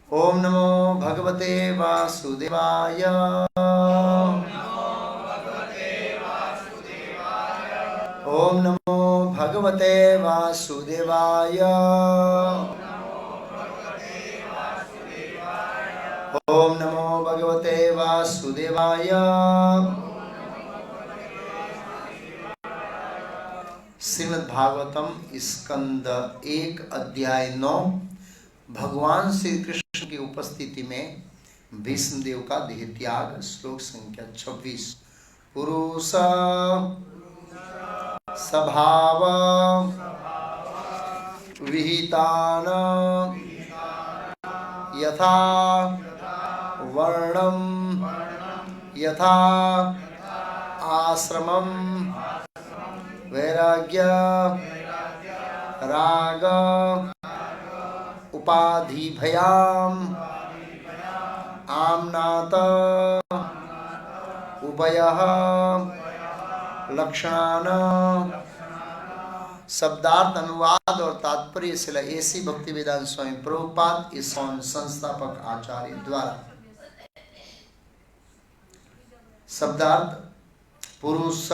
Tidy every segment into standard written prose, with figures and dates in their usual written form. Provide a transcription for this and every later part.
ओम नमो भगवते वासुदेवाय। ओम नमो भगवते वासुदेवाय। ओम नमो भगवते वासुदेवाय। श्रीमद् भागवतम स्कंद 1 अध्याय 9। भगवान श्री कृष्ण की उपस्थिति में भीष्मदेव का देह त्याग। श्लोक संख्या 26। पुरुष स्वभाव विहितान यथा वर्णम यथा आश्रमम वैराग्य राग उपाधि भयाम आमनात उभयः लक्षणान। शब्दार्थ, अनुवाद और तात्पर्य शिला एसी भक्ति वेदांत स्वामी प्रभुपाद इस्कॉन संस्थापक आचार्य द्वारा। शब्दार्थ: पुरुष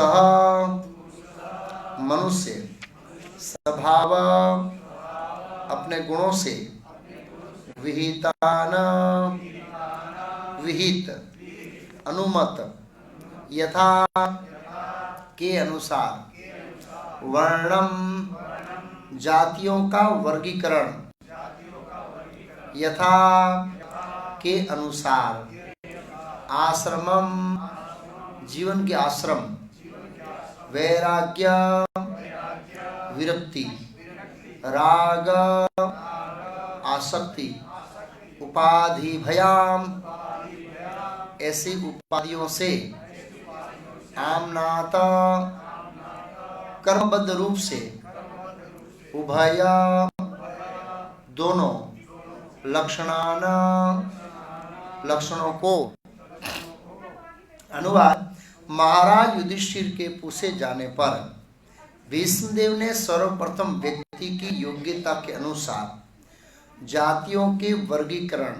मनुष्य, स्वभाव अपने गुणों से, विहितान विहित, अनुमत, यथा के अनुसार, वर्णम जातियों का वर्गीकरण, यथा के अनुसार, आश्रमम जीवन के आश्रम, वैराग्य विरक्ति, राग आसक्ति, उपाधि भयाम ऐसी उपाधियों से, आमनात कर्मबद्ध रूप से, उभय दोनों, लक्षणान लक्षणों को। अनुवाद: महाराज युधिष्ठिर के पूछे जाने पर भीष्मदेव ने सर्वप्रथम व्यक्ति की योग्यता के अनुसार जातियों के वर्गीकरण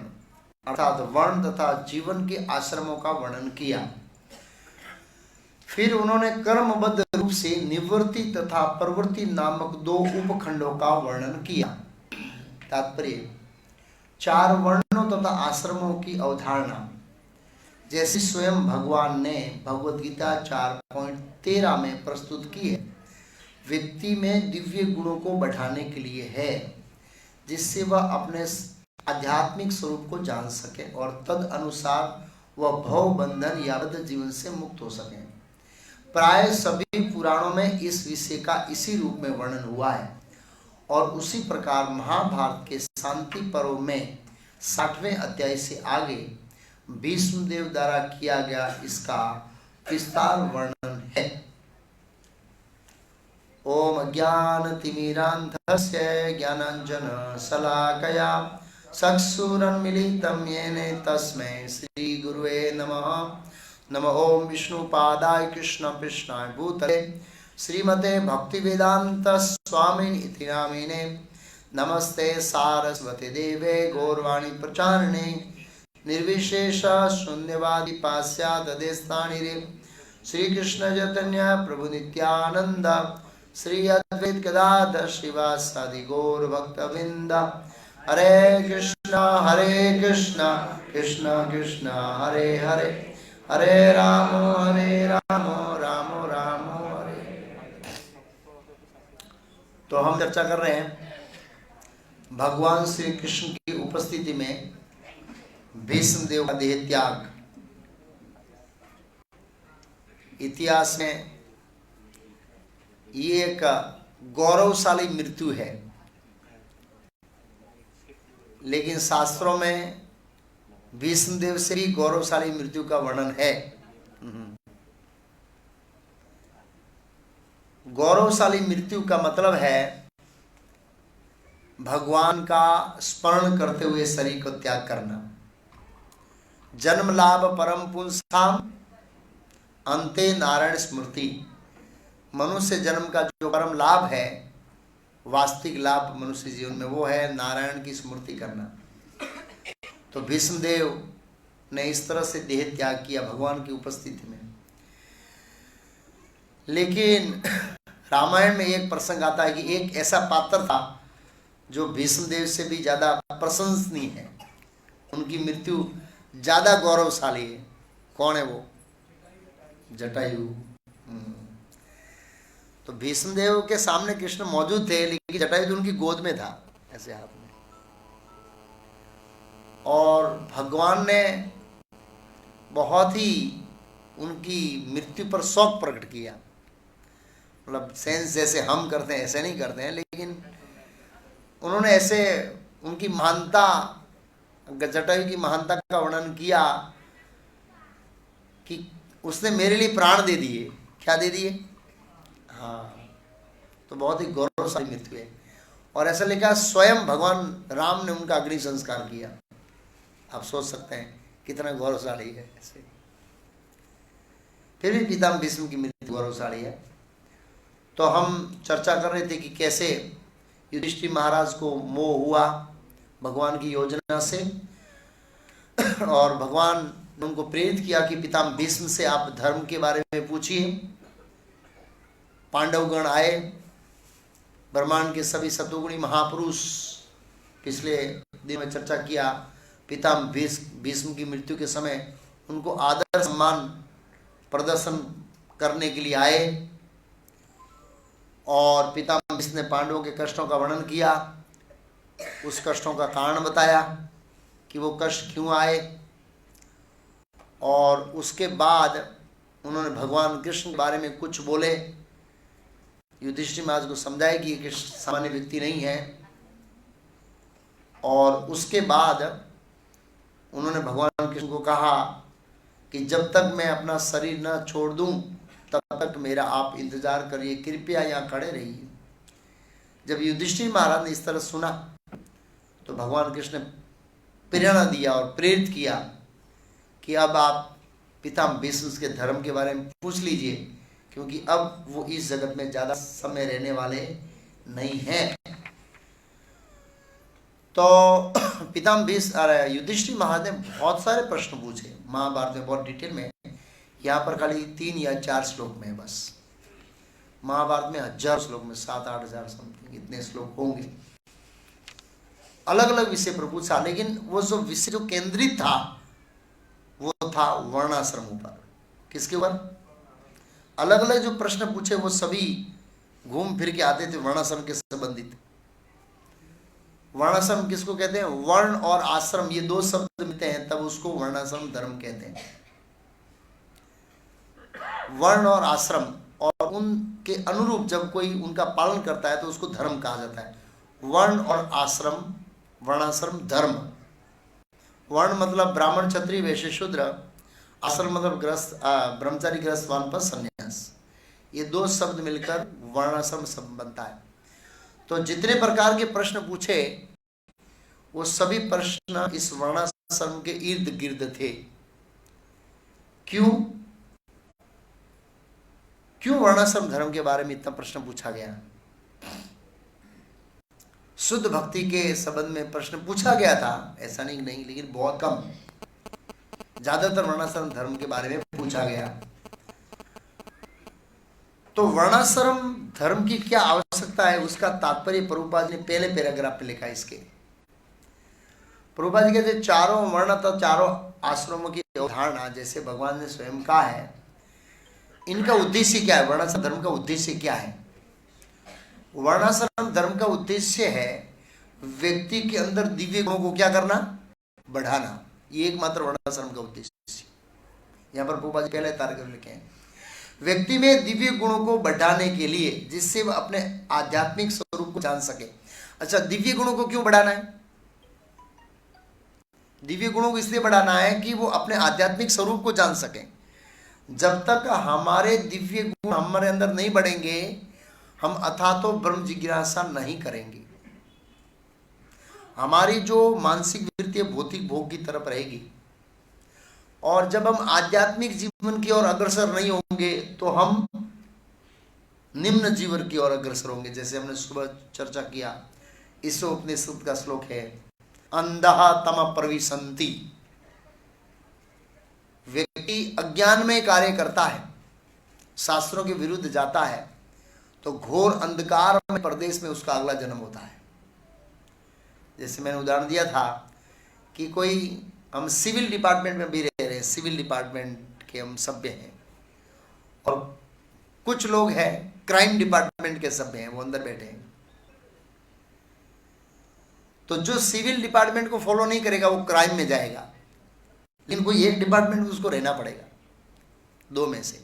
अर्थात वर्ण तथा जीवन के आश्रमों का वर्णन किया। फिर उन्होंने कर्मबद्ध रूप से निवृत्ति तथा प्रवृत्ति नामक 2 उपखंडों का वर्णन किया। तात्पर्य: 4 वर्णों तथा आश्रमों की अवधारणा जैसी स्वयं भगवान ने भगवद गीता 4.13 में प्रस्तुत की है, व्यक्ति में दिव्य गुणों को बढ़ाने के लिए है, जिससे वह अपने आध्यात्मिक स्वरूप को जान सके और तद अनुसार वह भव बंधन या बद्ध जीवन से मुक्त हो सके। प्राय सभी पुराणों में इस विषय का इसी रूप में वर्णन हुआ है और उसी प्रकार महाभारत के शांति पर्व में 60वें अध्याय से आगे भीष्मदेव द्वारा किया गया इसका विस्तार वर्णन है। ओम अज्ञानतिमिरान्धस्य ज्ञानाञ्जन शलाकया चक्षुरुन्मीलितं येन तस्मै श्री गुरुवे नमः। नमो ओम विष्णुपादाय कृष्ण कृष्णाय भूतले श्रीमते भक्तिवेदांत स्वामिनि इति नामिने। नमस्ते सारस्वती देवे गौरवाणी प्रचारिणे निर्विशेष शून्यवादी पाश्चात्यदेशतानिरे। श्री कृष्ण चैतन्य प्रभु नित्यानंद श्री अद्वैत गदाधर श्रीवासादि गौर भक्तवृंद। हरे कृष्ण कृष्ण कृष्ण हरे हरे, हरे राम राम राम हरे। तो हम चर्चा कर रहे हैं भगवान श्री कृष्ण की उपस्थिति में भीष्मदेव का देह त्याग। इतिहास में ये एक गौरवशाली मृत्यु है, लेकिन शास्त्रों में भीष्मदेव से भी गौरवशाली मृत्यु का वर्णन है। गौरवशाली मृत्यु का मतलब है भगवान का स्मरण करते हुए शरीर को त्याग करना। जन्म लाभ परम पुंसाम अंते नारायण स्मृति। मनुष्य जन्म का जो परम लाभ है, वास्तविक लाभ मनुष्य जीवन में, वो है नारायण की स्मृति करना। तो भीष्मदेव ने इस तरह से देह त्याग किया भगवान की उपस्थिति में। लेकिन रामायण में एक प्रसंग आता है कि एक ऐसा पात्र था जो भीष्मदेव से भी ज्यादा प्रशंसनीय है, उनकी मृत्यु ज्यादा गौरवशाली है। कौन है वो? जटायु। तो भीष्मदेव के सामने कृष्ण मौजूद थे, लेकिन जटायु तो उनकी गोद में था, ऐसे हाथ में। और भगवान ने बहुत ही उनकी मृत्यु पर शोक प्रकट किया। मतलब सेंस जैसे हम करते हैं ऐसे नहीं करते हैं, लेकिन उन्होंने ऐसे उनकी महानता, जटायु की महानता का वर्णन किया कि उसने मेरे लिए प्राण दे दिए। क्या दे दिए? हाँ, तो बहुत ही गौरवशाली मृत्यु है। और ऐसा लिखा स्वयं भगवान राम ने उनका अग्नि संस्कार किया। आप सोच सकते हैं कितना गौरवशाली है। ऐसे फिर भी पितामह भीष्म की मृत्यु गौरवशाली है। तो हम चर्चा कर रहे थे कि कैसे युधिष्ठिर महाराज को मोह हुआ भगवान की योजना से, और भगवान ने उनको प्रेरित किया कि पितामह भीष्म से आप धर्म के बारे में पूछिए। पांडवगण आए, ब्रह्मांड के सभी सतोगुणी महापुरुष, पिछले दिन में चर्चा किया, पितामह भीष्म की मृत्यु के समय उनको आदर सम्मान प्रदर्शन करने के लिए आए। और पितामह भीष्म ने पांडवों के कष्टों का वर्णन किया, उस कष्टों का कारण बताया कि वो कष्ट क्यों आए। और उसके बाद उन्होंने भगवान कृष्ण के बारे में कुछ बोले। युधिष्ठिर महाराज को समझाया कि ये सामान्य व्यक्ति नहीं है। और उसके बाद उन्होंने भगवान कृष्ण को कहा कि जब तक मैं अपना शरीर न छोड़ दूं तब तक मेरा आप इंतजार करिए, कृपया यहाँ खड़े रहिए। जब युधिष्ठिर महाराज ने इस तरह सुना तो भगवान कृष्ण ने प्रेरणा दिया और प्रेरित किया कि अब आप पितामह भीष्म के धर्म के बारे में पूछ लीजिए, क्योंकि अब वो इस जगत में ज्यादा समय रहने वाले नहीं हैं। तो पितामह भीष्म युधिष्ठिर महाराज ने बहुत सारे प्रश्न पूछे महाभारत में, बहुत डिटेल में। यहाँ पर खाली 3 या 4 श्लोक में बस। महाभारत में 1000 श्लोक में 7-8 हजार समथिंग इतने श्लोक होंगे। अलग अलग विषय पर पूछा, लेकिन वो जो विषय जो केंद्रित था वो था वर्णाश्रम ऊपर। किसके ऊपर? अलग अलग जो प्रश्न पूछे वो सभी घूम फिर के आते थे वर्णाश्रम के संबंधित। वर्णाश्रम किसको कहते हैं? वर्ण और आश्रम, ये 2 शब्द मिलते हैं तब उसको वर्णाश्रम धर्म कहते हैं। वर्ण और आश्रम, और उनके अनुरूप जब कोई उनका पालन करता है तो उसको धर्म कहा जाता है। वर्ण और आश्रम, वर्णाश्रम धर्म। वर्ण मतलब ब्राह्मण क्षत्रिय वैश्य शूद्र, आश्रम मतलब गृहस्थ ब्रह्मचारी गृहस्थ वानप्रस्थ सन्यास। ये 2 शब्द मिलकर वर्णाश्रम शब्द बनता है। तो जितने प्रकार के प्रश्न पूछे वो सभी प्रश्न इस वर्णाश्रम के इर्द गिर्द थे। क्यों वर्णाश्रम धर्म के बारे में इतना प्रश्न पूछा गया? शुद्ध भक्ति के संबंध में प्रश्न पूछा गया था, ऐसा नहीं, लेकिन बहुत कम। ज्यादातर वर्णाश्रम धर्म के बारे में पूछा गया। तो वर्णाश्रम धर्म की क्या आवश्यकता है उसका तात्पर्य प्रभुपाद ने पहले पैराग्राफ में लिखा। इसके प्रभुपाद जी कहते चारों वर्ण तो चारों आश्रमों की अवधारणा जैसे भगवान ने स्वयं कहा है, इनका उद्देश्य क्या है? वर्णाश्रम धर्म का उद्देश्य क्या है? वर्णाश्रम धर्म का उद्देश्य है व्यक्ति के अंदर दिव्य गुणों को क्या करना? बढ़ाना। ये एकमात्र वर्णाश्रम का उद्देश्य। यहाँ पर प्रभुपाद जी पहले तारक लिखे हैं, व्यक्ति में दिव्य गुणों को बढ़ाने के लिए, जिससे वह अपने आध्यात्मिक स्वरूप को जान सके। अच्छा, दिव्य गुणों को क्यों बढ़ाना है? दिव्य गुणों को इसलिए बढ़ाना है कि वो अपने आध्यात्मिक स्वरूप को जान सके। जब तक हमारे दिव्य गुण हमारे अंदर नहीं बढ़ेंगे, हम अथातो ब्रह्म जिज्ञासा नहीं करेंगे। हमारी जो मानसिक वृत्ति भौतिक भोग की तरफ रहेगी, और जब हम आध्यात्मिक जीवन की ओर अग्रसर नहीं होंगे तो हम निम्न जीवन की ओर अग्रसर होंगे। जैसे हमने सुबह चर्चा किया, ईशोपनिषद का श्लोक है, अंधः तम प्रविशन्ति। व्यक्ति अज्ञान में कार्य करता है, शास्त्रों के विरुद्ध जाता है, तो घोर अंधकार में प्रदेश में उसका अगला जन्म होता है। जैसे मैंने उदाहरण दिया था कि कोई, हम सिविल डिपार्टमेंट में भी रह रहे हैं, सिविल डिपार्टमेंट के हम सभ्य हैं, और कुछ लोग हैं क्राइम डिपार्टमेंट के सभ्य हैं, वो अंदर बैठे हैं। तो जो सिविल डिपार्टमेंट को फॉलो नहीं करेगा वो क्राइम में जाएगा, लेकिन कोई एक डिपार्टमेंट में उसको रहना पड़ेगा, दो में से।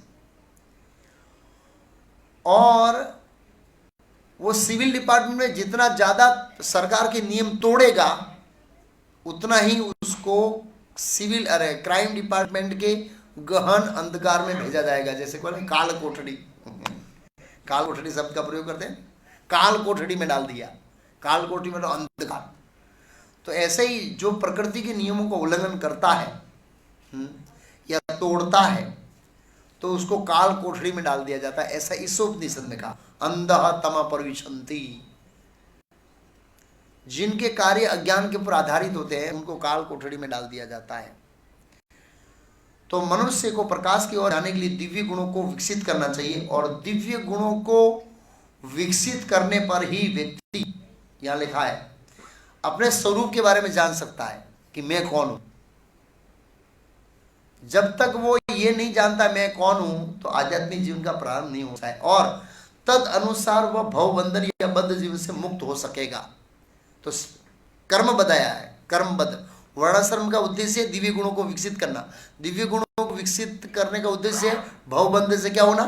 और वो सिविल डिपार्टमेंट में जितना ज्यादा सरकार के नियम तोड़ेगा उतना ही उसको सिविल क्राइम डिपार्टमेंट के गहन अंधकार में भेजा जाएगा। जैसे कोई काल कोठड़ी, काल कोठड़ी शब्द का प्रयोग करते हैं, काल कोठड़ी में डाल दिया, काल कोठड़ी मतलब अंधकार। तो ऐसे ही जो प्रकृति के नियमों का उल्लंघन करता है या तोड़ता है तो उसको काल कोठड़ी में डाल दिया जाता है। ऐसा ईशोपनिषद में कहा, अंधः तम प्रविशन्ति। जिनके कार्य अज्ञान के ऊपर आधारित होते हैं उनको काल कोठड़ी में डाल दिया जाता है। तो मनुष्य को प्रकाश की ओर आने के लिए दिव्य गुणों को विकसित करना चाहिए, और दिव्य गुणों को विकसित करने पर ही व्यक्ति, यहां लिखा है, अपने स्वरूप के बारे में जान सकता है कि मैं कौन हूं। जब तक वो ये नहीं जानता मैं कौन हूं तो आध्यात्मिक जीवन का प्रारंभ नहीं होता है, और तद अनुसार वह भवबंधन या बद्ध जीवन से मुक्त हो सकेगा। तो कर्म बताया है, कर्मबद्ध वर्णाश्रम का उद्देश्य दिव्य गुणों को विकसित करना। दिव्य गुणों को विकसित करने का उद्देश्य भवबंध से क्या होना,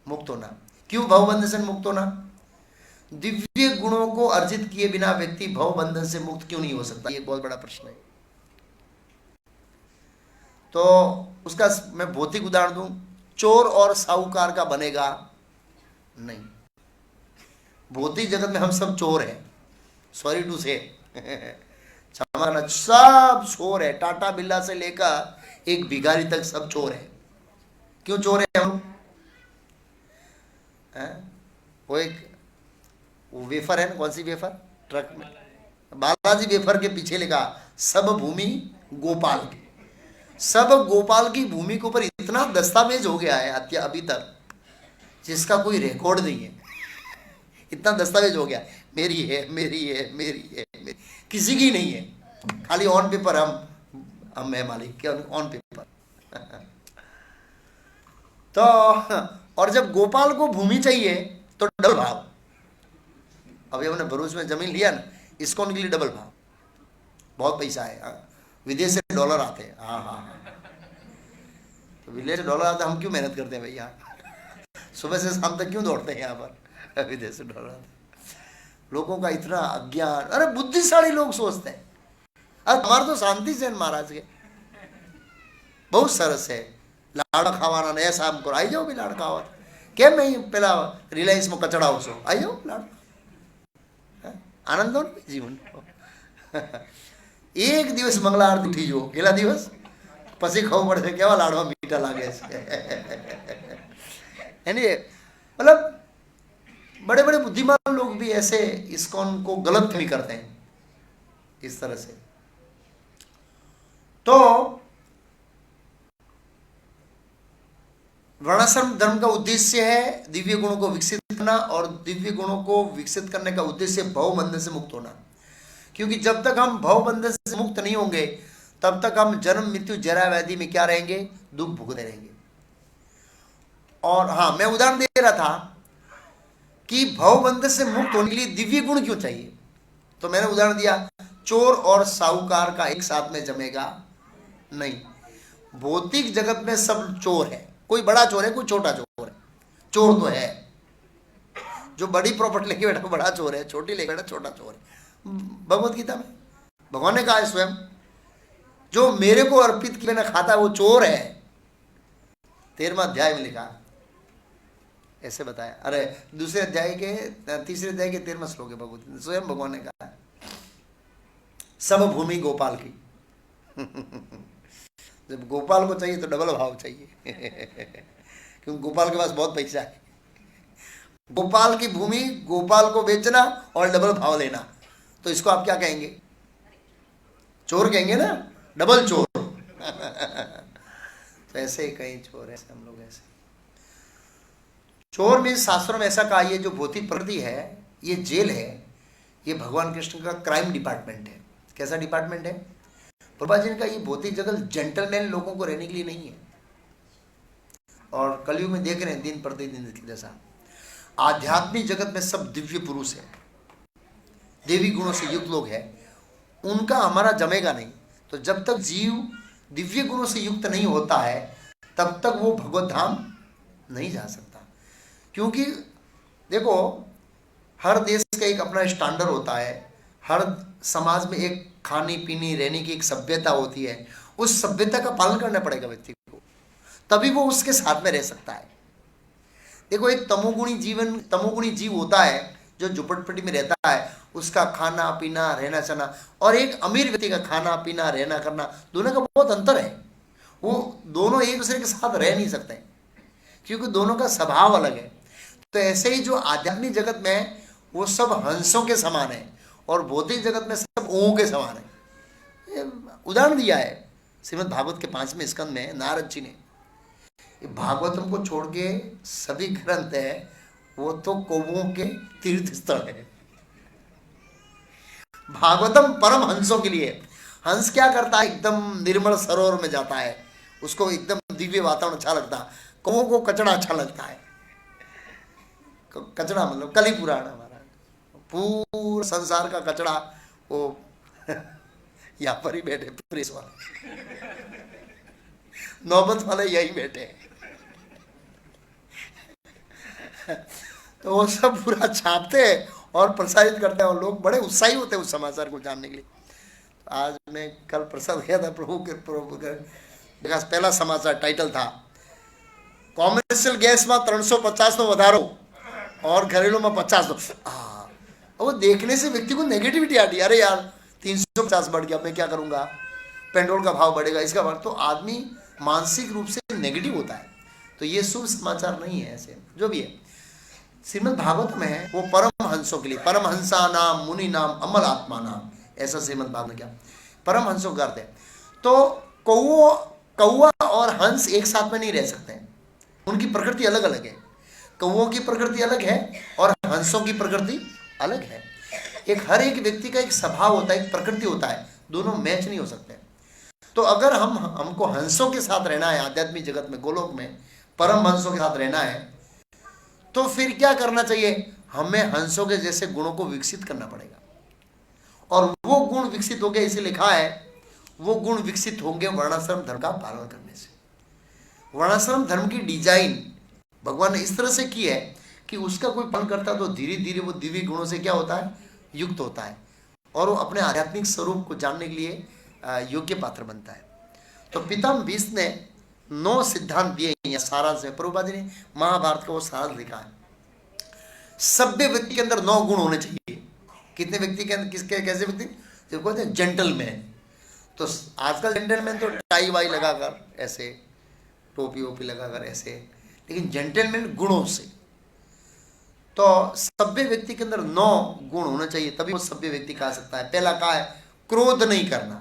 मुक्त होना। क्यों भवबंध से मुक्त होना? दिव्य गुणों को अर्जित किए बिना व्यक्ति भवबंधन से मुक्त क्यों नहीं हो सकता, ये बहुत बड़ा प्रश्न है। तो उसका मैं भौतिक उदाहरण दूं, चोर और साहूकार का बनेगा नहीं। भौतिक जगत में हम सब चोर हैं, सॉरी टू से सब चोर है, टाटा बिल्ला से लेकर एक भिखारी तक सब चोर है। क्यों चोर है हम? वो एक वो वेफर है ना, कौन सी वेफर, ट्रक में बालाजी वेफर के पीछे लिखा सब भूमि गोपाल की। सब गोपाल की भूमि के ऊपर इतना दस्तावेज हो गया है अभी तक जिसका कोई रिकॉर्ड नहीं है। इतना दस्तावेज हो गया, मेरी है, मेरी है, मेरी है, मेरी, किसी की नहीं है, खाली ऑन पेपर हम है मालिक के, ऑन पेपर। तो और जब गोपाल को भूमि चाहिए तो डबल भाव। अभी हमने भरूच में जमीन लिया ना, इसको के लिए डबल भाव, बहुत पैसा है। विदेश से डॉलर आते हैं, हाँ हाँ, तो विदेश से डॉलर आते, हम क्यों मेहनत करते हैं भैया, सुबह से शाम तक क्यों दौड़ते हैं यहाँ पर, विदेश से डॉलर आते। लोगों का इतना अज्ञान, अरे बुद्धिशाली लोग सोचते हैं, अरे हमारे तो शांति सेन महाराज के बहुत सरस है, लाड़ा खावाना नया शाम को आई जाओ भी लाड़ खावा केम नहीं, पेला रिलायंस में कचड़ा हो सो आई जाओ लाड़, आनंद हो जीवन। एक दिवस मंगला आरती उठी जो गेला दिवस પછી ખાવું પડશે કેવા લાડવા મીઠા લાગે છે। यानी मतलब बड़े बड़े बुद्धिमान लोग भी ऐसे इस्कॉन को गलत फहमी करते हैं इस तरह से। तो वर्णाश्रम धर्म का उद्देश्य है दिव्य गुणों को विकसित करना, और दिव्य गुणों को विकसित करने का उद्देश्य भवबंधन से मुक्त होना। क्योंकि जब तक हम भवबंधन से मुक्त नहीं होंगे तब तक हम जन्म मृत्यु जरा व्याधि में क्या रहेंगे, दुख भुगते रहेंगे। और हाँ, मैं उदाहरण दे रहा था कि भवबंधन से मुक्त होने के लिए दिव्य गुण क्यों चाहिए, तो मैंने उदाहरण दिया चोर और साहूकार का एक साथ में जमेगा नहीं। भौतिक जगत में सब चोर है, कोई बड़ा चोर है कोई छोटा चोर है, चोर तो है। जो बड़ी प्रॉपर्टी लेके बैठा बड़ा चोर है, छोटी लेके बैठा छोटा चोर है। भगवत गीता में भगवान ने कहा है स्वयं, जो मेरे को अर्पित किए ना खाता वो चोर है। 13वां अध्याय में लिखा, ऐसे बताया। अरे दूसरे अध्याय के तीसरे अध्याय के 13वां श्लोक है भगवत, स्वयं भगवान ने कहा सब भूमि गोपाल की। जब गोपाल को चाहिए तो डबल भाव चाहिए, क्योंकि गोपाल के पास बहुत पैसा है। गोपाल की भूमि गोपाल को बेचना और डबल भाव लेना, तो इसको आप क्या कहेंगे? चोर कहेंगे ना, डबल चोर। तो ऐसे ही कई चोर है, हम लोग ऐसे। चोर में शास्त्रों में ऐसा कहा, ये जो भौतिक प्रकृति है ये जेल है, ये भगवान कृष्ण का क्राइम डिपार्टमेंट है। कैसा डिपार्टमेंट है? प्रभा जी ने कहा ये भौतिक जगत जेंटलमैन लोगों को रहने के लिए नहीं है। और कलयुग में देख रहे हैं दिन प्रतिदिन जैसा आध्यात्मिक जगत में सब दिव्य पुरुष है, देवी गुणों से युक्त लोग हैं, उनका हमारा जमेगा नहीं। तो जब तक जीव दिव्य गुणों से युक्त नहीं होता है तब तक वो भगवत धाम नहीं जा सकता। क्योंकि देखो हर देश का एक अपना स्टैंडर्ड होता है, हर समाज में एक खानी पीनी रहने की एक सभ्यता होती है, उस सभ्यता का पालन करना पड़ेगा व्यक्ति को, तभी वो उसके साथ में रह सकता है। देखो एक तमोगुणी जीव होता है जो झुपड़पट्टी में रहता है, उसका खाना पीना रहना सहना, और एक अमीर व्यक्ति का खाना पीना रहना करना, दोनों का बहुत अंतर है। वो दोनों एक दूसरे के साथ रह नहीं सकते क्योंकि दोनों का स्वभाव अलग है। तो ऐसे ही जो आध्यात्मिक जगत में वो सब हंसों के समान है और भौतिक जगत में सब ऊँट के समान है। उदाहरण दिया है श्रीमद् भागवत के 5वें स्कंद में नारद जी ने। भागवतम को छोड़ के सभी ग्रंथ है वो तो कौवों के तीर्थ स्थल है। भागवतम परम हंसों के लिए। हंस क्या करता है? एकदम निर्मल सरोवर में जाता है, उसको एकदम दिव्य वातावरण अच्छा लगता है। कौवों को कचड़ा अच्छा लगता है। कचड़ा मतलब कली पुराण हमारा पूरा संसार का कचड़ा वो यहाँ पर ही बैठे, प्रेस वाले नौबत वाले यही बैठे। तो वो सब पूरा छापते हैं और प्रसारित करते हैं और लोग बड़े उत्साही होते हैं उस समाचार को जानने के लिए। आज मैं कल प्रसाद गया था प्रभु के पहला समाचार टाइटल था कॉमर्शियल गैस में 350 નો વધારો और घरेलू में 50 નો। वो देखने से व्यक्ति को नेगेटिविटी आती है, अरे यार 350 बढ़ गया, मैं क्या करूंगा, पेट्रोल का भाव बढ़ेगा, इसका भाव, तो आदमी मानसिक रूप से नेगेटिव होता है। तो ये शुभ समाचार नहीं है। ऐसे जो भी है श्रीमद् भागवत में है वो परम हंसों के लिए, परम हंसा नाम मुनि नाम अमल आत्मा नाम, ऐसा श्रीमद् भागवत में क्या परम हंसों करते हैं। तो कौवा और हंस एक साथ में नहीं रह सकते हैं, उनकी प्रकृति अलग अलग है। कौवों की प्रकृति अलग है और हंसों की प्रकृति अलग है। हर एक व्यक्ति का एक स्वभाव होता है, एक प्रकृति होता है, दोनों मैच नहीं हो सकते। तो अगर हमको हंसों के साथ रहना है आध्यात्मिक जगत में, गोलोक में परम हंसों के साथ रहना है, तो फिर क्या करना चाहिए? हमें हंसों के जैसे गुणों को विकसित करना पड़ेगा। और वो गुण विकसित हो गए, इसे लिखा है वो गुण विकसित होंगे वर्णाश्रम धर्म का पालन करने से। वर्णाश्रम धर्म की डिजाइन भगवान ने इस तरह से की है कि उसका कोई पालन करता है तो धीरे धीरे वो दिव्य गुणों से क्या होता है, युक्त होता है, और वो अपने आध्यात्मिक स्वरूप को जानने के लिए योग्य पात्र बनता है। तो पितामह भीष्म ने 9 सिद्धांत दिए हैं, सारांश में प्रभुपाद जी ने महाभारत का वो सारांश लिखा है। सभ्य व्यक्ति के अंदर 9 गुण होने चाहिए। कितने व्यक्ति के अंदर, किसके, कैसे व्यक्ति? जो कहते हैं जेंटलमैन। तो आजकल जेंटलमैन तो टाई वाई लगाकर ऐसे, टोपी वोपी लगाकर ऐसे, लेकिन जेंटलमैन गुणों से। तो सभ्य व्यक्ति के अंदर 9 गुण होना चाहिए, तभी वो सभ्य व्यक्ति कहा सकता है। पहला कहा है क्रोध नहीं करना।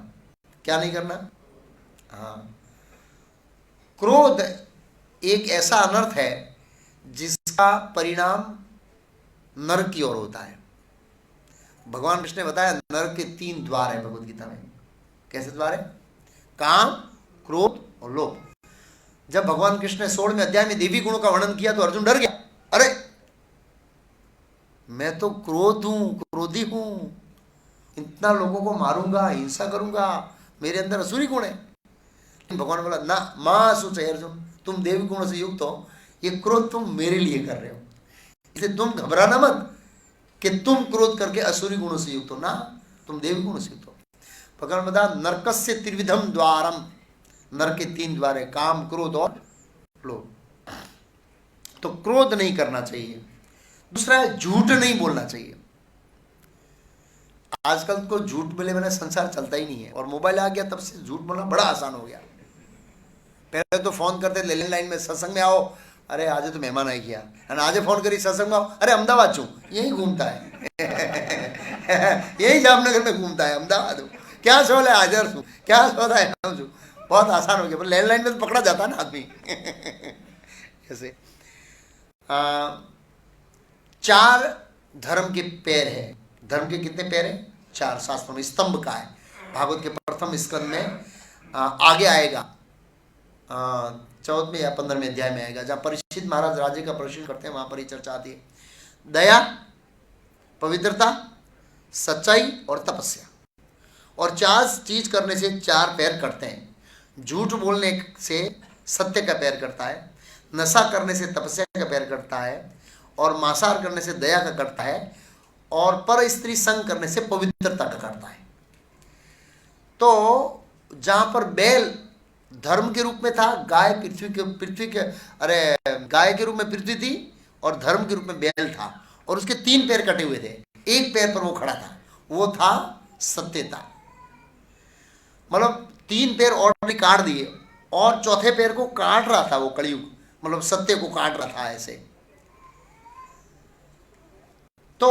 क्या नहीं करना? हाँ, क्रोध एक ऐसा अनर्थ है जिसका परिणाम नरक की ओर होता है। भगवान कृष्ण ने बताया नरक के 3 द्वार है भगवद गीता में। कैसे द्वार है? काम, क्रोध और लोभ। जब भगवान कृष्ण ने 16वें अध्याय में देवी गुणों का वर्णन किया तो अर्जुन डर गया, अरे मैं तो क्रोधी हूं, इतना लोगों को मारूंगा, हिंसा करूंगा, मेरे अंदर असुरी गुण है। भगवान बोला ना, मां सोचे अर्जुन, तुम देवी गुणों से युक्त हो, ये क्रोध तुम मेरे लिए कर रहे हो, इसे तुम घबराना मत कि तुम क्रोध करके असुरी गुणों से युक्त हो, ना, तुम देवी गुणों से युक्त हो। भगवान बता नरकस्य त्रिविधम द्वारम, नरक के 3 द्वार है, काम, क्रोध और लोभ। तो क्रोध नहीं करना चाहिए। दूसरा है झूठ नहीं बोलना चाहिए। आजकल को झूठ बोले बिना संसार चलता ही नहीं है, और मोबाइल आ गया तब से झूठ बोलना बड़ा आसान हो गया। पहले तो फोन करते लेन लाइन में, सत्संग में आओ, अरे आज तो मेहमान आई गया, आज फोन करी सत्संग में आओ, अरे अहमदाबाद छू, यही घूमता है यही जामनगर में घूमता है, अहमदाबाद क्या सोल है हाजिर छू, क्या सोल है छू, बहुत आसान हो गया। पर लैंडलाइन में तो पकड़ा जाता है ना आदमी। ऐसे चार धर्म के पैर है। धर्म के कितने पैर है? चार। शास्त्रों में स्तंभ का है। भागवत के प्रथम स्कंद में आगे आएगा, 14वें या 15वें अध्याय में आएगा, जहाँ परीक्षित महाराज राज्य का प्रशिक्षण करते हैं, वहां पर ही चर्चा आती है। दया, पवित्रता, सच्चाई और तपस्या। और चार चीज करने से चार पैर करते हैं। झूठ बोलने से सत्य का पैर करता है, नशा करने से तपस्या का पैर करता है, और मांसाहार करने से दया का करता है, और पर स्त्री संग करने से पवित्रता का करता है। तो जहां पर बैल धर्म के रूप में था, गाय गाय के रूप में पृथ्वी थी, और धर्म के रूप में बैल था, और उसके 3 पैर कटे हुए थे, एक पैर पर वो खड़ा था, वो था सत्यता। मतलब 3 पैर ऑलरेडी काट दिए, और चौथे पैर को काट रहा था वो कलयुग, मतलब सत्य को काट रहा था ऐसे। तो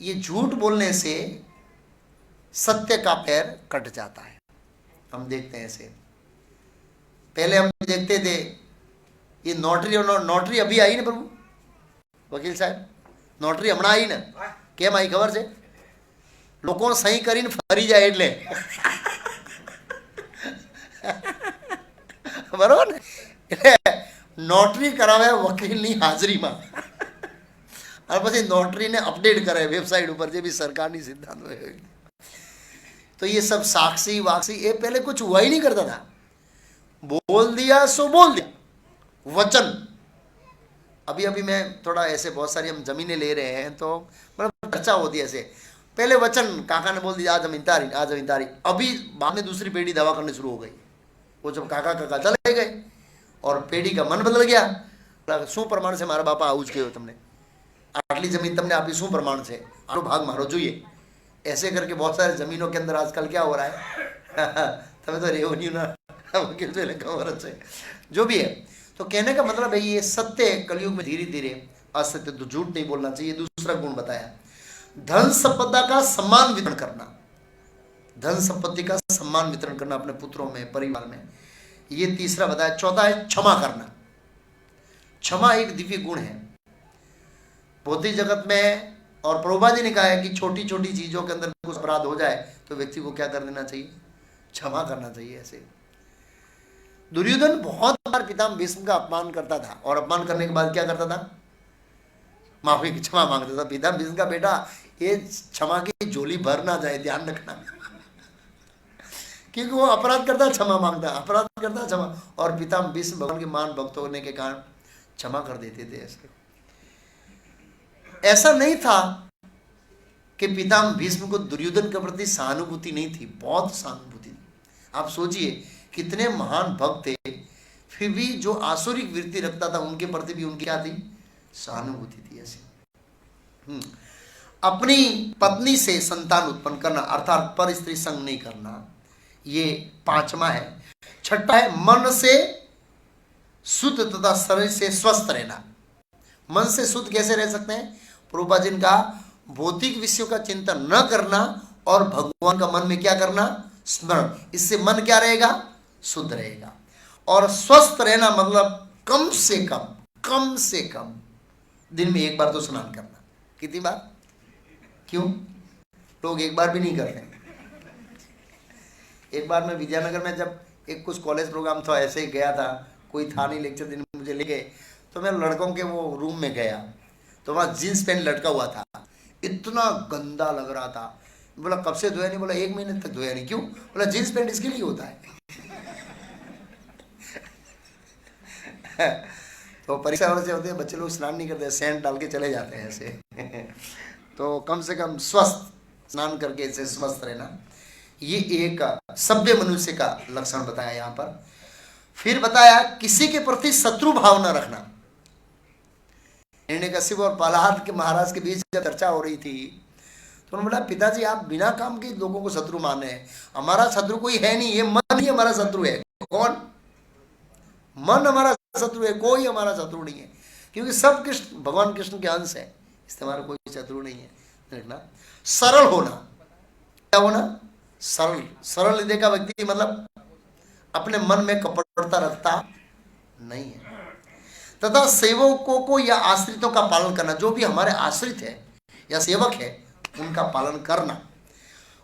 ये झूठ बोलने से सत्य का पैर कट जाता है। हम देखते हैं ऐसे, पहले हम देखते थे ये नोटरी, और नोटरी अभी आई ना प्रभु वकील साहब, नोटरी हमણાં आई ना, केम आई खबर છે? લોકો સહી કરીને ફરી જાય એટલે બરોબર ને, એટલે નોટરી કરાવે વકીલની હાજરીમાં, और પછી નોટરીને અપડેટ કરે વેબસાઇટ ઉપર, જે બી સરકારની સિદ્ધાંત હોય। तो ये सब साक्षी वाक्षी ये पहले कुछ हुआ ही नहीं करता था, बोल दिया सो बोल दिया, वचन। अभी अभी मैं थोड़ा ऐसे बहुत सारी हम जमीनें ले रहे हैं, तो मतलब चर्चा होती है ऐसे, पहले वचन काका ने बोल दिया आज जमीन तारी, आज जमीन तारी। अभी बाद में दूसरी पीढ़ी दावा करनी शुरू हो गई। वो जब काका काका चले गए और पीढ़ी का मन बदल गया, शू प्रमाण से मारा बापा आવું જ કહ્યું તમને, आटली जमीन तमने आपी शू प्रमाण से, आरो भाग मारो જોઈએ। ऐसे करके बहुत सारे जमीनों के अंदर आजकल क्या हो रहा है, तभी तो रेवन्यू ना वकील से खबर है, जो भी है। तो कहने का मतलब है ये सत्य कलयुग में धीरे धीरे असत्य, तो झूठ नहीं बोलना चाहिए। दूसरा गुण बताया धन संपदा का सम्मान वितरण करना, धन संपत्ति का सम्मान वितरण करना अपने पुत्रों में, परिवार में, ये तीसरा बताया। चौथा है क्षमा करना। क्षमा एक दिव्य गुण है भौतिक जगत में, और प्रभुपाद जी ने कहा है कि छोटी छोटी चीजों के अंदर कुछ अपराध हो जाए तो व्यक्ति को क्या कर देना चाहिए? क्षमा करना चाहिए। ऐसे दुर्योधन बहुत बार पितामह भीष्म का अपमान करता था, और अपमान करने के बाद क्या करता था? माफी की क्षमा मांगता था। पितामह भीष्म का बेटा ये क्षमा की झोली भर ना जाए, ध्यान रखना। क्योंकि वो अपराध करता क्षमा मांगता, अपराध करता क्षमा, और पितामह भीष्म भगवान के महान भक्त होने के कारण क्षमा कर देते थे। ऐसा नहीं था कि पितामह भीष्म को दुर्योधन के प्रति सहानुभूति नहीं थी, बहुत सहानुभूति थी। आप सोचिए कितने महान भक्त थे, फिर भी जो आसुरिक वृत्ति रखता था उनके प्रति भी उनकी क्या थी? सहानुभूति थी। ऐसे अपनी पत्नी से संतान उत्पन्न करना, अर्थात पर स्त्री संग नहीं करना, ये 5वां है। छठा है मन से शुद्ध तथा शरीर से स्वस्थ रहना। मन से शुद्ध कैसे रह सकते हैं? प्रभुपाद जी का भौतिक विषयों का चिंतन न करना, और भगवान का मन में क्या करना? स्मरण। इससे मन क्या रहेगा? शुद्ध रहेगा। और स्वस्थ रहना मतलब कम से कम दिन में 1 बार तो स्नान करना। कितनी बार? क्यों लोग 1 बार भी नहीं करते? एक बार मैं विद्यानगर में जब एक कुछ कॉलेज प्रोग्राम था, ऐसे ही गया था, कोई था नहीं लेक्चर दिन, मुझे ले गए, तो मैं लड़कों के वो रूम में गया, तो वहाँ जीन्स पैंट लटका हुआ था, इतना गंदा लग रहा था। बोला कब से धोया नहीं? बोला 1 महीने तक धोया नहीं। क्यों? बोला जीन्स पैंट इसके लिए होता है। तो परीक्षा वैसे होती है, बच्चे लोग स्नान नहीं करते, सेंट डाल के चले जाते हैं ऐसे। तो कम से कम स्वस्थ स्नान करके इसे स्वस्थ रहना, ये एक सभ्य मनुष्य का लक्षण बताया यहाँ पर। फिर बताया किसी के प्रति शत्रु भाव न रखना। हिरण्यकशिपु और प्रहलाद के महाराज के बीच जब चर्चा हो रही थी, तो उन्होंने बोला पिताजी आप बिना काम के लोगों को शत्रु मान रहे हैं, हमारा शत्रु कोई है नहीं, ये मन ही हमारा शत्रु है। कौन? मन हमारा शत्रु है, कोई हमारा शत्रु नहीं है, क्योंकि सब कृष्ण भगवान कृष्ण के अंश है, इससे हमारा कोई शत्रु नहीं है। देखना सरल होना, क्या होना? सरल सरल हृदय का व्यक्ति मतलब अपने मन में कपटता रखता नहीं है, तथा सेवकों को या आश्रितों का पालन करना, जो भी हमारे आश्रित है या सेवक है उनका पालन करना।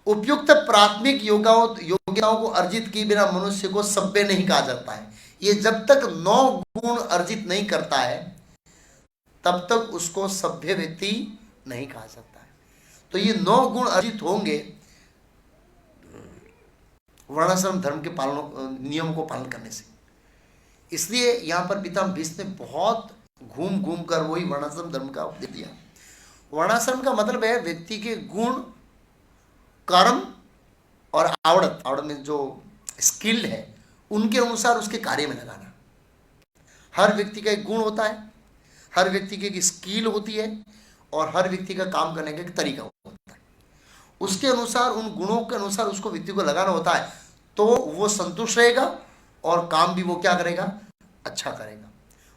उपयुक्त प्राथमिक योग्यताओं को अर्जित किए बिना मनुष्य को सभ्य नहीं कहा जाता है। ये जब तक 9 गुण अर्जित नहीं करता है तब तक उसको सभ्य व्यक्ति नहीं कहा जाता है। तो ये 9 गुण अर्जित होंगे वर्णाश्रम धर्म के पालन नियम को पालन करने से। इसलिए यहां पर पितामह भीष्म ने बहुत घूम घूम कर वही वर्णाश्रम धर्म का उपदेश दिया। वर्णाश्रम का मतलब है व्यक्ति के गुण, कर्म और आवड़त में जो स्किल्ड है उनके अनुसार उसके कार्य में लगाना। हर व्यक्ति का एक गुण होता है, हर व्यक्ति की एक स्किल होती है और हर व्यक्ति का काम करने का एक तरीका होता है। उसके अनुसार, उन गुणों के अनुसार उसको व्यक्ति को लगाना होता है, तो वो संतुष्ट रहेगा और काम भी वो क्या करेगा, अच्छा करेगा।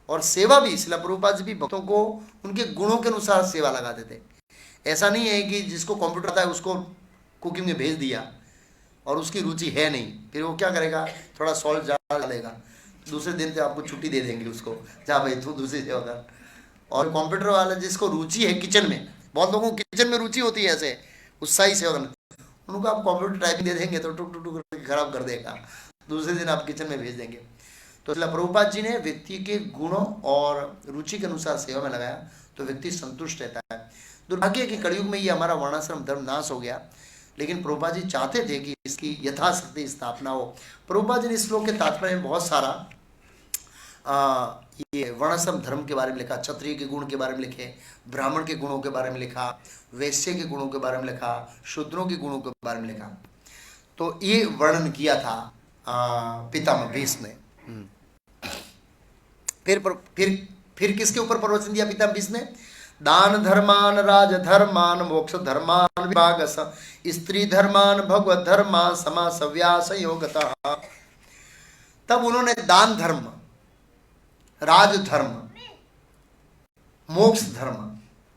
और सेवा भी, श्रील प्रभुपाद जी भी भक्तों को उनके गुणों के अनुसार सेवा लगाते थे। ऐसा नहीं है कि जिसको कंप्यूटर आता है उसको कुकिंग में भेज दिया और उसकी रुचि है नहीं, फिर वो क्या करेगा, थोड़ा सॉल्ट ज़्यादा डालेगा, दूसरे दिन से आपको छुट्टी दे देंगे उसको, जा भाई तू दूसरी सेवा कर। और कंप्यूटर वाला जिसको रुचि है किचन में, बहुत लोगों को किचन में रुचि होती है ऐसे उत्साही सेवा करना, उनको आप कंप्यूटर टाइपिंग दे देंगे तो टुक टुक टुक करके खराब कर देगा, दूसरे दिन आप किचन में भेज देंगे। तो श्रील प्रभुपाद जी ने व्यक्ति के गुणों और रुचि के अनुसार सेवा में लगाया तो व्यक्ति संतुष्ट रहता है। दुर्भाग्य के कलयुग में ये हमारा वर्णाश्रम धर्म नाश हो गया, लेकिन प्रभुपाद जी चाहते थे कि इसकी यथाशक्ति स्थापना हो। प्रभुपाद जी ने इस श्लोक के तात्पर्य में बहुत सारा ये वर्णाश्रम धर्म के बारे में लिखा, क्षत्रिय के गुण के बारे में लिखे, ब्राह्मण के गुणों के बारे में लिखा, वैश्य के गुणों के बारे में लिखा, शूद्रों के गुणों के बारे में लिखा। तो ये वर्णन किया था पितामह भीष्म ने। फिर किसके ऊपर प्रवचन दिया पितामह भीष्म ने? दान धर्मान, राज धर्मान, मोक्ष धर्मान विभागस, स्त्री धर्मान, भगवत धर्मान, समास व्यास योगतः। तब उन्होंने दान धर्म, राज धर्म, मोक्ष धर्म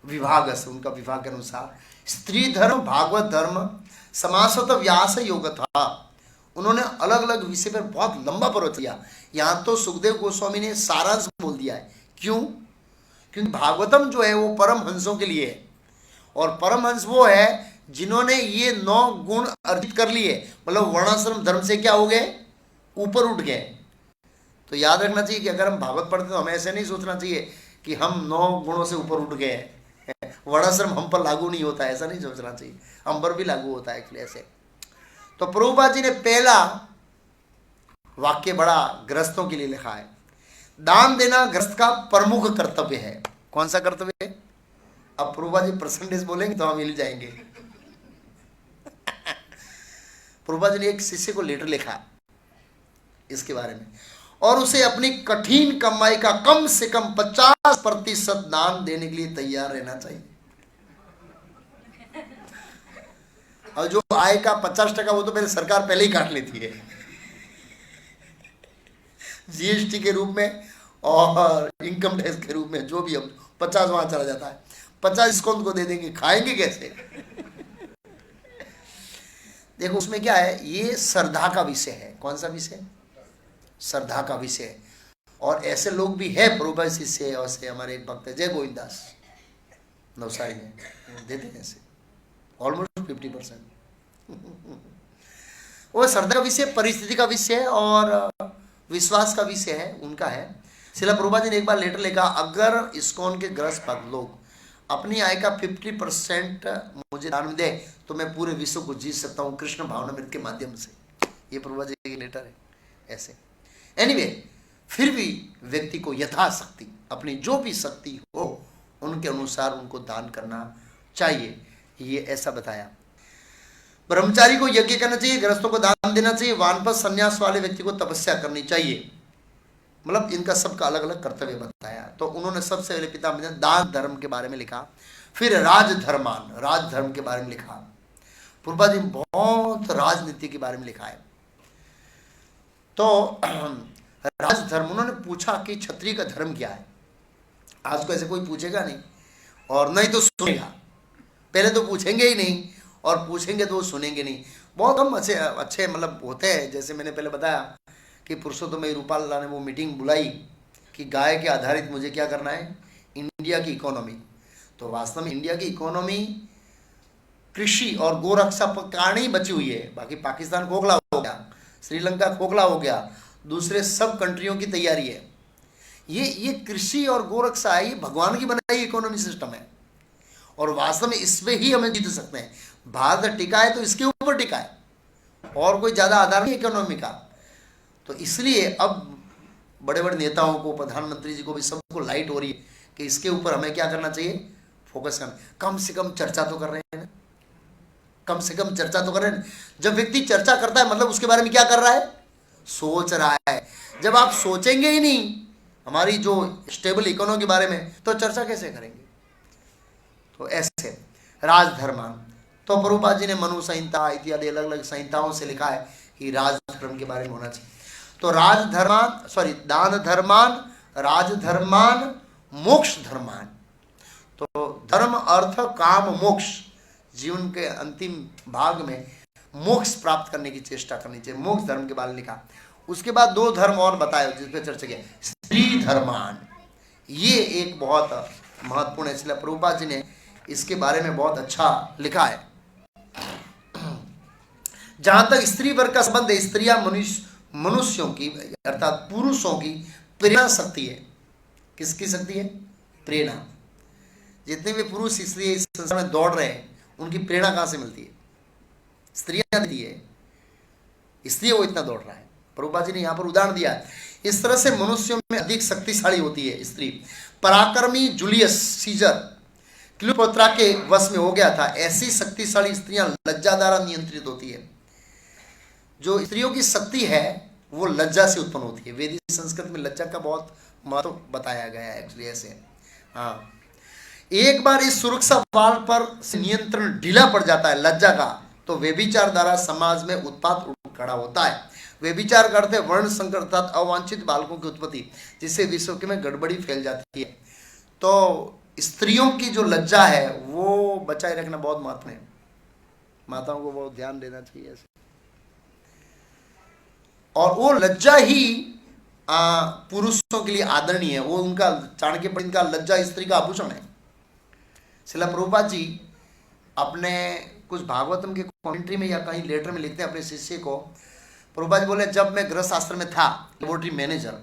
विभागस, उनका विभाग के अनुसार, स्त्री धर्म, भागवत धर्म, समासत व्यास योगतः, उन्होंने अलग अलग विषय पर बहुत लंबा प्रवचन दिया। यहाँ तो सुखदेव गोस्वामी ने सारांश बोल दिया है। क्यों? क्योंकि भागवतम जो है वो परम हंसों के लिए है, और परम हंस वो है जिन्होंने ये 9 गुण अर्जित कर लिए, मतलब वर्णाश्रम धर्म से क्या हो गए, ऊपर उठ गए। तो याद रखना चाहिए कि अगर हम भागवत पढ़ते तो हमें ऐसे नहीं सोचना चाहिए कि हम 9 गुणों से ऊपर उठ गए, वर्णाश्रम हम पर लागू नहीं होता, ऐसा नहीं सोचना चाहिए, हम पर भी लागू होता है ऐसे। तो प्रभुपाद जी ने पहला वाक्य बड़ा गृहस्थों के लिए लिखा है। दान देना गृहस्थ का प्रमुख कर्तव्य है। कौन सा कर्तव्य है? अब प्रभुपाद जी परसेंटेज बोलेंगे तो हम मिल जाएंगे। प्रभुपाद जी ने एक शिष्य को लेटर लिखा इसके बारे में, और उसे अपनी कठिन कमाई का कम से कम 50% दान देने के लिए तैयार रहना चाहिए। और जो आय का 50% वो तो मेरी सरकार पहले ही काट लेती है जीएसटी के रूप में और इनकम टैक्स के रूप में, जो भी हम 50 वहां चला जाता है, 50 इसको उनको दे देंगे, खाएंगे कैसे? देखो उसमें क्या है, ये श्रद्धा का विषय है। कौन सा विषय? श्रद्धा का विषय है। और ऐसे लोग भी है प्रभुपाद शिष्य, और से हमारे एक भक्त है जय गोविंद दास नवसारी में, देते हैं ऐसे ऑलमोस्ट 50%। वो श्रद्धा का विषय, परिस्थिति का विषय और विश्वास का विषय है, उनका है। श्रील प्रभुपाद जी ने एक बार लेटर लिखा, अगर इस्कॉन के गृहस्थ भक्त लोग अपनी आय का 50% मुझे दान दे तो मैं पूरे विश्व को जीत सकता हूँ कृष्ण भावनामृत के माध्यम से। ये प्रभुपाद जी की लेटर है ऐसे। एनीवे, फिर भी व्यक्ति को यथाशक्ति अपनी जो भी शक्ति हो उनके अनुसार उनको दान करना चाहिए, ये ऐसा बताया। ब्रह्मचारी को यज्ञ करना चाहिए, गृहस्थों को दान देना चाहिए, वानप्रस्थ संन्यास वाले व्यक्ति को तपस्या करनी चाहिए। मतलब इनका सबका अलग अलग कर्तव्य बताया। तो उन्होंने सबसे पहले पितामह ने दान धर्म के बारे में लिखा, फिर राजधर्मान, राजधर्म के बारे में लिखा। प्रभुपाद जी बहुत राजनीति के बारे में लिखा है। तो राजधर्म, उन्होंने पूछा कि क्षत्रिय का धर्म क्या है। आज को ऐसे कोई पूछेगा नहीं, और नहीं तो सुनेगा। पहले तो पूछेंगे ही नहीं, और पूछेंगे तो वो सुनेंगे नहीं। बहुत कम अच्छे अच्छे मतलब होते हैं। जैसे मैंने पहले बताया कि पुरुषोत्तम रूपाल ने वो मीटिंग बुलाई कि गाय के आधारित मुझे क्या करना है, इंडिया की इकोनॉमी। तो वास्तव में इंडिया की इकोनॉमी कृषि और गोरक्षा पर कारण ही बची हुई है। बाकी पाकिस्तान खोखला हो गया, श्रीलंका खोखला हो गया, दूसरे सब कंट्रियों की तैयारी है। ये कृषि और गोरक्षा है, ये भगवान की बनाई इकोनॉमी सिस्टम है और वास्तव में इसमें ही हमें जीत सकते हैं। भारत टिका है तो इसके ऊपर टिका है और कोई ज़्यादा आधार नहीं इकोनॉमी का। तो इसलिए अब बड़े बड़े नेताओं को, प्रधानमंत्री जी को भी सबको लाइट हो रही है कि इसके ऊपर हमें क्या करना चाहिए, फोकस करना। कम से कम चर्चा तो कर रहे हैं ना, कम से कम चर्चा तो कर रहे हैं। जब व्यक्ति चर्चा करता है मतलब उसके बारे में क्या कर रहा है, सोच रहा है। जब आप सोचेंगे ही नहीं हमारी जो स्टेबल इकोनॉमी के बारे में तो चर्चा कैसे करेंगे। तो ऐसे राजधर्म, तो प्रभुपाद जी ने मनु संहिता इत्यादि अलग अलग संहिताओं से लिखा है कि राजधर्म के बारे में होना चाहिए। तो राजधर्मान दान धर्मान, राजधर्मान, मोक्ष धर्मान। तो धर्म अर्थ काम मोक्ष, जीवन के अंतिम भाग में मोक्ष प्राप्त करने की चेष्टा करनी चाहिए, मोक्ष धर्म के बारे में लिखा। उसके बाद दो धर्म और बताए जिस पर चर्चा किया, स्त्री धर्मान। ये एक बहुत महत्वपूर्ण है, इसलिए प्रभुपाद जी ने इसके बारे में बहुत अच्छा लिखा है। जहां तक स्त्री वर्ग का संबंध है, स्त्रियां मनुष्यों की अर्थात पुरुषों की प्रेरणा शक्ति है। किसकी शक्ति है, प्रेरणा। जितने भी पुरुष इसलिए इस संसार में दौड़ रहे हैं उनकी प्रेरणा कहां से मिलती है, स्त्रियां दी है, इसलिए वो इतना दौड़ रहा है। प्रभुपाद जी ने यहाँ पर उदाहरण दिया है। इस तरह से मनुष्यों में अधिक शक्तिशाली होती है स्त्री। पराक्रमी जूलियस सीजर क्लियोपेत्रा के वश में हो गया था। ऐसी शक्तिशाली स्त्रियां लज्जा द्वारा नियंत्रित होती है। जो स्त्रियों की शक्ति है वो लज्जा से उत्पन्न होती है। वेदिक संस्कृत में लज्जा का बहुत महत्व बताया गया है एक्चुअली ऐसे। हाँ, एक बार इस सुरक्षा वाल पर नियंत्रण ढीला पड़ जाता है लज्जा का, तो व्यभिचार द्वारा समाज में उत्पात खड़ा होता है। व्यभिचार करते वर्ण संकर अर्थात अवांछित बालकों की उत्पत्ति, जिससे विश्व में गड़बड़ी फैल जाती है। तो स्त्रियों की जो लज्जा है वो बचाए रखना बहुत महत्वपूर्ण है। माताओं को बहुत ध्यान देना चाहिए ऐसे। और वो लज्जा ही पुरुषों के लिए आदरणीय है। वो उनका चाणक्य पंडित का लज्जा स्त्री का आभूषण है। श्रील प्रभुपाद जी अपने कुछ भागवतम के कमेंट्री में या कहीं लेटर में लिखते हैं अपने शिष्य को। प्रभुपाद जी बोले, जब मैं गृह शास्त्र में था लेबोरेटरी मैनेजर,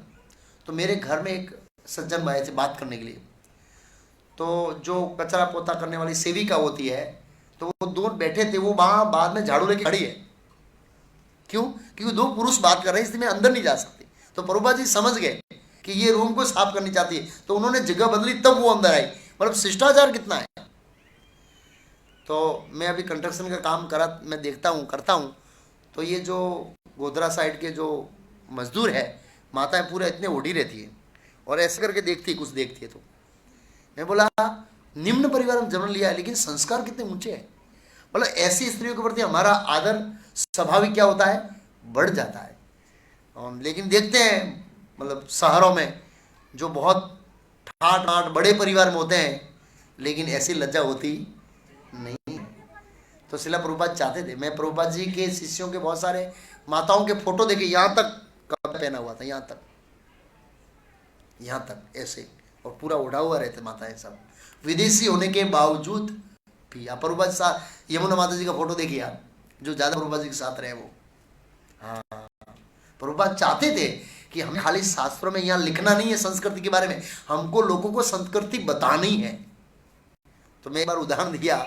तो मेरे घर में एक सज्जन आए थे बात करने के लिए। तो जो कचरा पोता करने वाली सेविका होती है, तो वो दो बैठे थे, वो वहाँ बाद में झाड़ू लेके खड़ी है। क्यों? क्योंकि दो पुरुष बात कर रहे हैं, इसलिए मैं अंदर नहीं जा सकती। तो प्रभुपाद जी समझ गए कि ये रूम को साफ करनी चाहती है, तो उन्होंने जगह बदली, तब वो अंदर आई। मतलब शिष्टाचार कितना है। तो मैं अभी कंस्ट्रक्शन का काम मैं देखता हूँ, करता हूँ। तो ये जो गोधरा साइड के जो मजदूर है, माताएं पूरे इतने ओढ़ी रहती है और ऐसे करके देखती है, कुछ देखती है। तो मैं बोला निम्न परिवार में जन्म लिया है लेकिन संस्कार कितने ऊंचे हैं। मतलब ऐसी स्त्रियों के प्रति हमारा आदर स्वाभाविक क्या होता है, बढ़ जाता है। लेकिन देखते हैं मतलब शहरों में जो बहुत ठाट ठाट बड़े परिवार में होते हैं, लेकिन ऐसी लज्जा होती नहीं। तो शिला प्रभुपाद चाहते थे, मैं प्रभुपाद जी के शिष्यों के बहुत सारे माताओं के फोटो देखे, यहाँ तक कपड़ा पहना हुआ था, यहाँ तक ऐसे, और पूरा उड़ा हुआ रहते माताएं सब, विदेशी होने के बावजूद भी। आप प्रभुपाद साथ यमुना माता जी का फोटो देखिए आप, जो ज्यादा प्रभुपाद जी के साथ रहे वो। हाँ, प्रभुपाद चाहते थे कि हमें खाली शास्त्रों में यहाँ लिखना नहीं है संस्कृति के बारे में, हमको लोगों को संस्कृति बतानी है। तो मैं एक बार उदाहरण दिया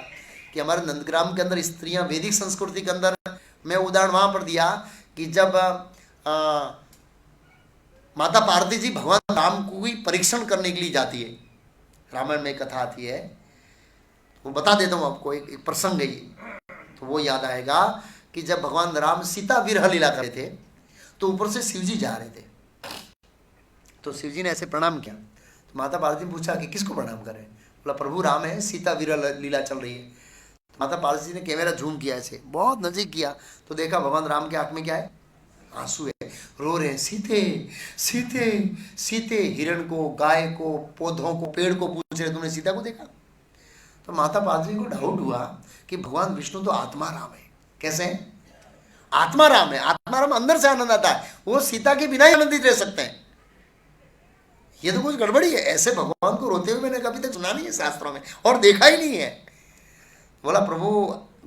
कि हमारे नंदग्राम के अंदर स्त्रियां वैदिक संस्कृति के अंदर, मैं उदाहरण वहां पर दिया कि जब माता पार्वती जी भगवान राम को ही परीक्षण करने के लिए जाती है, रामायण में कथा आती है, वो बता देता हूँ आपको, एक प्रसंग है ये, तो वो याद आएगा कि जब भगवान राम सीता विरह लीला कर रहे थे, तो ऊपर से शिवजी जा रहे थे। तो शिवजी ने ऐसे प्रणाम किया, तो माता पार्वती ने पूछा कि किसको प्रणाम करें। बोला प्रभु राम है, सीता विरह लीला चल रही है। तो माता पार्वती जी ने कैमरा झूम किया, ऐसे बहुत नजीक किया, तो देखा भगवान राम के आंख में क्या है, आंसू है, रो रहे हैं, सीते सीते सीते। हिरण को, गाय को, पौधों को, पेड़ को पूछ रहे, तुमने सीता को देखा? तो माता पार्वती को डाउट हुआ कि भगवान विष्णु तो आत्मा राम है, कैसे है? आत्मा राम है, आत्मा राम अंदर से आनंद आता है, वो सीता के बिना ही आनंदित रह सकते हैं। ये तो कुछ गड़बड़ी है, ऐसे भगवान को रोते हुए मैंने कभी तक सुना नहीं है शास्त्रों में और देखा ही नहीं है। बोला प्रभु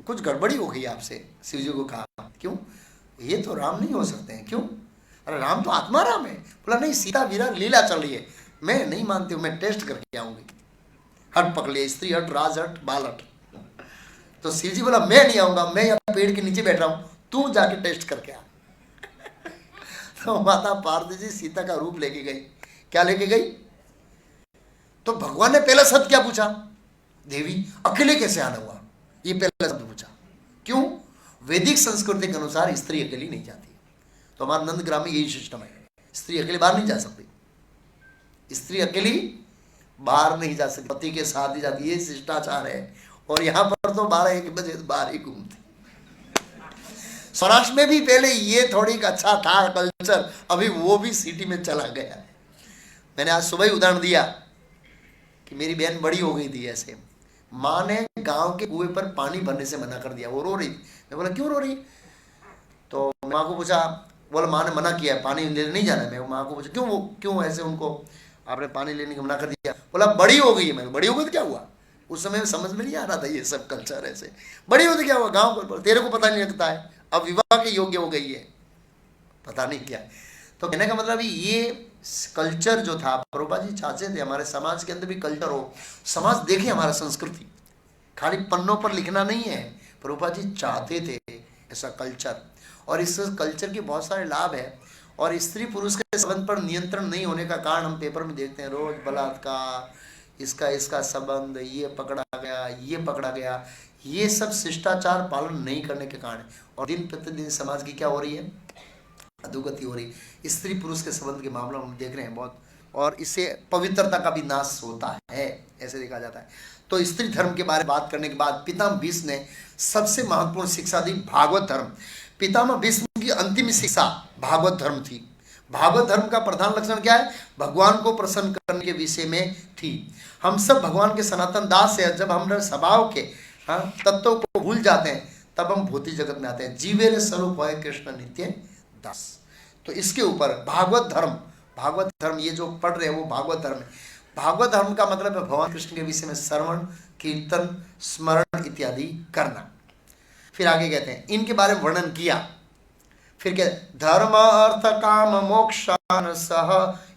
कुछ गड़बड़ी हो गई आपसे, शिव जी को कहा क्यों, ये तो राम नहीं हो सकते हैं, क्यों, अरे राम तो आत्मा राम है। बोला नहीं सीता विरह लीला चल रही है, मैं नहीं मानती हूँ, मैं टेस्ट करके आऊंगी। हट पकड़ लिया, स्त्री हट, राज हट, बाल हट। तो शिव जी बोला मैं नहीं आऊंगा, मैं यहाँ पेड़ के नीचे बैठ रहा हूँ, तू जाके टेस्ट करके आ। तो माता पार्वती जी सीता का रूप लेके गई। क्या लेके गई, तो भगवान ने पहला शब्द क्या पूछा, देवी अकेले कैसे आना हुआ, ये पहला शब्द पूछा। क्यों, वैदिक संस्कृति के अनुसार स्त्री अकेली नहीं जाती। तो हमारे नंदग्राम में यही सिस्टम है, स्त्री अकेले बाहर नहीं जा सकती, स्त्री अकेली बाहर नहीं जा सकती, पति के साथ ही जाती, ये शिष्टाचार है। और यहाँ पर तो 12-1 बजे बाहर ही घूमती। सौराष्ट्र में भी पहले ये थोड़ी अच्छा था कल्चर, अभी वो भी सिटी में चला गया है। मैंने आज सुबह ही उदाहरण दिया कि मेरी बहन बड़ी हो गई थी, ऐसे माँ ने गांव के कुएं पर पानी भरने से मना कर दिया, वो रो रही। मैं बोला क्यों रो रही, तो माँ को पूछा, बोला माँ ने मना किया पानी लेने नहीं जाना। मैं माँ को पूछा क्यों, वो क्यों ऐसे उनको आपने पानी लेने का मना कर दिया। बोला बड़ी हो गई है। मैं बड़ी हो गई तो क्या हुआ, उस समय समझ में नहीं आ रहा था ये सब कल्चर, ऐसे बड़ी हो तो क्या हुआ, गाँव पर तेरे को पता नहीं लगता है, अब विवाह के योग्य हो गई है, पता नहीं क्या। तो कहने का मतलब ये कल्चर जो था, प्रभुपाद जी चाहते थे हमारे समाज के अंदर भी कल्चर हो, समाज देखे हमारा संस्कृति, खाली पन्नों पर लिखना नहीं है। प्रभुपाद जी चाहते थे ऐसा कल्चर, और इस कल्चर के बहुत सारे लाभ है। और स्त्री पुरुष के संबंध पर नियंत्रण नहीं होने का कारण हम पेपर में देखते हैं, रोज बलात्कार, इसका संबंध, ये पकड़ा गया, ये पकड़ा गया, ये सब शिष्टाचार पालन नहीं करने के कारण। और दिन प्रतिदिन समाज की क्या हो रही है, अधोगति हो रही। स्त्री पुरुष के संबंध के मामलों में हम देख रहे हैं बहुत, और इससे पवित्रता का भी नाश होता है, ऐसे देखा जाता है। तो स्त्री धर्म के बारे में बात करने के बाद पितामह भीष्म ने सबसे महत्वपूर्ण शिक्षा दी, भागवत धर्म। पितामह भीष्म की अंतिम शिक्षा भागवत धर्म थी। भागवत धर्म का प्रधान लक्षण क्या है, भगवान को प्रसन्न करने के विषय में थी। हम सब भगवान के सनातन दास है, जब हम स्वभाव के तत्वों को भूल जाते हैं तब हम भौतिक जगत में आते हैं। जीवेर स्वरूप है कृष्ण नित्य दास। तो इसके ऊपर भागवत धर्म ये जो पढ़ रहे हैं वो भागवत धर्म है। भागवत धर्म का मतलब है भगवान कृष्ण के विषय में श्रवण, कीर्तन, स्मरण इत्यादि करना। फिर आगे कहते हैं इनके बारे में वर्णन किया। फिर कहते धर्म अर्थ काम मोक्षान सह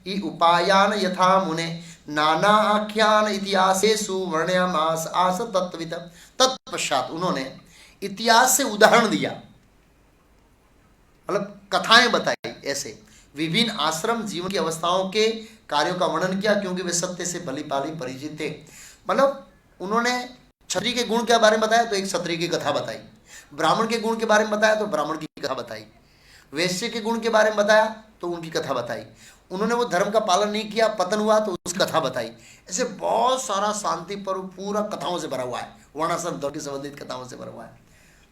इ उपायान यथा मुने नाना आख्यान इतिहासेषु वर्णयामास आस तत्वित। तत्पश्चात उन्होंने इतिहास से उदाहरण दिया, मतलब कथाएं बताई, ऐसे विभिन्न आश्रम जीवन की अवस्थाओं के कार्यों का वर्णन किया, क्योंकि वे सत्य से भली भांति परिचित थे। मतलब उन्होंने क्षत्रिय के गुण के बारे में बताया तो एक क्षत्रिय की कथा बताई, ब्राह्मण के गुण के बारे में बताया तो ब्राह्मण की कथा बताई, वैश्य के गुण के बारे में बताया तो उनकी कथा बताई, उन्होंने वो धर्म का पालन नहीं किया, पतन हुआ तो उसकी कथा बताई। ऐसे बहुत सारा शांति पर्व पूरा कथाओं से भरा हुआ है, वर्णाश्रम धर्म के संबंधित कथाओं से भरा हुआ है।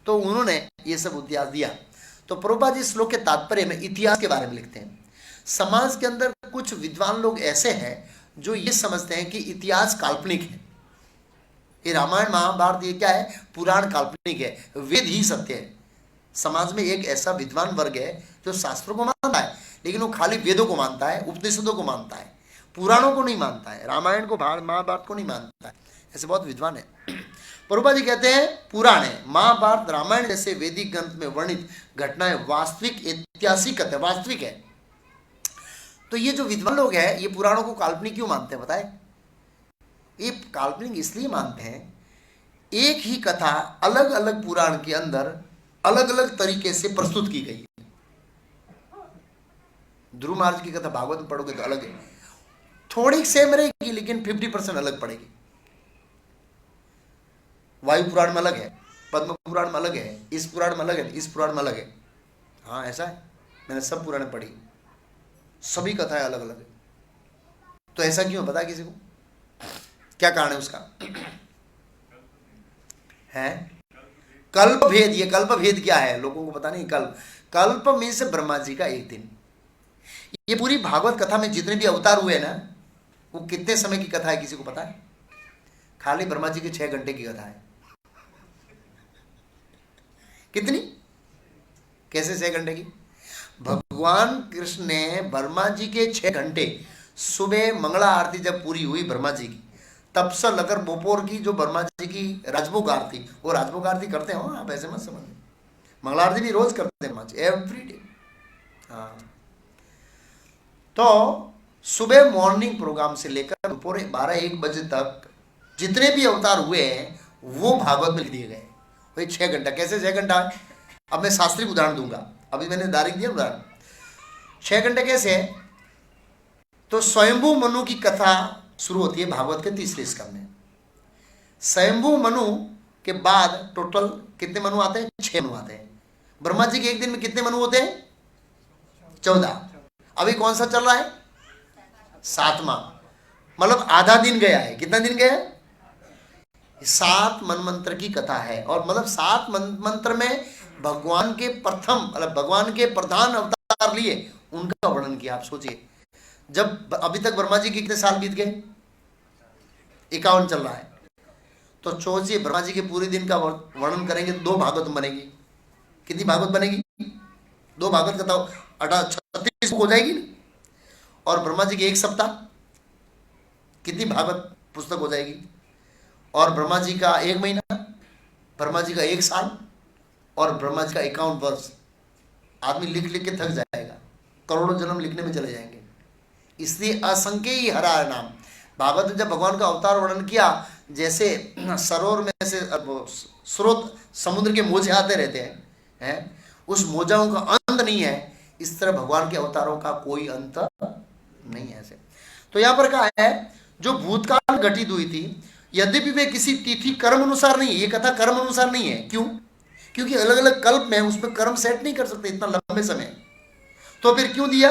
तो उन्होंने ये सब इतिहास दिया। तो प्रभुपाद जी श्लोक के तात्पर्य में इतिहास के बारे में लिखते हैं। समाज के अंदर कुछ विद्वान लोग ऐसे हैं जो ये समझते हैं कि इतिहास काल्पनिक है, ये रामायण महाभारत ये क्या है, पुराण काल्पनिक है, वेद ही सत्य है। समाज में एक ऐसा विद्वान वर्ग है जो शास्त्रों को मानता है, लेकिन वो खाली वेदों को मानता है, उपनिषदों को मानता है, पुराणों को नहीं मानता है, रामायण को महाभारत को नहीं मानता है। ऐसे बहुत विद्वान है। प्रभुपाद जी कहते हैं पुराण है, महाभारत रामायण जैसे वैदिक ग्रंथ में वर्णित घटनाएं वास्तविक ऐतिहासिक है, वास्तविक है। तो ये जो विद्वान लोग हैं ये पुराणों को काल्पनिक क्यों मानते हैं बताए? ये काल्पनिक इसलिए मानते हैं, एक ही कथा अलग अलग पुराण के अंदर अलग अलग तरीके से प्रस्तुत की गई है। ध्रुव महाराज की कथा भागवत में पढ़ोगे तो अलग है, थोड़ी सेम रहेगी लेकिन 50% अलग पड़ेगी। वायु पुराण में अलग है, पद्म पुराण में अलग है, इस पुराण में अलग है, इस पुराण में अलग है। हाँ ऐसा है, मैंने सब पुराण पढ़ी, सभी कथाएं अलग अलग है। तो ऐसा क्यों पता है किसी को? क्या कारण है उसका? है कल्प भेद। ये कल्प भेद क्या है लोगों को पता नहीं। कल्प में से ब्रह्मा जी का एक दिन। ये पूरी भागवत कथा में जितने भी अवतार हुए ना, वो कितने समय की कथा है किसी को पता है? खाली ब्रह्मा जी की 6 घंटे की कथा है। कैसे 6 घंटे की? भगवान कृष्ण ने ब्रह्मा जी के 6 घंटे, सुबह मंगला आरती जब पूरी हुई ब्रह्मा जी की, तब से लेकर दोपहर की जो ब्रह्मा जी की राजभोग आरती, वो राजभोग आरती करते हो आप, ऐसे मत समझ। मंगला आरती भी रोज करते हैं ब्रह्मा जी, एवरी डे। हाँ, तो सुबह मॉर्निंग प्रोग्राम से लेकर दोपहर 12-1 बजे तक जितने भी अवतार हुए हैं वो भागवत में लिख दिए गए। वही 6 घंटा, कैसे 6 घंटा? अब मैं शास्त्रीय उदाहरण दूंगा, अभी मैंने दारिक दिया उदाहरण। 6 घंटे कैसे है? तो स्वयंभू मनु की कथा शुरू होती है भागवत के 3रे स्कंद में। स्वयंभू मनु के बाद टोटल कितने मनु आते हैं? 6 मनु आते हैं। ब्रह्मा जी के एक दिन में कितने मनु होते हैं? 14। अभी कौन सा चल रहा है? 7वां, मतलब आधा दिन गया है। कितना दिन गया है? 7 मनमंत्र की कथा है। और मतलब 7 मनमंत्र में भगवान के प्रथम, मतलब भगवान के प्रधान अवतार लिए उनका वर्णन किया। आप सोचिए, जब अभी तक ब्रह्मा जी के कितने साल बीत गए? 51 चल रहा है। तो सोचिए ब्रह्मा जी के पूरे दिन का वर्णन करेंगे, 2 भागवत बनेगी। कितनी भागवत बनेगी? 2 भागवत कथा 36 हो जाएगी ना। और ब्रह्मा जी के 1 सप्ताह कितनी भागवत पुस्तक हो जाएगी? और ब्रह्मा जी का 1 महीना, ब्रह्मा जी का 1 साल, और ब्रह्मा जी का 51 वर्ष। आदमी लिख लिख के थक जाएगा, करोड़ों जन्म लिखने में चले जाएंगे। इसलिए असंख्य ही हरा है नाम। भागवत ने जब भगवान का अवतार वर्णन किया, जैसे सरोवर में से स्रोत समुद्र के मोजे आते रहते हैं, उस मोजाओं का अंत नहीं है, इस तरह भगवान के अवतारों का कोई अंत नहीं है ऐसे। तो यहां पर कहा है जो भूतकाल घटित हुई थी, यद्यपि वे किसी तिथि कर्म अनुसार नहीं है। ये कथा कर्म अनुसार नहीं है। क्यों? क्योंकि अलग अलग कल्प में उसमें कर्म सेट नहीं कर सकते इतना लंबे समय। तो फिर क्यों दिया?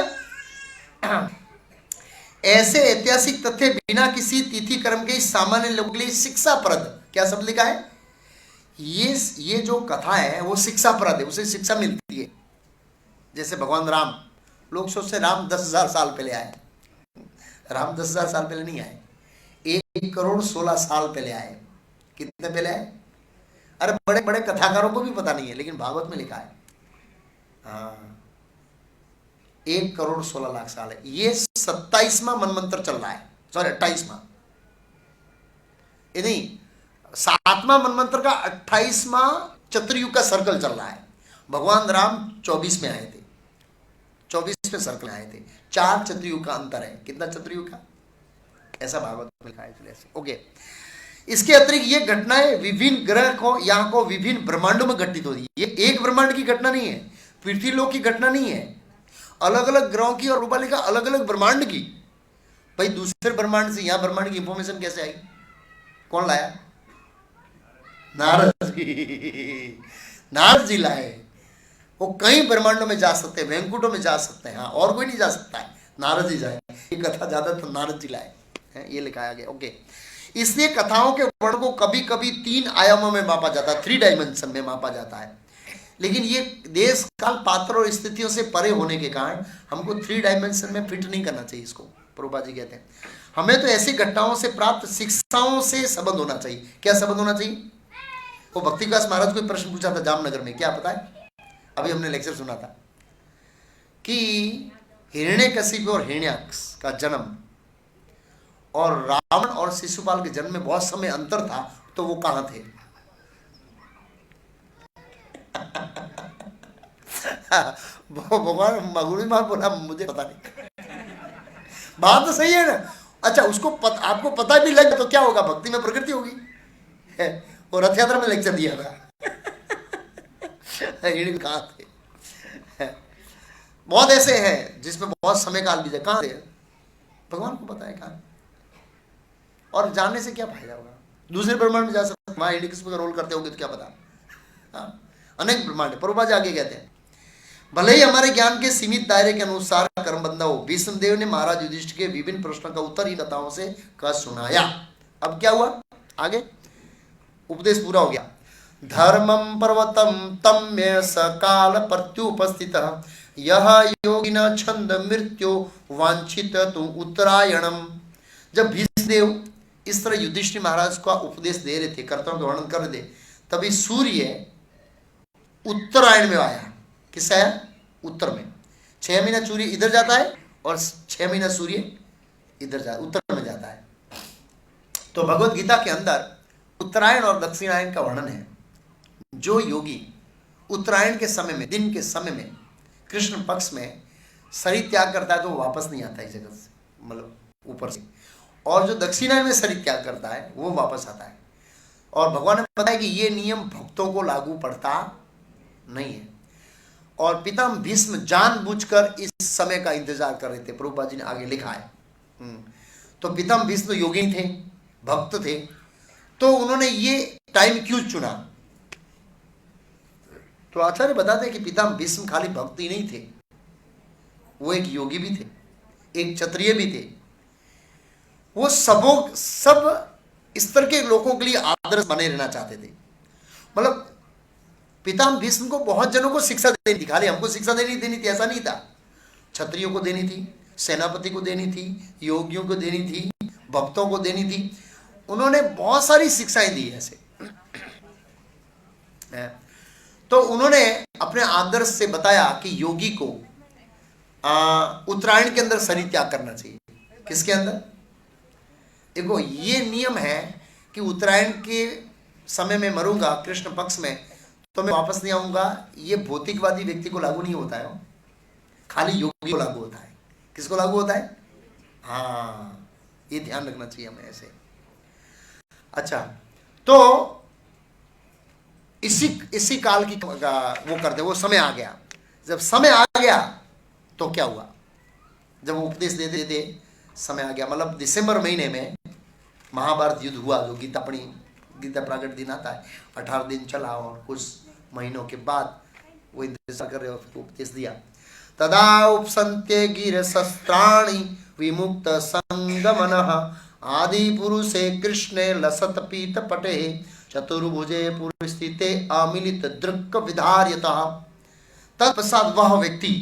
ऐसे ऐतिहासिक तथ्य बिना किसी तिथि कर्म के सामान्य लोगों के लिए शिक्षाप्रद, क्या शब्द लिखा है? ये जो कथा है वो शिक्षाप्रद है, उसे शिक्षा मिलती है। जैसे भगवान राम, लोग सोचते राम 10,000 साल पहले आए। राम 10,000 साल पहले नहीं आए, 1,16 साल पहले आए। कितने पहले आए? अरे बड़े बड़े कथाकारों को भी पता नहीं है, लेकिन भागवत में लिखा है। हाँ, 1,16,00,000 साल है। ये 27वां मनमंत्र चल रहा है, सॉरी 28वां, ये नहीं, 7वां मनमंत्र का 28वां चतुर्युग का सर्कल चल रहा है। भगवान राम 24 में आए थे, 24वें सर्कल आए थे। 4 चतुर्युग का अंतर है। कितना चतुर्युग का? ऐसा भागवत में लिखा है। ओके, इसके अतिरिक्त ये घटनाएं विभिन्न ग्रह को यहाँ को विभिन्न ब्रह्मांडों में घटित होती है। ये एक ब्रह्मांड की घटना नहीं है, पृथ्वीलोक की घटना नहीं है, अलग अलग ग्रहों की और रूपालिका अलग अलग ब्रह्मांड की। भाई दूसरे ब्रह्मांड से यहाँ ब्रह्मांड की इंफॉर्मेशन कैसे आई? कौन लाया? नारद जी। नारद जी लाए। वो कई ब्रह्मांडों में जा सकते हैं, वैंकुटों में जा सकते हैं, हाँ, और कोई नहीं जा सकता है, नारद जी जाए। ये कथा ज्यादातर नारद जी लाए हैं, ये लिखाया गया। ओके, इसलिए कथाओं के वर्ण को कभी कभी 3 आयामों में मापा जाता है, 3 डायमेंशन में मापा जाता है। लेकिन ये देश काल पात्र और स्थितियों से परे होने के कारण हमको 3 डायमेंशन में फिट नहीं करना चाहिए इसको। प्रभुपाद जी कहते हैं हमें तो ऐसी घटनाओं से प्राप्त शिक्षाओं से संबंध होना चाहिए। क्या संबंध होना चाहिए? वो भक्ति विकास महाराज को प्रश्न पूछा था जामनगर में, क्या पता है? अभी हमने लेक्चर सुना था कि हिरण्यकशिपु और हिरण्याक्ष का जन्म और रावण और शिशुपाल के जन्म में बहुत समय अंतर था, तो वो कहां थे? भगवान मगुड़ी मार बोला मुझे पता नहीं। बात तो सही है ना। अच्छा, उसको आपको पता भी लगे तो क्या होगा? भक्ति में प्रकृति होगी। और रथ यात्रा में लेक्चर दिया था। कहां थे? बहुत ऐसे हैं जिसमें बहुत समय काल बीता, कहां थे? भगवान को पता है कहां। और जानने से क्या फायदा होगा? दूसरे ब्रह्मांड में जा सकते, वहां हिरण्यकशिपु का रोल करते होंगे तो क्या पता। हाँ, अनेक ब्रह्मांड है। प्रभुपाद आगे कहते हैं भले ही हमारे ज्ञान के सीमित दायरे के अनुसार कर्म बंधा हो, भीष्मदेव ने महाराज युधिष्ठिर के विभिन्न प्रश्नों का उत्तर ही कथाओं से कह सुनाया। अब क्या हुआ आगे? उपदेश पूरा हो गया। धर्मम पर्वतम तम्य सकाल प्रत्युपस्थित यह योगिन छंद मृत्यु वांछित तु उत्तरायणम। जब भीष्मदेव इस तरह युधिष्ठिर महाराज का उपदेश दे रहे थे, कर्तव्यों का वर्णन कर रहे थे, तभी सूर्य उत्तरायण में आया। किससे आया? उत्तर में। 6 महीना सूर्य इधर जाता है और 6 महीना सूर्य इधर जाता, उत्तर में जाता है। तो भगवत गीता के अंदर उत्तरायण और दक्षिणायन का वर्णन है। जो योगी उत्तरायण के समय में, दिन के समय में, कृष्ण पक्ष में शरीर त्याग करता है तो वो वापस नहीं आता है जगत से, मतलब ऊपर से। और जो दक्षिणायन में शरीर त्याग करता है वो वापस आता है। और भगवान ने बताया कि ये नियम भक्तों को लागू पड़ता नहीं है। और पितामह भीष्म जानबूझकर इस समय का इंतजार कर रहे थे, प्रभुपाद जी ने आगे लिखा है। तो पितामह भीष्म योगी थे, भक्त थे, तो उन्होंने ये टाइम क्यों चुना? तो आचार्य बताते हैं कि पितामह भीष्म खाली भक्त ही नहीं थे, वो एक योगी भी थे, एक क्षत्रिय भी थे। वो सब स्तर के लोगों के लिए आदर्श बने रहना चाहते थे। मतलब पितामह भीष्म को बहुत जनों को शिक्षा देनी थी, खाली हमको शिक्षा देनी थी ऐसा नहीं था। क्षत्रियों को देनी थी, सेनापति को देनी थी, योगियों को देनी थी, भक्तों को देनी थी। उन्होंने बहुत सारी शिक्षाएं दी ऐसे। तो उन्होंने अपने आदर्श से बताया कि योगी को उत्तरायण के अंदर शरीर त्याग करना चाहिए। किसके अंदर? देखो ये नियम है कि उत्तरायण के समय में मरूंगा कृष्ण पक्ष में तो मैं वापस नहीं आऊंगा, ये भौतिकवादी व्यक्ति को लागू नहीं होता है, खाली योगी को लागू होता है। किसको लागू होता है? हाँ, ये ध्यान रखना चाहिए हमें ऐसे। अच्छा, तो इसी काल की वो करते, वो समय आ गया। जब समय आ गया तो क्या हुआ? जब वो उपदेश देते थे, समय आ गया, मतलब दिसंबर महीने में महाभारत युद्ध हुआ, जो गीता प्राकट दिन आता है, 18 दिन चला और कुछ महीनों के बाद वो इंतजार कर रहे हो, उपदेश दिया। तदा उपसंत्य गिर शस्त्राणि विमुक्त संगमनः आदि पुरुषे कृष्णे लसत पीत पटे चतुर्भुजे पुरस्थिते अमिलित दृक् विधार्यतः। तत्पश्चात वह व्यक्ति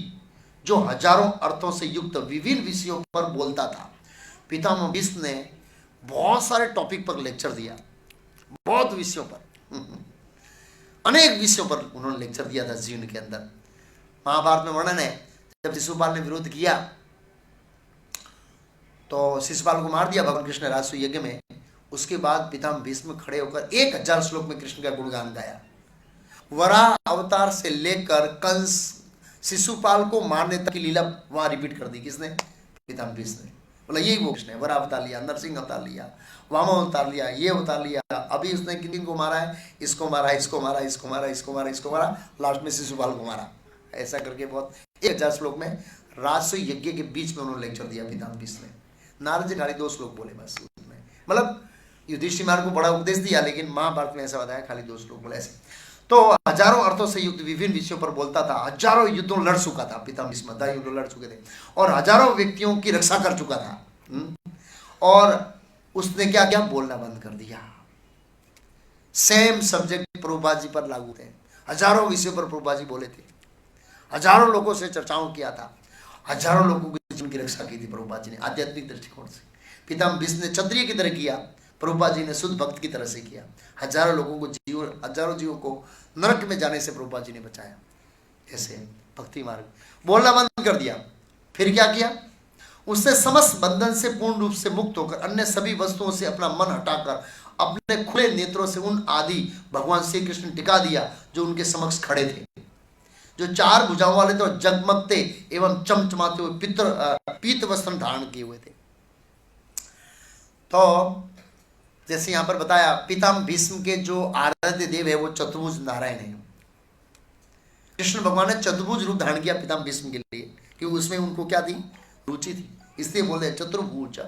जो हजारों अर्थों से युक्त विभिन्न विषयों पर बोलता था, पितामह भीष्म ने बहुत सारे टॉपिक पर लेक्चर दिया, बहुत विषयों पर, अनेक विषयों पर उन्होंने लेक्चर दिया था जीवन के अंदर। महाभारत में वर्णन है, जब शिशुपाल ने विरोध किया तो शिशुपाल को मार दिया भगवान कृष्ण ने राजसूय यज्ञ में। उसके बाद पितामह भीष्म खड़े होकर 1000 श्लोक में कृष्ण का गुणगान गाया। वराह अवतार से लेकर कंस शिशुपाल को मारने तक की लीला वहां रिपीट कर दी। किसने? पितामह भीष्म ने। बोला यही वो कृष्ण है, वराह अवतार लिया, नरसिंह अवतार लिया, वामन अवतार लिया, ये अवतार लिया, अभी उसने किन को मारा है? इसको मारा, इसको मारा, इसको मारा, इसको मारा, इसको मारा, लास्ट में शिशुपाल को मारा। ऐसा करके बहुत 1000 श्लोक में राजसूय यज्ञ के बीच में उन्होंने लेक्चर दिया पितामह भीष्म ने। नारद जी खाली 2 श्लोक बोले बस उसमें, मतलब युधिष्ठिर को बड़ा उपदेश दिया, लेकिन महाभारत में ऐसा बताया खाली 2 श्लोक बोले ऐसे। तो हजारों अर्थों से युक्त विभिन्न विषयों पर बोलता था, हजारों युद्धों लड़ चुका था पितामह भीष्म, युद्ध लड़ चुके थे और हजारों व्यक्तियों की रक्षा कर चुका था। और उसने क्या किया? बोलना बंद कर दिया। सेम सब्जेक्ट प्रभुपाद जी पर लागू थे, हजारों विषयों पर प्रभुपाद जी बोले थे, हजारों लोगों से चर्चाओं किया था, हजारों लोगों की जीवन की रक्षा की थी प्रभुपाद जी ने आध्यात्मिक दृष्टिकोण से। पितामह भीष्म ने क्षत्रिय की तरह किया, प्रभुपाद जी ने शुद्ध भक्त की तरह से किया। हजारों लोगों को हजारों जीवों को नरक में जाने से प्रभुपाद जी ने बचाया। ऐसे भक्ति मार्ग बोलना बंद कर दिया। फिर क्या किया? उसने समस्त बंधन से पूर्ण रूप से मुक्त होकर अन्य सभी वस्तुओं से अपना मन हटाकर अपने खुले नेत्रों से उन आदि भगवान श्री कृष्ण टिका दिया जो उनके समक्ष खड़े थे, जो 4 भुजाओं वाले थे और जगमगते एवं चमचमाते हुए पीत वस्त्र धारण किए हुए थे। तो जैसे यहां पर बताया, पितामह भीष्म के जो आराध्य देव है वो चतुर्भुज नारायण है। कृष्ण भगवान ने चतुर्भुज रूप धारण किया पितामह भीष्म के लिए, क्योंकि उसमें उनको क्या थी? रुचि थी, इसलिए बोलते हैं चतुर्भुज।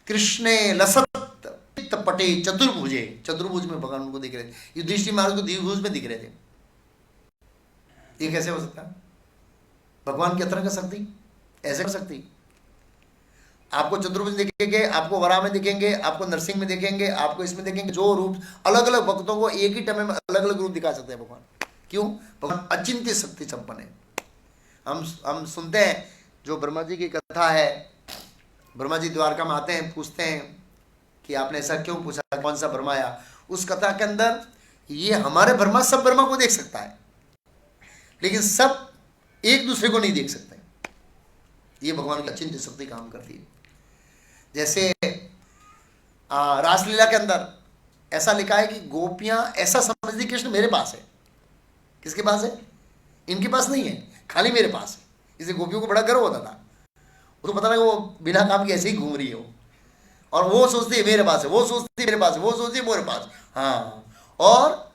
कृष्णे लसत पित्त पटे चतुर्भुजे, चतुर्भुज में भगवान उनको दिख रहे थे। युधिष्ठिर महाराज को द्विभुज में दिख रहे थे। ये कैसे हो सकता है? भगवान की अतरंग शक्ति ऐसे कर सकती? आपको चतुर्भुज दिखेंगे, आपको वराह में दिखेंगे, आपको नरसिंह में दिखेंगे, आपको इसमें दिखेंगे। जो रूप अलग अलग भक्तों को एक ही टाइम में अलग अलग रूप दिखा सकते हैं भगवान। क्यों? भगवान अचिंत्य शक्ति संपन्न है। हम सुनते हैं, जो ब्रह्मा जी की कथा है, ब्रह्मा जी द्वारका में आते हैं, पूछते हैं कि आपने ऐसा क्यों पूछा, कौन सा ब्रह्मा आया? उस कथा के अंदर ये हमारे ब्रह्मा सब ब्रह्मा को देख सकता है, लेकिन सब एक दूसरे को नहीं देख सकते। ये भगवान की अचिंत्य शक्ति काम करती है। जैसे रासलीला के अंदर ऐसा लिखा है कि गोपियां ऐसा समझती कृष्ण मेरे पास है। किसके पास है? इनके पास नहीं है, खाली मेरे पास है। इसलिए गोपियों को बड़ा गर्व होता था। उसको पता लगा वो बिना काम के ऐसे ही घूम रही है वो, और वो सोचती है मेरे पास है, वो सोचती है मेरे पास है, वो सोचती है मेरे पास। हाँ, और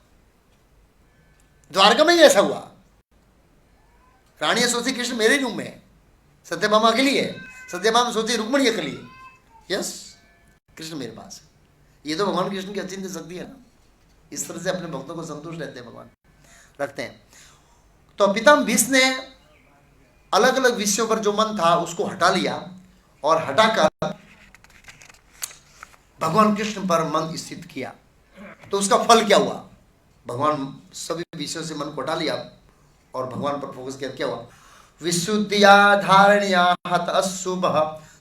द्वारका में ही ऐसा हुआ। रानियां सोचती कृष्ण मेरे रूम में है, सत्यभामा अकेली है, सत्यभामा सोचती रुक्मणी अकेली है। यस, कृष्ण मेरे पास है। ये तो भगवान कृष्ण की अचिंत्य शक्ति है ना। इस तरह से अपने भक्तों को संतुष्ट रहते हैं, भगवान रखते हैं। तो पितामह भीष्म ने अलग अलग विषयों पर जो मन था उसको हटा लिया, और हटाकर भगवान कृष्ण पर मन स्थित किया। तो उसका फल क्या हुआ? भगवान सभी विषयों से मन को हटा लिया और भगवान पर फोकस किया। क्या हुआ? विशुद्धिया धारणिया हत अशुभ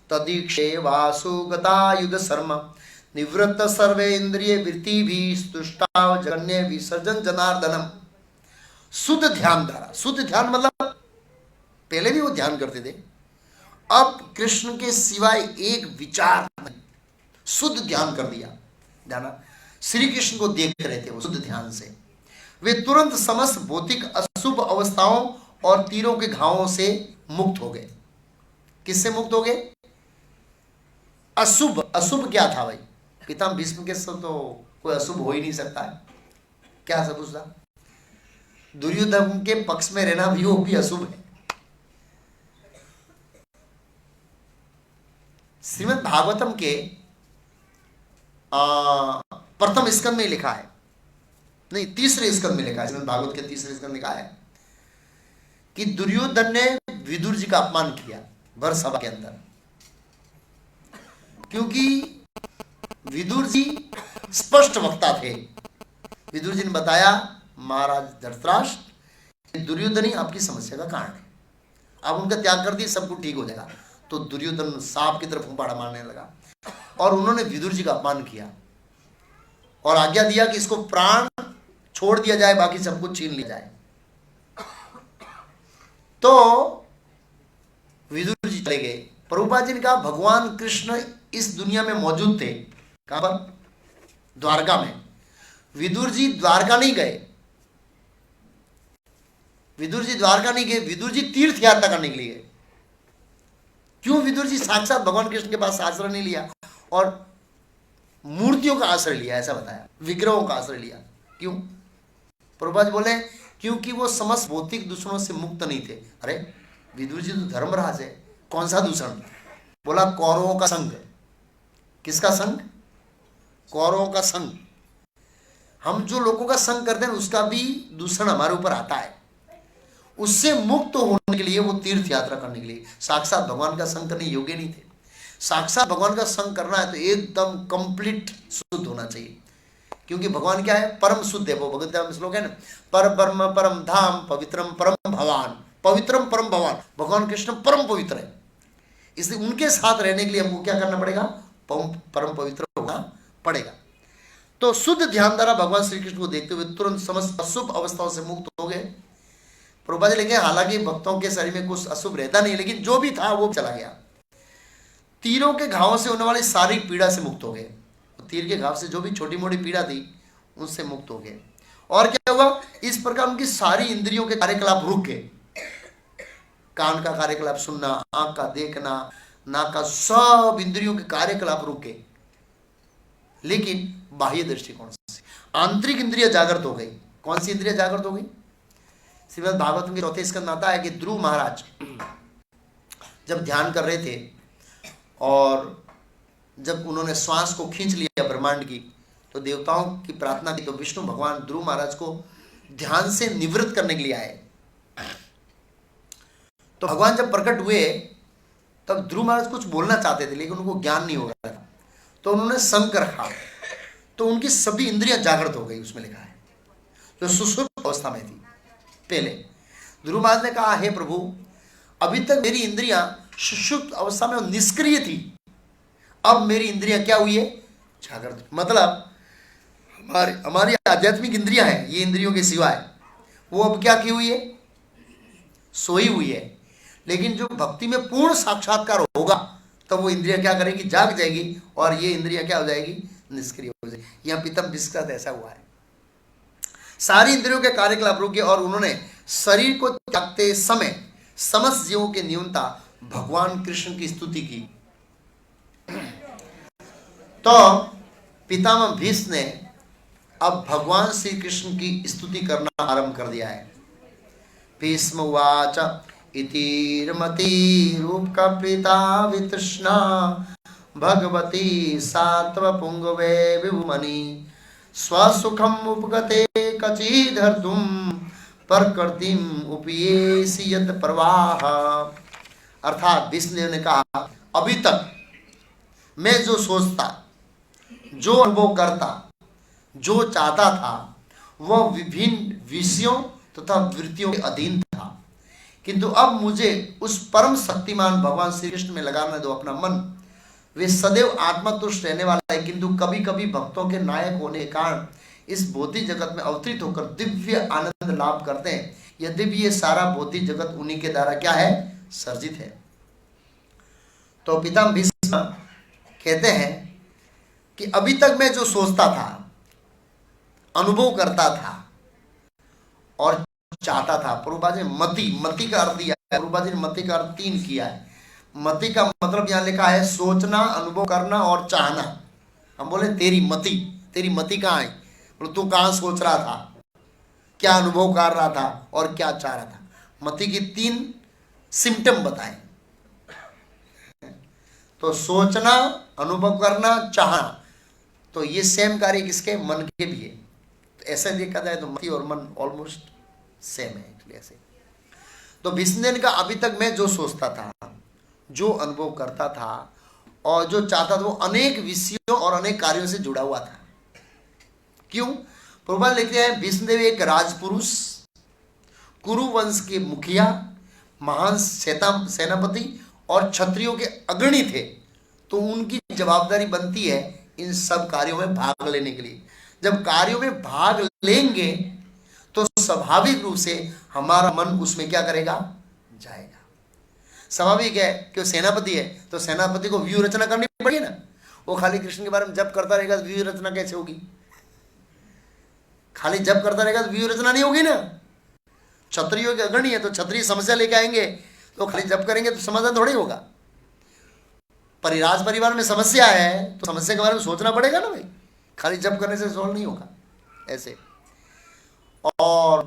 तदीक्षे वासुगतायुध शर्म निवृत्त सर्वे इंद्रिय वृत्ति भी स्तुष्टाव जगन्य विसर्जन जनार्दनम। शुद्ध ध्यान द्वारा, शुद्ध ध्यान मतलब पहले भी वो ध्यान करते थे, अब कृष्ण के सिवाय एक विचार नहीं, शुद्ध ध्यान कर दिया। ध्यान श्री कृष्ण को देख रहे थे वो शुद्ध ध्यान से। वे तुरंत समस्त भौतिक अशुभ अवस्थाओं और तीरों के घावों से मुक्त हो गए। किससे मुक्त हो गए? अशुभ। अशुभ क्या था भाई? पितामह भीष्म के साथ तो कोई अशुभ हो ही नहीं सकता है। क्या सब उसका? दुर्योधन के पक्ष में रहना भी, वो भी अशुभ है। श्रीमद् भागवतम के प्रथम स्कंद में लिखा है, नहीं तीसरे स्कंद में लिखा है, श्रीमद् भागवत के तीसरे स्कंद में लिखा है कि दुर्योधन ने विदुर जी का अपमान किया भर सभा के अंदर, क्योंकि विदुर जी स्पष्ट वक्ता थे। विदुर जी ने बताया, महाराज धृतराष्ट्र, दुर्योधन ही आपकी समस्या का कारण है, आप उनका त्याग कर दिए सब कुछ ठीक हो जाएगा। तो दुर्योधन सांप की तरफ फुंपाड़ा मारने लगा, और उन्होंने विदुर जी का अपमान किया और आज्ञा दिया कि इसको प्राण छोड़ दिया जाए, बाकी सब कुछ छीन लिया जाए। तो विदुर जी चले गए। प्रभुपाद जी ने कहा भगवान कृष्ण इस दुनिया में मौजूद थे। कहां पर? द्वारका में। विदुर जी द्वारका नहीं गए, विदुर जी द्वारका नहीं गए, विदुर जी तीर्थ यात्रा करने के लिए गए। क्यों? विदुर जी साक्षात भगवान कृष्ण के पास आश्रय नहीं लिया और मूर्तियों का आश्रय लिया, ऐसा बताया, विग्रहों का आश्रय लिया। क्यों? प्रभुपाद बोले क्योंकि वो समस्त भौतिक दूषणों से मुक्त नहीं थे। अरे विदुर जी तो धर्मराज है, कौन सा दूषण? बोला कौरवों का संग। किसका संग? कौरवों का संग। हम जो लोगों का संग करते हैं उसका भी दूषण हमारे ऊपर आता है। उससे मुक्त होने के लिए वो तीर्थ यात्रा करने के लिए, साक्षात भगवान का संग करने योग्य नहीं थे। साक्षात भगवान का संग करना है तो एकदम कंप्लीट शुद्ध होना चाहिए, क्योंकि भगवान क्या है? परम शुद्ध है। वो भगवत में श्लोक है ना, पर ब्रह्म परम धाम पवित्रम परम भगवान, पवित्रम परम भगवान। भगवान कृष्ण परम पवित्र है, इसलिए उनके साथ रहने के लिए हमको क्या करना पड़ेगा? परम पवित्र होना पड़ेगा। तो शुद्ध ध्यान द्वारा भगवान श्री कृष्ण को देखते हुए तुरंत समस्त अशुभ अवस्थाओं से मुक्त हो गए। प्रभुपाद जी लिखे हालांकि भक्तों के शरीर में कुछ अशुभ रहता नहीं, लेकिन जो भी था वो चला गया। तीरों के घावों से होने वाली सारी पीड़ा से मुक्त हो गए। तीर के घाव से जो भी छोटी मोटी पीड़ा थी उनसे मुक्त हो गए। और क्या हुआ? इस प्रकार उनकी सारी इंद्रियों के कार्यकलाप रुक गए। कान का कार्यकलाप सुनना, आंख का देखना, नाक का, सब इंद्रियों के कार्यकलाप रुक गए, लेकिन बाह्य दृष्टिकोण से आंतरिक इंद्रिय जागृत हो गई। कौन सी इंद्रिय जागृत हो गई? श्रीमद् भागवत के चौथे स्कंद आता है कि ध्रुव महाराज जब ध्यान कर रहे थे और जब उन्होंने श्वास को खींच लिया ब्रह्मांड की, तो देवताओं की प्रार्थना की, तो विष्णु भगवान ध्रुव महाराज को ध्यान से निवृत्त करने के लिए आए। तो भगवान जब प्रकट हुए तब ध्रुव महाराज कुछ बोलना चाहते थे, लेकिन उनको ज्ञान नहीं हो रहा था, तो उन्होंने शंख रखा, तो उनकी सभी इंद्रियां जागृत हो गई। उसमें लिखा है जो सुषुप्त अवस्था में थी। पहले ध्रुव महाराज ने कहा, हे प्रभु, अभी तक मेरी इंद्रियां सुषुप्त अवस्था में निष्क्रिय थी, अब मेरी इंद्रियां क्या हुई है? जागृत। मतलब हमारी आध्यात्मिक इंद्रियां हैं, ये इंद्रियों के सिवाय, वो अब क्या की हुई है? सोई हुई है। लेकिन जो भक्ति में पूर्ण साक्षात्कार होगा तब वो इंद्रिया क्या करेगी, जाग जाएगी और ये इंद्रिया क्या हो जाएगी, निष्क्रिय हो जाएगी। यह पीतम भिष्म के साथ ऐसा हुआ है। सारी इंद्रियों के कार्यकलाप रुक गए और उन्होंने शरीर को त्यागते समय समस्त जीवों के न्यूनता भगवान कृष्ण की स्तुति की। तो पितामह भीष्म ने अब भगवान श्री कृष्ण की स्तुति करना आरंभ कर दिया है। भीष्म उवाच इतिर्मति रूपकपिता वितृष्णा भगवती सात्वपुंगवे विभुमनि स्वसुखम उपगते कचिधर्तुम प्रकृतिम उपयेसि यत प्रवाह। अर्थात विष्णुदेव ने कहा, अभी तक मैं जो सोचता, जो अनुभव करता, जो चाहता था वह विभिन्न विषयों तथा वृत्तियों के अधीन था, किंतु अब मुझे उस परम शक्तिमान भगवान श्री कृष्ण में लगाने दो अपना मन। वे सदैव आत्मतुष्ट रहने वाला है, किंतु कभी कभी भक्तों के नायक होने के कारण इस भौतिक जगत में अवतरित होकर दिव्य आनंद लाभ करते हैं, यद्यपि ये सारा भौतिक जगत उन्हीं के द्वारा क्या है, सर्जित है। तो पितामह भीष्म कहते हैं कि अभी तक मैं जो सोचता था, अनुभव करता था और चाहता था, प्रभुपाद ने मति का अर्थ दिया है। प्रभुपाद ने मति का अर्थ 3 किया है। मति का मतलब यहां लिखा है सोचना, अनुभव करना और चाहना। हम बोले तेरी मति कहाँ है, बोले तू कहाँ सोच रहा था, क्या अनुभव कर रहा था और क्या चाह रहा था। मति की 3 सिम्टम बताएं। तो सोचना, अनुभव करना, चाहना, तो ये सेम कार्य किसके, मन के भी है। तो ऐसे देखा जाए तो मति और मन ऑलमोस्ट सेम है ऐसे। तो भीष्म का अभी तक मैं जो सोचता था, जो अनुभव करता था और जो चाहता था वो अनेक विषयों और अनेक कार्यों से जुड़ा हुआ था। क्यों? प्रभुपाद लिखते हैं भीष्मदेव एक राजपुरुष, कुरु वंश के मुखिया, महान सेनापति और क्षत्रियों के अग्रणी थे, तो उनकी जवाबदारी बनती है इन सब कार्यों में भाग लेने के लिए। जब कार्यों में भाग लेंगे तो स्वाभाविक रूप से हमारा मन उसमें क्या करेगा, जाएगा। स्वाभाविक है कि वो सेनापति है तो सेनापति को व्यूह रचना करनी पड़ेगी ना। वो खाली कृष्ण के बारे में जप करता रहेगा तो व्यूह रचना कैसे होगी? खाली जप करता रहेगा तो व्यूह रचना नहीं होगी ना। क्षत्रियों के अग्रणी है तो क्षत्रिय समस्या लेके आएंगे, तो खाली जप करेंगे तो समाधान थोड़ी होगा। परिराज परिवार में समस्या है तो समस्या के बारे में सोचना पड़ेगा ना भाई, खाली जप करने से सॉल्व नहीं होगा ऐसे। और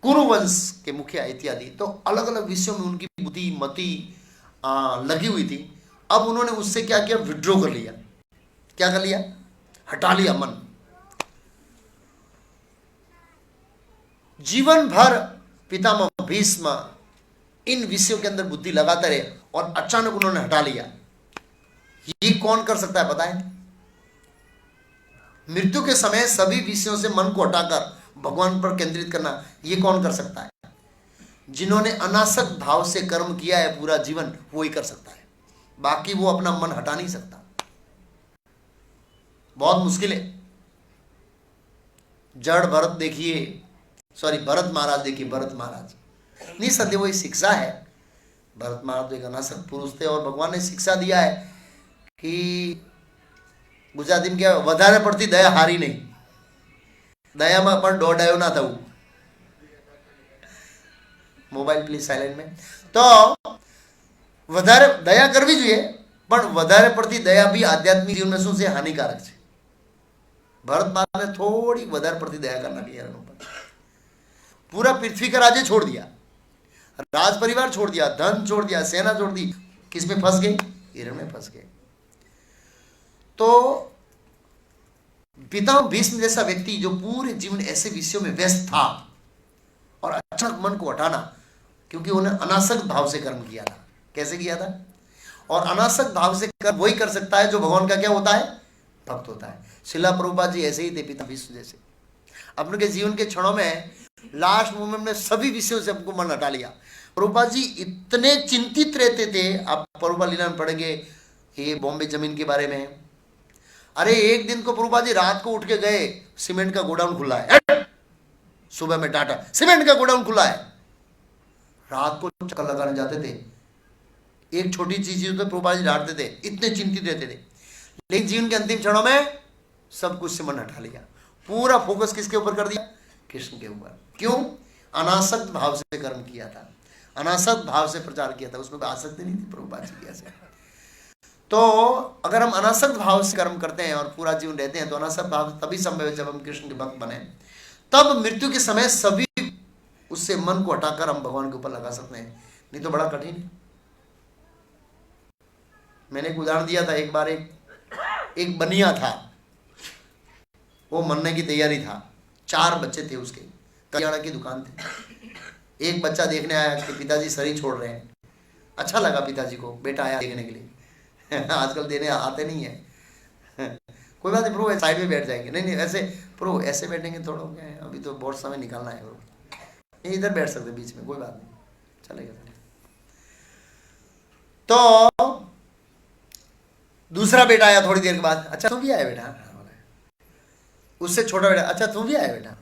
कुरुवंश के मुखिया इत्यादि, तो अलग अलग विषयों में उनकी बुद्धि मति लगी हुई थी। अब उन्होंने उससे क्या किया, विड्रॉ कर लिया। क्या कर लिया? हटा लिया मन। जीवन भर पितामह भीष्म इन विषयों के अंदर बुद्धि लगाते रहे और अचानक उन्होंने हटा लिया। ये कौन कर सकता है बताएं? मृत्यु के समय सभी विषयों से मन को हटाकर भगवान पर केंद्रित करना, ये कौन कर सकता है? जिन्होंने अनासक्त भाव से कर्म किया है पूरा जीवन, वो ही कर सकता है। बाकी वो अपना मन हटा नहीं सकता, बहुत मुश्किल है। जड़ भरत देखिए, भरत महाराज देखिए, भरत महाराज निसंदेह वही शिक्षा है। भरत महाराज तो एक अनासक्त पुरुष थे और भगवान ने शिक्षा दिया है कि गुजराती में क्या, વધારે પડતી દયા હારી नहीं, દયામાં પણ દોડાયો ના થવું। મોબાઈલ પ્લીઝ સાયલેન્ટ में। तो વધારે દયા કરવી જોઈએ, પણ વધારે પડતી દયા બી આધ્યાત્મિક જીવન में શું છે, હાનિકારક છે। भरत महाराज ने थोड़ी વધારે પડતી दया करना भी है। पूरा पृथ्वी का राज्य छोड़ दिया, राज परिवार छोड़ दिया, धन छोड़ दिया, सेना छोड़ दी, किस में फंस गए? हिरण में फंस गए। तो पितामह भीष्म जैसा व्यक्ति जो पूरे जीवन ऐसे विषयों में व्यस्त था और अचानक मन को हटाना, क्योंकि उन्हें अनासक्त भाव से कर्म किया था। कैसे किया था? और अनासक्त भाव से कर्म वही कर सकता है जो भगवान का क्या होता है, भक्त होता है। शिला प्रभुपाद जी ऐसे ही थे, पितामह भीष्म जैसे। अपने जीवन के क्षणों में लास्ट मोमेंट में सभी विषयों से हमको मन हटा लिया। प्रभुपाद जी इतने चिंतित रहते थे, आप प्रभुपाद लीला में पढ़ेंगे ये बॉम्बे जमीन के बारे में। अरे एक दिन को प्रभुपाद जी रात को उठ के गए, सीमेंट का गोडाउन खुला है। सुबह में टाटा सीमेंट का गोडाउन खुला है, रात को चक्कर लगाने जाते थे, एक छोटी चीज तो प्रभुपाद जी डांटते थे, इतने चिंतित रहते थे। लेकिन जीवन के अंतिम क्षणों में सब कुछ से मन हटा लिया, पूरा फोकस किसके ऊपर कर दिया? कृष्ण के ऊपर। क्यों? अनासक्त भाव से कर्म किया था, अनासक्त भाव से प्रचार किया था, उसमें आसक्ति नहीं थी प्रभुपाद जी की ऐसे। तो अगर हम अनासक्त भाव से कर्म करते हैं और पूरा जीवन रहते हैं तो अनासक्त भाव तभी संभव है जब हम कृष्ण के भक्त बने। तब मृत्यु के समय सभी उससे मन को हटाकर हम भगवान के ऊपर लगा सकते हैं, नहीं तो बड़ा कठिन है। मैंने एक उदाहरण दिया था, एक बार एक बनिया था, वो मरने की तैयारी था, 4 बच्चे थे उसके, करियाना की दुकान थी। एक बच्चा देखने आया कि पिताजी शरीर छोड़ रहे हैं, अच्छा लगा पिताजी को, बेटा आया देखने के लिए आजकल देने आते नहीं है कोई बात नहीं प्रभु, साइड में बैठ जाएंगे, नहीं ऐसे प्रभु ऐसे बैठेंगे थोड़ा हो गया है, अभी तो बहुत समय निकालना है प्रभु, इधर बैठ सकते बीच में, कोई बात नहीं चलेगा। तो दूसरा बेटा आया थोड़ी देर के बाद, अच्छा तुम भी आए बेटा? उससे छोटा बेटा, अच्छा तुम भी आए बेटा?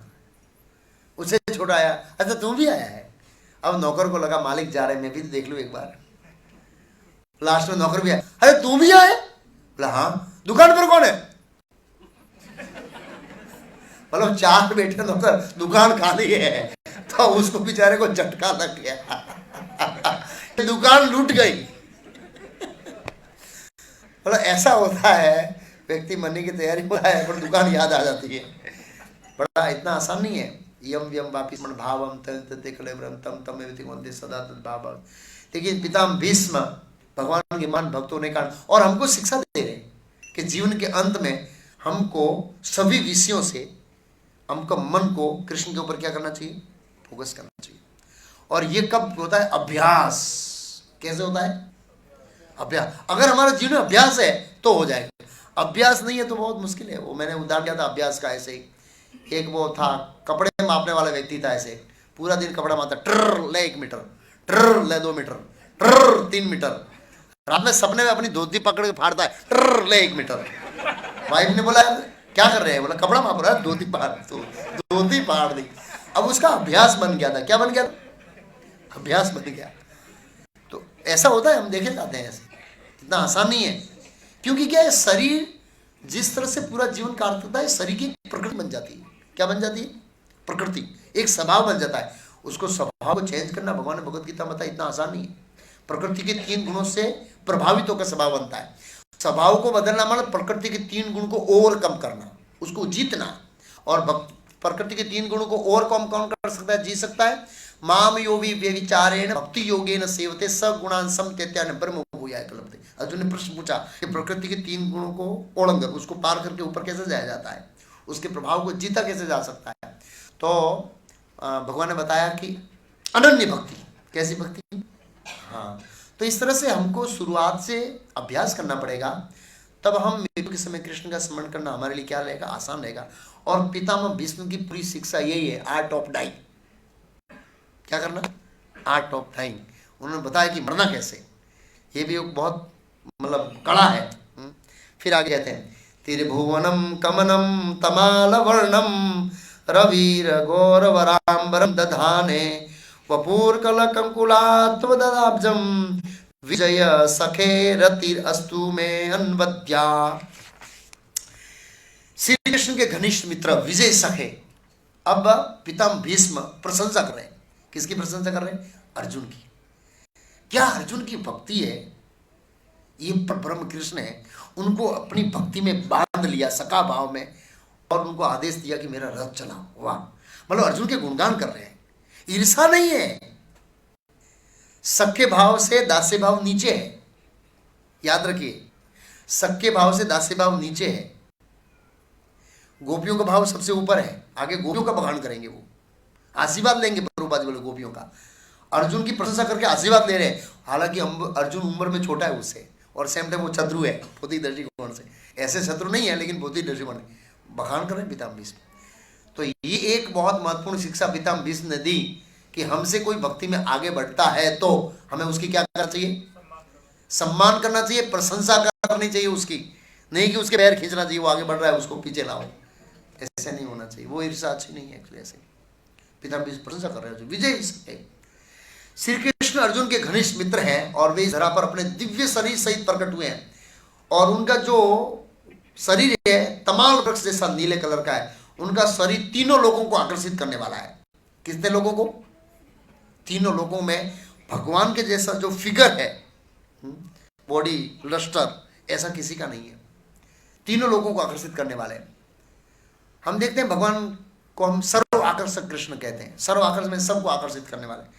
उससे छोटा आया, अच्छा तुम भी आया है? अब नौकर को लगा मालिक जा रहे, मैं भी देख लूं एक बार। लास्ट में नौकर भी आया, अरे तुम भी आए? बोला हाँ। दुकान पर कौन है? मतलब 4 बेटे नौकर, दुकान खाली है, तो उसको बेचारे को झटका लग गया दुकान लूट गई। मतलब ऐसा होता है, व्यक्ति मरने की तैयारी में है पर दुकान याद आ जाती है। बड़ा इतना आसान नहीं है। यम व्यम वापिस मन भावम तते कलेवरम तम तम एवं सदा तद्भाव। लेकिन पितामह भीष्म भगवान के मान भक्त होने का और हमको शिक्षा दे रहे हैं कि जीवन के अंत में हमको सभी विषयों से हमको मन को कृष्ण के ऊपर क्या करना चाहिए? फोकस करना चाहिए। और ये कब होता है? अभ्यास। कैसे होता है? अभ्यास। अगर हमारा जीवन में अभ्यास है तो हो जाएगा, अभ्यास नहीं है तो बहुत मुश्किल है। वो मैंने उदाहरण दिया था अभ्यास का, ऐसे ही एक वो था कपड़े मापने वाला व्यक्ति था, ऐसे पूरा दिन कपड़ा मापता, ट्र ले 1 मीटर, ट्र ले 2 मीटर, ट्र 3 मीटर। रात में सपने में अपनी धोती पकड़ के फाड़ता है, ट्र ले 1 मीटर। वाइफ ने बोला क्या कर रहे हैं? बोला कपड़ा माप रहा है, धोती फाड़, तो धोती फाड़ दी। अब उसका अभ्यास बन गया था। क्या बन गया? अभ्यास बन गया। तो ऐसा होता है, हम देखे जाते हैं ऐसे, इतना आसान नहीं है। क्योंकि क्या है, शरीर जिस तरह से पूरा जीवन काटता है, शरीर की प्रकृति बन जाती है। क्या बन जाती है? प्रकृति, एक स्वभाव बन जाता है। उसको स्वभाव को चेंज करना, भगवान ने भगवत गीता में बताया, इतना आसान नहीं है। प्रकृति के 3 गुणों से प्रभावित होकर स्वभाव बनता है। स्वभाव को बदलना मतलब प्रकृति के 3 गुण को ओवरकम करना, उसको जीतना। और प्रकृति के 3 गुणों को ओवरकम कौन कर सकता है, जी सकता है? माम योगी व्यभिचारेण भक्ति योगेन सेवते सगुणान समत्यत्यान ब्रह्म भूयाय कल्पते। अर्जुन ने प्रश्न पूछा कि प्रकृति के 3 गुणों को ओढ़कर उसको पार करके ऊपर कैसे जाया जाता है, उसके प्रभाव को जीता कैसे जा सकता है? तो भगवान ने बताया कि अनन्य भक्ति। कैसी भक्ति? हाँ, तो इस तरह से हमको शुरुआत से अभ्यास करना पड़ेगा, तब हम मृत्यु के समय कृष्ण का स्मरण करना हमारे लिए क्या रहेगा? आसान रहेगा। और पितामह भीष्म की पूरी शिक्षा यही है, आर्ट ऑफ डाइंग। क्या करना? Art of dying. उन्होंने बताया कि मरना कैसे, ये भी एक बहुत मतलब कला है। फिर आगे कहते हैं, त्रिभुवनम कमनम तमाल वर्णम रवीर गौरवराम्बरम दधाने वपूर्कल कंकुलात्व ददाब्जम विजय सखे रतिर अस्तु में अन्वद्या। श्री कृष्ण के घनिष्ठ मित्र विजय सखे। अब पितामह भीष्म प्रशंसा कर रहे हैं। किसकी प्रशंसा कर रहे हैं? अर्जुन की। क्या अर्जुन की भक्ति है, ये ब्रह्म कृष्ण है, उनको अपनी भक्ति में बांध लिया सखा भाव में, और उनको आदेश दिया कि मेरा रथ चलाओ। वाह, मतलब अर्जुन के गुणगान कर रहे हैं, ईर्षा नहीं है। सख्य भाव से दास्य भाव नीचे है, याद रखिए, सख्य भाव से दास्य भाव नीचे है, गोपियों का भाव सबसे ऊपर है। आगे गोपियों का बखान करेंगे, वो आशीर्वाद लेंगे प्रभुपाद बोले गोपियों का। अर्जुन की प्रशंसा करके आशीर्वाद ले रहे हैं, हालांकि अर्जुन उम्र में छोटा है उससे, और सेम टाइम वो शत्रु है भौतिक दृष्टिकोण से। ऐसे शत्रु नहीं है लेकिन भौतिक दृष्टिकोण बखान कर रहे हैं पितामह भीष्म। तो ये एक बहुत महत्वपूर्ण शिक्षा पितामह भीष्म ने दी कि हमसे कोई भक्ति में आगे बढ़ता है तो हमें उसकी क्या करना चाहिए? सम्मान करना चाहिए, प्रशंसा करनी चाहिए उसकी, नहीं कि उसके पैर खींचना चाहिए, वो आगे बढ़ रहा है उसको पीछे लाओ, ऐसे नहीं होना चाहिए। वो ईर्षा अच्छी नहीं है। ऐसे पितामह भीष्म प्रशंसा कर रहे हैं, विजय सखे श्री कृष्ण अर्जुन के घनिष्ठ मित्र हैं और वे इस धरा पर अपने दिव्य शरीर सहित प्रकट हुए हैं और उनका जो शरीर है तमाल वृक्ष जैसा नीले कलर का है। उनका शरीर तीनों लोगों को आकर्षित करने वाला है। कितने लोगों को? तीनों लोगों में भगवान के जैसा जो फिगर है, बॉडी लस्टर, ऐसा किसी का नहीं है। तीनों लोगों को आकर्षित करने वाले हैं। हम देखते हैं भगवान को हम सर्व आकर्षक कृष्ण कहते हैं। सर्व आकर्षक में सबको आकर्षित करने वाले।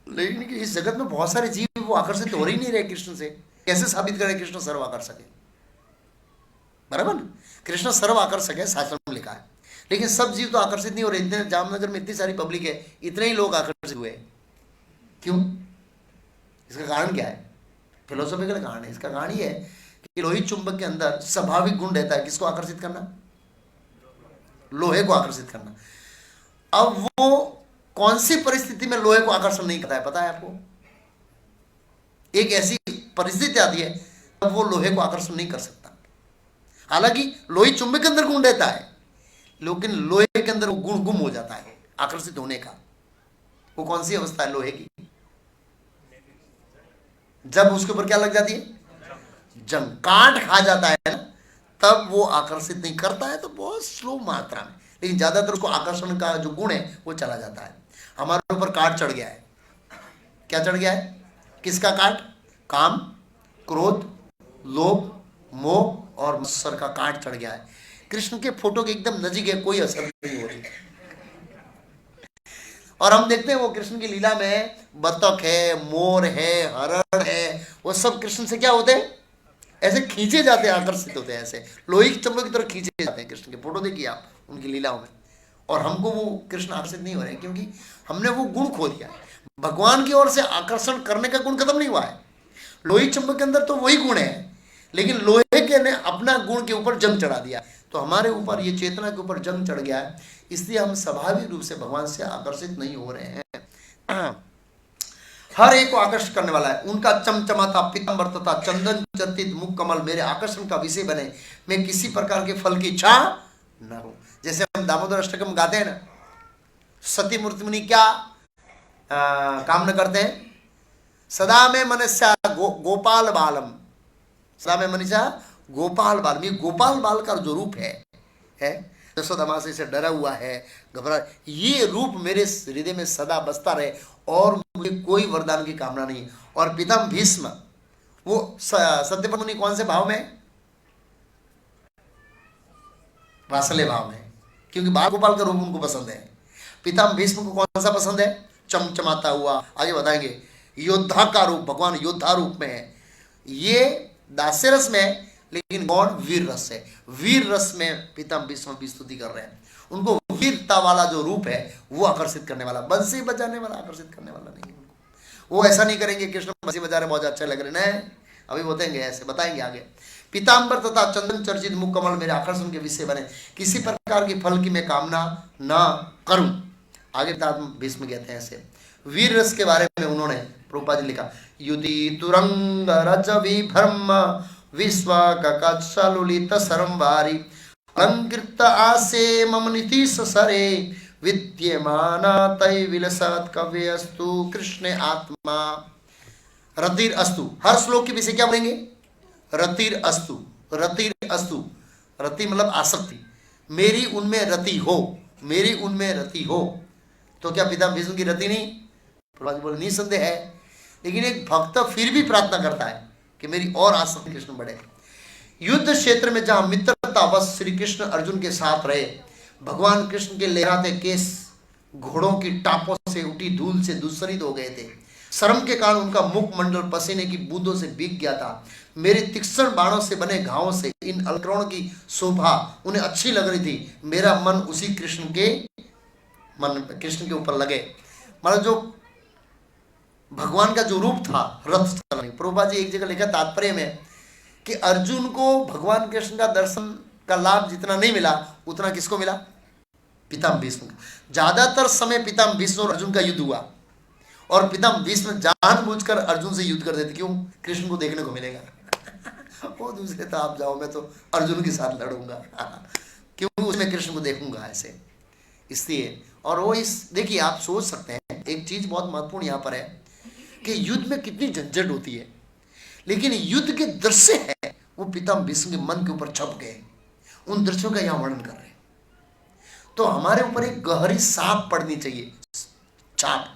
लेकिन इस जगत में बहुत सारे जीव वो आकर्षित हो ही नहीं रहे कृष्ण से। कैसे साबित करें कृष्ण सर्व आकर्षक है? बराबर ना? कृष्ण सर्व आकर्षक है, शास्त्र में लिखा है, लेकिन सब जीव तो आकर्षित नहीं हो रहे। इतने जामनगर में इतनी सारी पब्लिक है, इतने ही लोग आकर्षित हुए। क्यों? इसका कारण क्या है? फिलोसॉफिकल कारण है। इसका कारण ये है कि लोही चुंबक के अंदर स्वाभाविक गुण रहता है किसको आकर्षित करना? लोहे को आकर्षित करना। अब वो कौन सी परिस्थिति में लोहे को आकर्षण नहीं करता है पता है आपको? एक ऐसी परिस्थिति आती है तब वो लोहे को आकर्षण नहीं कर सकता। हालांकि लोही चुंबक के अंदर गुण रहता है, लेकिन लोहे के अंदर वो गुण गुम हो जाता है आकर्षित होने का। वो कौन सी अवस्था है लोहे की? जब उसके ऊपर क्या लग जाती है? जंग, काट खा जाता है ना, तब वो आकर्षित नहीं करता है, तो बहुत स्लो मात्रा में। लेकिन ज्यादातर उसको आकर्षण का जो गुण है वो चला जाता है। हमारे ऊपर काट चढ़ गया है। क्या चढ़ गया है? किसका काट? काम, क्रोध, लोभ, मोह और मत्सर का काट चढ़ गया है। कृष्ण के फोटो के एकदम नजीक है, कोई असर नहीं हो रही। और हम देखते हैं वो कृष्ण की लीला में बतख है, मोर है, हरण है, वो सब कृष्ण से क्या होते हैं? ऐसे खींचे जाते हैं, आकर्षित होते हैं, ऐसे लोही चंबक की तरह खींचे जाते हैं। कृष्ण के फोटो देखिए आप उनकी लीलाओं में, और हमको वो कृष्ण आकर्षित नहीं हो रहे हैं क्योंकि हमने वो गुण खो दिया। भगवान की ओर से आकर्षण करने का गुण खत्म नहीं हुआ है। लोही चंबक के अंदर तो वही गुण है, लेकिन लोहे के ने अपना गुण के ऊपर जंग चढ़ा दिया, तो हमारे ऊपर ये चेतना के ऊपर जंग चढ़ गया है। इसलिए हम स्वाभाविक रूप से भगवान से आकर्षित नहीं हो रहे हैं। हर एक को आकर्षित करने वाला है। उनका चमचमाता पीतांबर तथा चंदन चर्चित मुख कमल मेरे आकर्षण का विषय बने, मैं किसी प्रकार के फल की इच्छा न हो। जैसे हम दामोदर अष्टकम गाते हैं ना, सती मूर्ति मुनि क्या कामना करते हैं? सदा में मनुष्य गोपाल बालम, सदा में मनुष्य गोपाल बाल। ये गोपाल बाल का जो रूप है यशोदा माँ से डरा हुआ है, घबरा, ये रूप मेरे हृदय में सदा बसता रहे और मुझे कोई वरदान की कामना नहीं। और पितामह भीष्म वो सत्यव्रत मुनि कौन से भाव में? वात्सल्य भाव में, क्योंकि बाल गोपाल का रूप उनको पसंद है। पितामह भीष्म को कौन सा पसंद है? चमचमाता हुआ, आगे बताएंगे, योद्धा का रूप, भगवान योद्धा रूप में है। ये दास्य रस में है, लेकिन कौन? वीर रस है। वीर रस में पितामह भीष्म की स्तुति कर रहे हैं। उनको वीरता वाला जो रूप है वो आकर्षित करने वाला, बंसी बजाने वाला आकर्षित करने वाला नहीं। वो ऐसा नहीं करेंगे कृष्ण बंसी बजा रहे बहुत अच्छा लग रहे हैं, अभी बताएंगे, ऐसे बताएंगे आगे। पीताम्बर तथा चंदन चर्चित मुख कमल मेरे आकर्षण के विषय बने, किसी प्रकार की फल की मैं कामना न करूं। आगे भीष्म कहते हैं ऐसे। वीर रस के बारे में उन्होंने प्रभुपाद जी लिखा, युति तुरंग रज विभ्रम विश्व कलुलित सरंवारी अलंकृत आसे मम नीतिश सरे विद्यमाना तय विलसत कव्य अस्तु कृष्ण आत्मा रतिर अस्तु। हर श्लोक के विषय क्या बोलेंगे? रतिर अस्तु, रतिर अस्तु। रति मतलब आसक्ति, मेरी उनमें रति हो, मेरी उनमें रति हो। तो क्या पिता भीष्म की रति नहीं? प्रभुपाद बोले निसंदेह है, लेकिन एक भक्त फिर भी प्रार्थना करता है कि मेरी और आसक्ति कृष्ण बढ़े। युद्ध क्षेत्र में जहां मित्रता बस श्री कृष्ण अर्जुन के साथ रहे, भगवान कृष्ण के लहराते केस घोड़ों की टापों से उठी धूल से दूषित हो गए थे। शर्म के कारण उनका मुख मंडल पसीने की बूंदों से भीग गया था। मेरे तीक्ष्ण बाणों से बने घावों से इन अलंकरणों की शोभा उन्हें अच्छी लग रही थी। मेरा मन उसी कृष्ण के ऊपर लगे। मतलब जो भगवान का जो रूप था रथ चलने। प्रभुपाद जी एक जगह लिखा तात्पर्य में कि अर्जुन को भगवान कृष्ण का दर्शन का लाभ जितना नहीं मिला उतना किसको मिला? पितामह भीष्म का। ज्यादातर समय पितामह भीष्म और अर्जुन का युद्ध हुआ, और पितामह भीष्म जानबूझकर अर्जुन से युद्ध कर देते। क्यों? कृष्ण को देखने को मिलेगा। वो दूसरे तो आप जाओ, मैं तो अर्जुन के साथ लड़ूंगा क्योंकि उसमें कृष्ण को देखूंगा ऐसे। इसलिए और वो इस देखिए, आप सोच सकते हैं एक चीज बहुत महत्वपूर्ण यहां पर है कि युद्ध में कितनी झंझट होती है, लेकिन युद्ध के दृश्य है वो पिता भीष्म के मन के ऊपर छप गए, उन दृश्यों का यहां वर्णन कर रहे हैं। तो हमारे ऊपर एक गहरी छाप पड़नी चाहिए, छाप,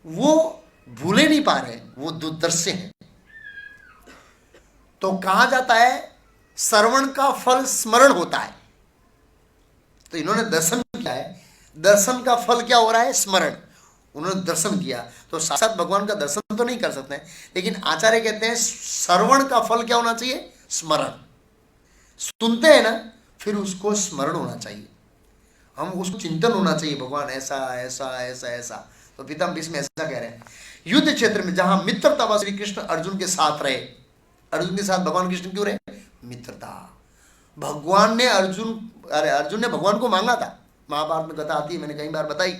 वो भूले नहीं पा रहे, वो दृश्य है। तो कहा जाता है श्रवण का फल स्मरण होता है, तो इन्होंने दर्शन किया है, दर्शन का फल क्या हो रहा है, स्मरण। उन्होंने दर्शन किया, तो साक्षात भगवान का दर्शन तो नहीं कर सकते हैं, लेकिन आचार्य कहते हैं श्रवण का फल क्या होना चाहिए, स्मरण। सुनते हैं ना, फिर उसको स्मरण होना चाहिए, हम उसको चिंतन होना चाहिए, भगवान ऐसा ऐसा ऐसा ऐसा। तो पिता भीष्म ऐसा कह रहे हैं, युद्ध क्षेत्र में जहां मित्रता व श्री कृष्ण अर्जुन के साथ रहे, अर्जुन के साथ भगवान कृष्ण क्यों रहे, मित्रता। भगवान ने अर्जुन ने भगवान को मांगा था, महाभारत में कथा आती है, मैंने कई बार बताई।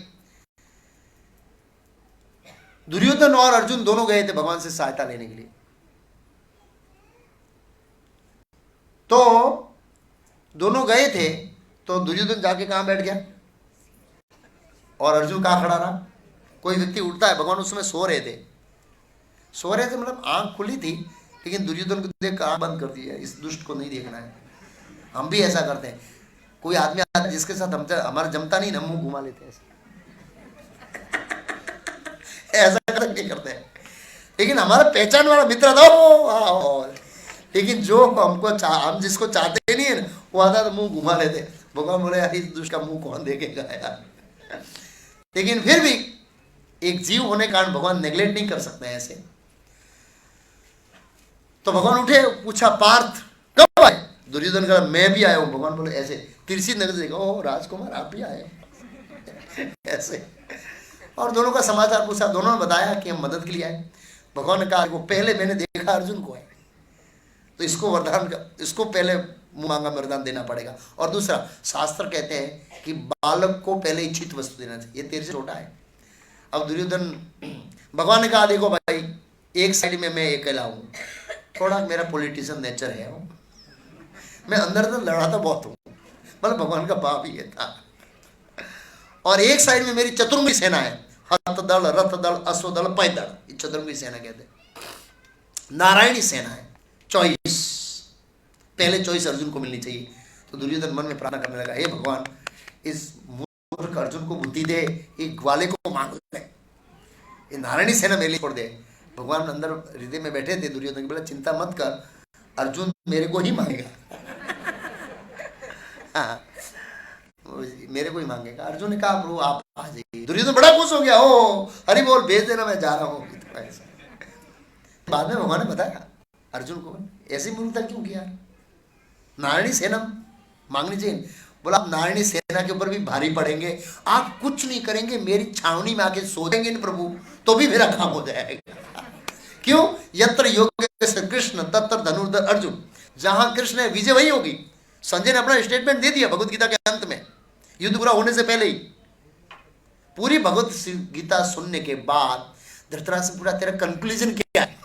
दुर्योधन और अर्जुन दोनों गए थे भगवान से सहायता लेने के लिए, तो दोनों गए थे, तो दुर्योधन जाके कहां बैठ गया और अर्जुन कहां खड़ा रहा। कोई व्यक्ति उठता है, भगवान उस समय सो रहे थे, मतलब आंख खुली थी, लेकिन दुर्योधन को देख आंख बंद कर दी है, इस दुष्ट को नहीं देखना है। हम भी ऐसा करते हैं, कोई आदमी आता है जिसके साथ हमारा जमता नहीं ना, मुंह घुमा लेते हैं ऐसा नहीं करते हैं, लेकिन हमारा पहचान वाला मित्र था, लेकिन जो हम जिसको चाहते नहीं है ना, वो आता तो मुंह घुमा लेते। भगवान बोले यार इस दुष्ट का मुंह कौन देखेगा यार। लेकिन फिर भी एक जीव होने के कारण भगवान नेग्लेक्ट नहीं कर सकते ऐसे। तो भगवान उठे, पूछा पार्थ कब आए, दुर्योधन कहा मैं भी आया हूं। भगवान बोले ऐसे तिरछी नजर से देखा, ओ राजकुमार आप भी आए ऐसे, और दोनों का समाचार पूछा, दोनों ने बताया कि हम मदद के लिए आए। भगवान ने कहा वो पहले मैंने देखा अर्जुन को है, तो इसको वरदान का, इसको पहले मुंह मांगा वरदान देना पड़ेगा। और दूसरा, शास्त्र कहते हैं कि बालक को पहले इच्छित वस्तु देना चाहिए, ये तेरे से छोटा है। अब दुर्योधन, भगवान ने कहा देखो भाई एक साइड में मैं अकेला हूं, थोड़ा मेरा पॉलिटिशियन नेचर है, मैं अंदर तो लड़ा तो बहुत हूं, मतलब भगवान का पाप ही है था। और एक साइड में मेरी चतुर्मुखी सेना है, हथ दल, रथ दल, अश्वदल, पैदल, ये चतुर्मुखी सेना कहते हैं। नारायणी सेना है, चॉइस, पहले चॉइस अर्जुन को मिलनी चाहिए। तो दुर्योधन मन में प्रार्थना करने लगा, हे भगवान इस मूर्ख अर्जुन को बुद्धि दे, ये ग्वाले को मांग ले, ये नारायणी सेना मेरे लिए छोड़ दे। भगवान अंदर हृदय में बैठे थे, दुर्योधन के बोला चिंता मत कर, अर्जुन मेरे को ही मांगेगा हाँ, मेरे को ही मांगेगा। अर्जुन ने कहा प्रभु आप आ जाइए। दुर्योधन बड़ा खुश हो गया, ओ हरि बोल भेज देना, मैं जा रहा हूँ। बाद में भगवान ने बताया अर्जुन को, ऐसी मूर्खता क्यों किया, नारायणी सेना मांगनी चाहिए। बोला आप नारायणी सेना के ऊपर भी भारी पड़ेंगे, आप कुछ नहीं करेंगे, मेरी छावनी में आके सो जाएंगे न प्रभु, तो भी मेरा काम हो जाएगा। क्यों, यत्र योगेश्वर कृष्ण तत्र धनुर्धर अर्जुन, जहां कृष्ण है विजय वही होगी। संजय ने अपना स्टेटमेंट दे दिया भगवत गीता के अंत में, युद्ध पूरा होने से पहले ही। पूरी भगवत गीता सुनने के बाद धृतराष्ट्र पूरा तेरा कंक्लूजन क्या है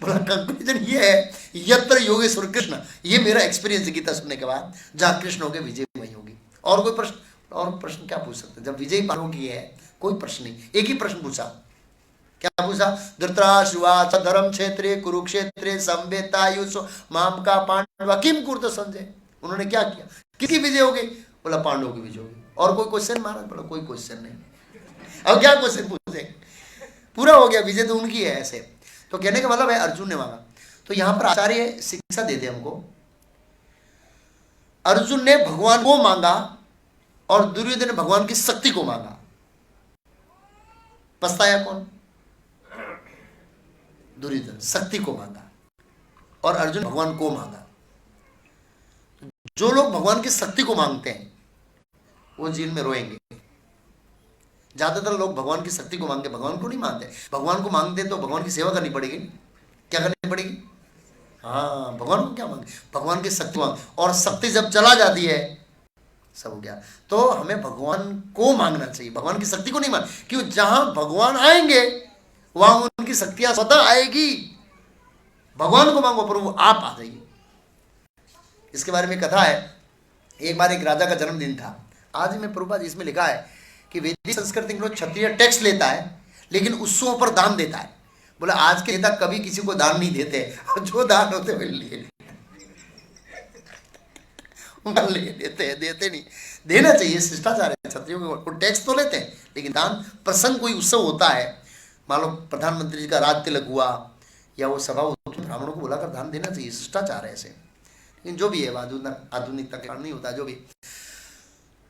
बोला कंक्लूजन ये है, यत्र योगेश्वर कृष्ण, ये मेरा एक्सपीरियंस है गीता सुनने के बाद, जहां कृष्ण होगे विजय वही होगी। और कोई प्रश्न, और प्रश्न क्या पूछ सकते, जब विजय पाने की है कोई प्रश्न नहीं। एक ही प्रश्न पूछा, क्या पूछा, धृतराष्ट्र धर्म क्षेत्रे कुरुक्षेत्रे संवेतायुष माम का पांडवा किम कुरुत संजय, उन्होंने क्या किया, किसकी विजय होगी, बोला पांडवों की विजय होगी। और कोई क्वेश्चन महाराज, बोला कोई क्वेश्चन नहीं। अब क्या क्वेश्चन पूछे, पूरा हो गया, विजय तो उनकी है। ऐसे तो कहने का मतलब है अर्जुन ने मांगा। तो यहां पर आचार्य शिक्षा देते हमको, अर्जुन ने भगवान को मांगा और दुर्योधन ने भगवान की शक्ति को मांगा। पछताया कौन, दुर्योधन शक्ति को मांगा और अर्जुन भगवान को मांगा। जो लोग भगवान की शक्ति को मांगते हैं वो जेल में रोएंगे। ज्यादातर लोग भगवान की शक्ति को मांगते, भगवान को नहीं मानते। भगवान को मांगते तो भगवान की सेवा करनी पड़ेगी, क्या करनी पड़ेगी, हाँ भगवान को क्या मांगे, भगवान की शक्ति मांग, और शक्ति जब चला जाती है सब हो गया। तो हमें भगवान को मांगना चाहिए, भगवान की शक्ति को नहीं मांग, क्यों, जहां भगवान आएंगे वहां उनकी शक्तियां स्वतः आएगी। भगवान को मांगो प्रभु आप आ जाइए। इसके बारे में कथा है, एक बार एक राजा का जन्मदिन था। आज मैं प्रभुपाद जी इसमें लिखा है कि वैदिक संस्कृति में क्षत्रिय टैक्स लेता है लेकिन उत्सवों पर दान देता है। बोला आज के नेता कभी किसी को दान नहीं देते, जो दान होते वे ले लेते हैं, देते नहीं। देना चाहिए, शिष्टाचार है क्षत्रियों को। टैक्स तो लेते हैं लेकिन दान, प्रसंग कोई उत्सव होता है, मान लो प्रधानमंत्री जी का राज तिलक हुआ या वो सभा होती है, ब्राह्मणों को बुलाकर दान देना चाहिए, शिष्टाचार है ऐसे। लेकिन जो भी है आधुनिकता के कारण नहीं होता, जो भी।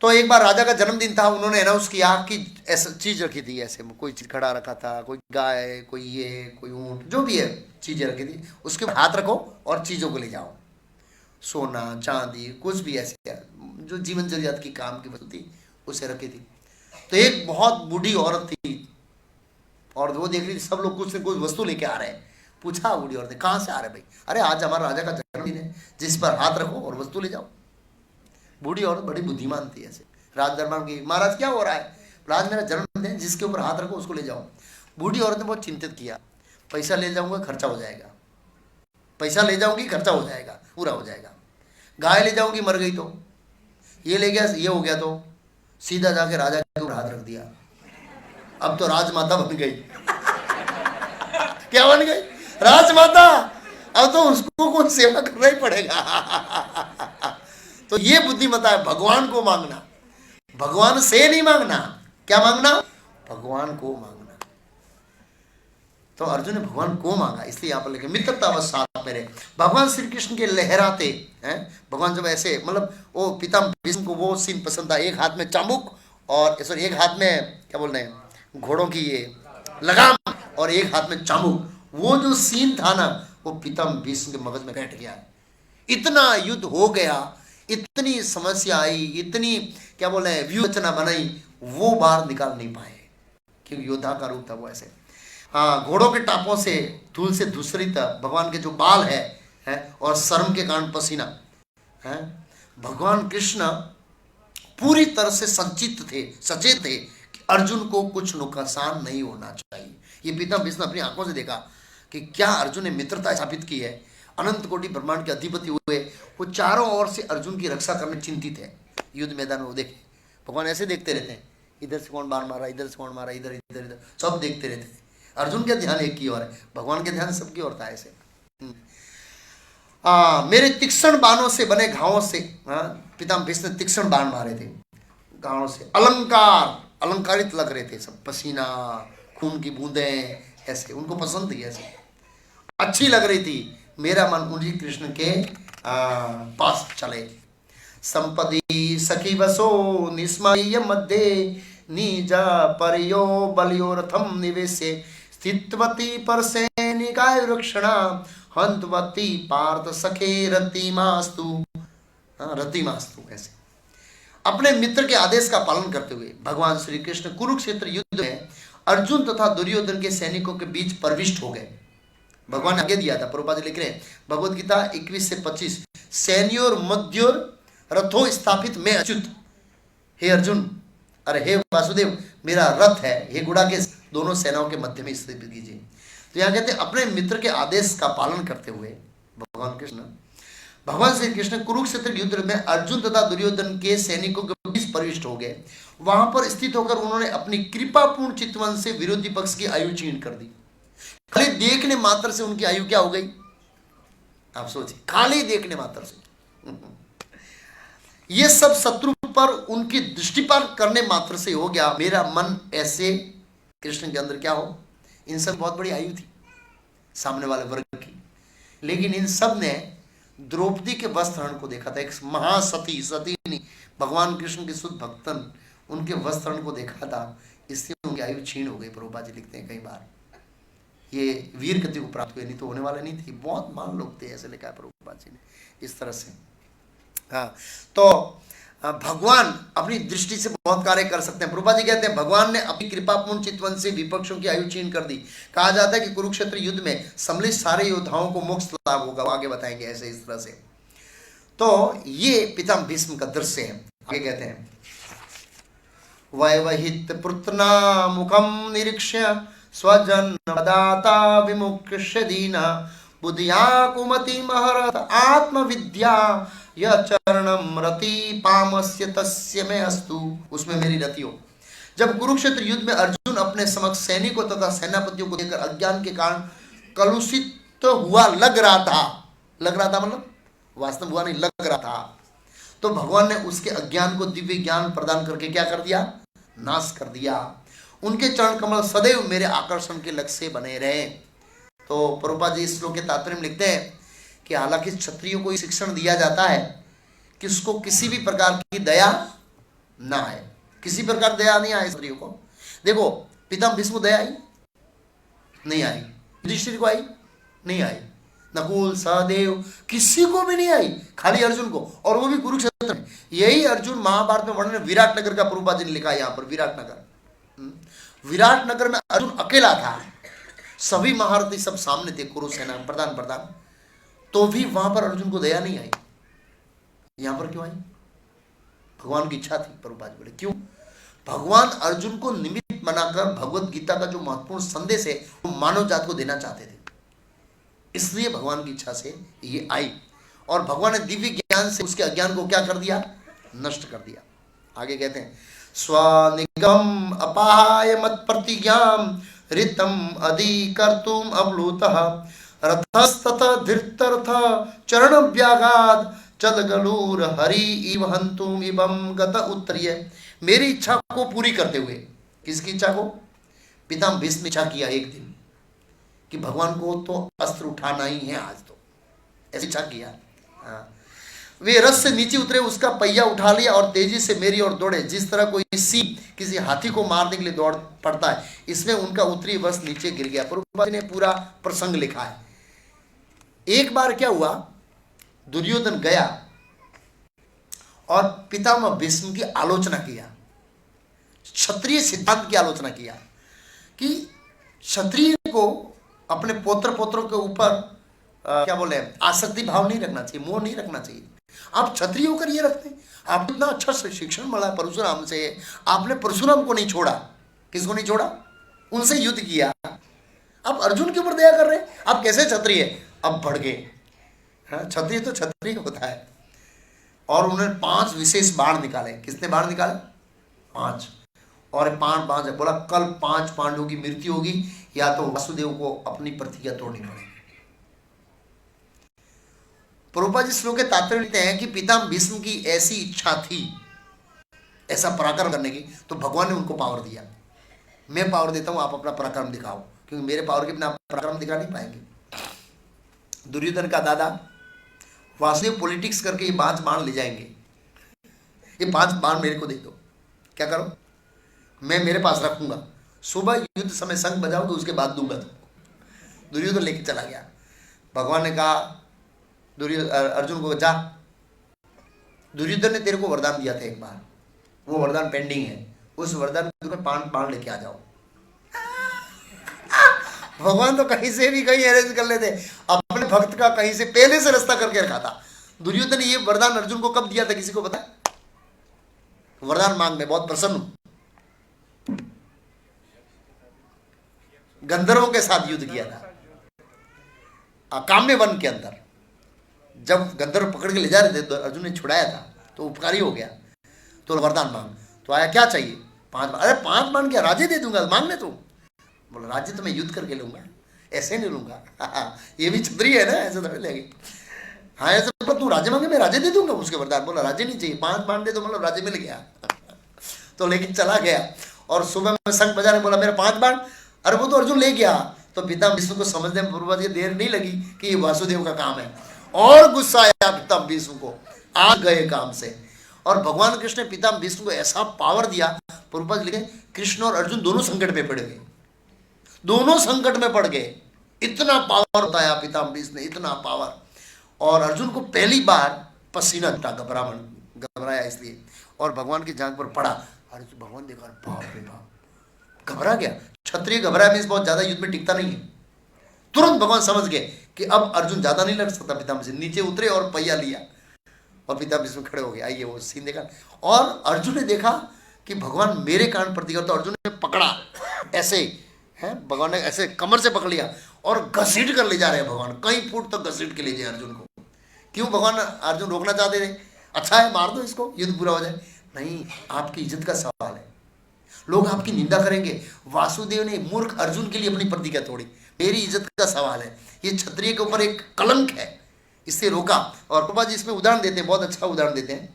तो एक बार राजा का जन्मदिन था, उन्होंने अनाउंस किया कि ऐसा चीज रखी थी, ऐसे कोई चीज खड़ा रखा था, कोई गाय, कोई ये, कोई ऊंट, जो भी है चीजें रखी थी, उसके हाथ रखो और चीजों को ले जाओ, सोना चांदी कुछ भी ऐसे जो जीवन जरूरियात की काम की वस्तु थी उसे रखी थी। तो एक बहुत बूढ़ी औरत थी और वो देख रही थी सब लोग कुछ न कुछ वस्तु लेके आ रहे हैं। पूछा बूढ़ी औरत ने, कहाँ से आ रहे भाई? अरे आज हमारा राजा का जन्मदिन है, जिस पर हाथ रखो और वस्तु ले जाओ। बूढ़ी औरत बड़ी बुद्धिमान थी, ऐसे राज दरबार की, महाराज क्या हो रहा है? आज मेरा जन्मदिन है, जिसके ऊपर हाथ रखो उसको ले जाओ। बूढ़ी औरत ने बहुत चिंतित किया, पैसा ले जाऊंगा खर्चा हो जाएगा, पैसा ले जाऊंगी खर्चा हो जाएगा, पूरा हो जाएगा, गाय ले जाऊंगी मर गई तो, ये ले गया ये हो गया, तो सीधा जाके राजा के ऊपर हाथ रख दिया। अब तो राजमाता बन गई। क्या बन गई? राजमाता। अब तो उसको कौन सेवा करना ही पड़ेगा। तो ये बुद्धिमता है, भगवान को मांगना, भगवान से नहीं मांगना। क्या मांगना? भगवान को मांगना। तो अर्जुन ने भगवान को मांगा, इसलिए यहां पर लिखे मित्रता व साथ मेरे। भगवान श्री कृष्ण के लहराते हैं, भगवान जब ऐसे, मतलब वो पिता भीष्म को वो सीन पसंद था, एक हाथ में चाबुक और सॉरी एक हाथ में क्या बोल रहे हैं घोड़ों की ये लगाम और एक हाथ में चाबुक, वो जो सीन था ना वो पिता भीष्म के मगज में बैठ गया। इतना युद्ध हो गया, इतनी समस्या आई, इतनी क्या बोल रहे हैं व्यूह रचना बनाई, वो बाहर निकाल नहीं पाए क्योंकि योद्धा का रूप था वो ऐसे। हाँ, घोड़ों के टापों से धूल से धूसरित भगवान के जो बाल है और शर्म के कारण पसीना है। भगवान कृष्ण पूरी तरह से संचित थे, सचेत थे कि अर्जुन को कुछ नुकसान नहीं होना चाहिए। ये पिता भीष्म अपनी आंखों से देखा कि क्या अर्जुन ने मित्रता स्थापित की है, अनंत कोटि ब्रह्मांड के अधिपति हुए, वो चारों ओर से अर्जुन की रक्षा करने चिंतित है। युद्ध मैदान में वो देखे, भगवान ऐसे देखते रहते हैं, इधर से कौन बाण मारा, इधर से कौन मारा, इधर इधर इधर सब देखते रहते हैं। अर्जुन का ध्यान एक की ओर है, भगवान के ध्यान सबकी ओर था ऐसे। मेरे तीक्ष्ण बाणों से बने घावों से, पिता भीष्म ने तीक्ष्ण बाण मारे थे, घावों से अलंकारित लग रहे थे सब, पसीना खून की बूंदें ऐसे उनको पसंद थी, ऐसे अच्छी लग रही थी। मेरा मन उन्हीं कृष्ण के पास चले। संपदी सखी वसो निस्मय मध्य निजा परयो बलियो रथम निवेशे स्थितवती पर सैनिकाय रक्षणा हंतवती पार्थ सखे रतिमास्तु ऐसे। अपने मित्र के आदेश का पालन करते हुए भगवान श्री कृष्ण कुरुक्षेत्र युद्ध में अर्जुन तथा दुर्योधन के सैनिकों के बीच प्रविष्ट हो गए। भगवान ने आगे दिया था, प्रभुपाद जी लिख रहे हैं भगवद गीता 21 से 25, सैन्योर मध्योर रथो स्थापित मैं अच्युत। हे अर्जुन, अरे हे वासुदेव, मेरा रथ है, हे गुड़ाकेश, दोनों सेनाओं के मध्य में स्थित कीजिए। तो यहाँ कहते हैं अपने मित्र के आदेश का पालन करते हुए भगवान श्री कृष्ण कुरुक्षेत्र युद्ध में अर्जुन तथा दुर्योधन के सैनिकों के बीच प्रविष्ट हो गए। वहां पर स्थित होकर उन्होंने अपनी कृपापूर्ण चितवन से विरोधी पक्ष की आयु छीन कर दी। खाली देखने मात्र से उनकी आयु क्या हो गई, आप सोचिए, खाली देखने मात्र से। ये सब शत्रु पर उनकी दृष्टिपात करने मात्र से हो गया। मेरा मन ऐसे कृष्ण के अंदर क्या हो, इन सब बहुत बड़ी आयु थी सामने वाले वर्ग की, लेकिन इन सब ने द्रौपदी के वस्त्रहरण को देखा था। एक महासती सती नहीं, भगवान कृष्ण के शुद्ध भक्तन उनके वस्त्रहरण को देखा था, इसलिए उनकी आयु छीन हो गई। प्रभुपाद जी लिखते हैं कई बार ये वीर गति को प्राप्त हुए, नहीं तो होने वाला नहीं थी। बहुत महान लोग थे, ऐसे लिखा है प्रभुपाद जी ने इस तरह से। हाँ, तो भगवान अपनी दृष्टि से बहुत कार्य कर सकते हैं। प्रभुपाद जी कहते हैं भगवान ने अपनी कृपापूर्ण चितवन से विपक्षों की आयु छीन कर दी। कहा जाता है कि कुरुक्षेत्र युद्ध में सम्मिलित सारे योद्धाओं को मोक्ष लाभ होगा, आगे बताएंगे ऐसे इस तरह से। तो ये पितामह भीष्म का दृश्य है। आगे कहते हैं वैवहित पुत्रना मुखम निरीक्ष्य स्वजन दाता विमुक्ष्य दीना बुद्धिया कुमति महरत आत्मविद्या यह चरणम रति पामस्य तस्य में अस्तु, उसमें मेरी रति हो। जब कुरुक्षेत्र युद्ध में अर्जुन अपने समक्ष सैनिकों तथा सेनापतियों को देखकर अज्ञान के कारण कलुषित हुआ लग रहा था मतलब वास्तव हुआ नहीं, लग रहा था, तो भगवान ने उसके अज्ञान को दिव्य ज्ञान प्रदान करके क्या कर दिया, नाश कर दिया। उनके चरण कमल सदैव मेरे आकर्षण के लक्ष्य से बने रहे। तो प्रभुपाद जी इस श्लोक के तात्पर्य में लिखते हैं कि हालांकि क्षत्रियों को शिक्षण दिया जाता है कि उसको किसी भी प्रकार की दया ना आए, किसी प्रकार दया नहीं आए क्षत्रियों को। देखो पितामह भीष्म को दया आई नहीं आई, युधिष्ठिर को आई नहीं आई, नकुल सहदेव किसी को भी नहीं आई, खाली अर्जुन को, और वो भी कुरुक्षेत्र में। यही अर्जुन महाभारत में वर्णन विराट नगर का प्रभुपाद जी ने लिखा है यहाँ पर, विराट नगर में अर्जुन अकेला था, सभी महारथी सब सामने थे, कुरुसेना प्रधान, तो भी वहां पर अर्जुन को दया नहीं आई। यहां पर क्यों आई? भगवान की इच्छा थी। प्रभुपाद बोले क्यों? भगवान अर्जुन को निमित्त बनाकर भगवत गीता का जो महत्वपूर्ण संदेश है वो मानव जात को देना चाहते थे, इसलिए भगवान की इच्छा से ये आई, और भगवान ने दिव्य ज्ञान से उसके अज्ञान को क्या कर दिया, नष्ट कर दिया। आगे कहते हैं स्वनिगम अपाय मत प्रतिज्ञाम ऋतम अधिकर्तुम अवलुतः रथस्ततः धृतरथ चरण व्याघात चलगलूर हरि इव हंतुम इवम गत उत्तरीय। मेरी इच्छा को पूरी करते हुए, किसकी इच्छा को? पितामह भीष्म ने इच्छा किया एक दिन कि भगवान को तो अस्त्र उठाना ही है आज, तो ऐसी इच्छा किया। वे रथ से नीचे उतरे, उसका पहिया उठा लिया और तेजी से मेरी ओर दौड़े, जिस तरह कोई सिंह किसी हाथी को मारने के लिए दौड़ पड़ता है, इसमें उनका उत्तरी वश नीचे गिर गया। प्रभुपाद ने पूरा प्रसंग लिखा है। एक बार क्या हुआ, दुर्योधन गया और पितामह भीष्म की आलोचना किया, क्षत्रिय सिद्धांत की आलोचना किया कि क्षत्रिय को अपने पोत्रों के ऊपर क्या बोले, आसक्ति भाव नहीं रखना चाहिए, मोह नहीं रखना चाहिए। आप क्षत्रिय होकर ये रखते हैं, आपको इतना अच्छा शिक्षण मिला परशुराम से, आपने परशुराम को नहीं छोड़ा, किसको नहीं छोड़ा, उनसे युद्ध किया, आप अर्जुन के ऊपर दया कर रहे हैं, आप कैसे क्षत्रिय? अब बढ़ गए। क्षत्रिय तो क्षत्रिय होता है। और उन्होंने 5 विशेष बाण निकाले। किसने बाण निकाले? 5। और 5 बाण बोला कल 5 पांडवों की मृत्यु होगी, या तो वासुदेव को अपनी प्रतिज्ञा तोड़नी पड़ेगी। प्रभुपाद जी श्लोक के तात्पर्य लिखते हैं कि पितामह भीष्म की ऐसी इच्छा थी ऐसा पराक्रम करने की, तो भगवान ने उनको पावर दिया। मैं पावर देता हूं, आप अपना पराक्रम दिखाओ, क्योंकि मेरे पावर के बिना आप पराक्रम दिखा नहीं पाएंगे। दुर्योधन का दादा वासुदेव पॉलिटिक्स करके ये 5 बाण ले जाएंगे, ये 5 बाण मेरे को दे दो, क्या करो, मैं मेरे पास रखूंगा, सुबह युद्ध समय शंख बजाओगे, उसके बाद दूंगा। तो दुर्योधन लेके चला गया। भगवान ने कहा अर्जुन को, जा, दुर्योधन ने तेरे को वरदान दिया था एक बार, वो वरदान पेंडिंग है, उस वरदान के 5 बाण लेके आ जाओ। भगवान तो कहीं से भी कहीं अरेंज कर लेते, अपने भक्त का कहीं से पहले से रास्ता करके रखा था। दुर्योधन ने ये वरदान अर्जुन को कब दिया था, किसी को पता? वरदान मांग में बहुत प्रसन्न हूं, गंधर्वों के साथ युद्ध किया था काम्य वन के अंदर। जब गंधर्व पकड़ के ले जा रहे थे तो अर्जुन ने छुड़ाया था, तो उपकारी हो गया। तो वरदान मांग, तो आया क्या चाहिए? 5 बाण। अरे 5 बाण क्या, राज्य दे दूंगा, मांगने तू। बोला राज्य तो मैं युद्ध करके लूंगा, ऐसे नहीं लूंगा। ये भी क्षत्रिय है ना, ऐसे थोड़ी लेगी। हाँ ऐसे बोला, तू राज्य मांगे, मैं राज्य दे दूंगा। उसके वरदान बोला राज्य नहीं चाहिए, 5 बाण दे, तो मतलब राज्य मिल गया। तो लेकिन चला गया और सुबह में शंख बजाने बोला मेरे 5 बाण। अरे वो तो अर्जुन ले गया। तो पितामह भीष्म को समझने में प्रभुपाद जी देर नहीं लगी कि ये वासुदेव का काम है, और गुस्सा आया पितामह भीष्म को, आ गए काम से। और भगवान कृष्ण ने पितामह भीष्म को ऐसा पावर दिया, प्रभुपाद लिखे कृष्ण और अर्जुन दोनों संकट में पड़ गए, दोनों संकट में पड़ गए। इतना पावर बताया पितामह भीष्म ने, इतना पावर। और अर्जुन को पहली बार पसीना छूटा, घबराया इसलिए, और भगवान की जांघ पर पड़ा। अर्जुन भगवान देखा, बाप रे बाप, घबरा गया। क्षत्रिय घबराया मीन्स बहुत ज्यादा युद्ध में टिकता नहीं है। तुरंत भगवान समझ गए कि अब अर्जुन ज्यादा नहीं लड़ सकता। पितामह से नीचे उतरे और पहिया लिया और पितामह भीष्म खड़े हो गए। आइए वो सीन देखा, और अर्जुन ने देखा कि भगवान मेरे कारण प्रतिज्ञा, तो अर्जुन ने पकड़ा ऐसे है, भगवान ने ऐसे कमर से पकड़ लिया और घसीट कर ले जा रहे हैं भगवान, कई फुट तक घसीट के ले जाए अर्जुन को, क्यों भगवान अर्जुन रोकना चाहते थे? अच्छा है मार दो इसको, युद्ध पूरा हो जाए। नहीं, आपकी इज्जत का सवाल है, लोग आपकी निंदा करेंगे। वासुदेव ने मूर्ख अर्जुन के लिए अपनी प्रतिज्ञा तोड़ी, मेरी इज्जत का सवाल है, ये क्षत्रिय के ऊपर एक कलंक है, इससे रोका। और प्रभा जी इसमें उदाहरण देते हैं, बहुत अच्छा उदाहरण देते हैं।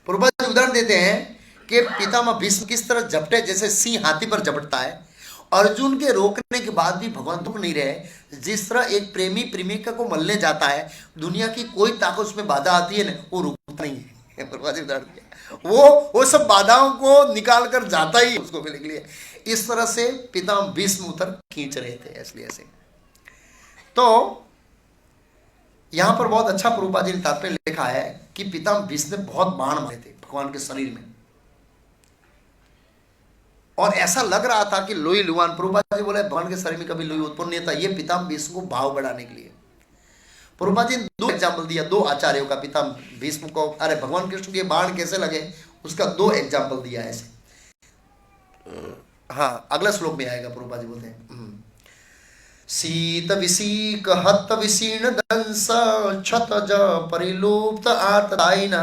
प्रभा जी उदाहरण देते हैं कि पितामह भीष्म किस तरह झपटे, जैसे सिंह हाथी पर झपटता है। अर्जुन के रोकने के बाद भी भगवान रुक नहीं रहे। जिस तरह एक प्रेमी प्रेमिका को मलने जाता है, दुनिया की कोई ताकत उसमें बाधा आती है ना, वो रुकता नहीं है। प्रभा जी उदाहरण दिया, वो सब बाधाओं को निकाल कर जाता ही उसको मिलने के लिए। इस तरह से पितामह भीष्म उतर खींच रहे थे, इसलिए ऐसे। तो यहां पर बहुत अच्छा प्रभुपाद जी ने तात्पर्य लिखा है कि पितामह भीष्म ने बहुत बाण मारे थे भगवान के शरीर में, और ऐसा लग रहा था कि लोई लुहान। प्रभुपाद जी बोले भगवान के शरीर में कभी लोई उत्पन्न नहीं था, ये पितामह भीष्म को भाव बढ़ाने के लिए। प्रभुपाद जी ने 2 एग्जाम्पल दिया, 2 आचार्यों का, पितामह भीष्म को, अरे भगवान कृष्ण के बाण कैसे लगे उसका 2 एग्जाम्पल दिया है ऐसे। हाँ, अगला श्लोक में आएगा। प्रभुपाद जी बोलते हैं, शीत विशीक हत विशीर्ण दंस क्षतज परिलुप्त आतदायिन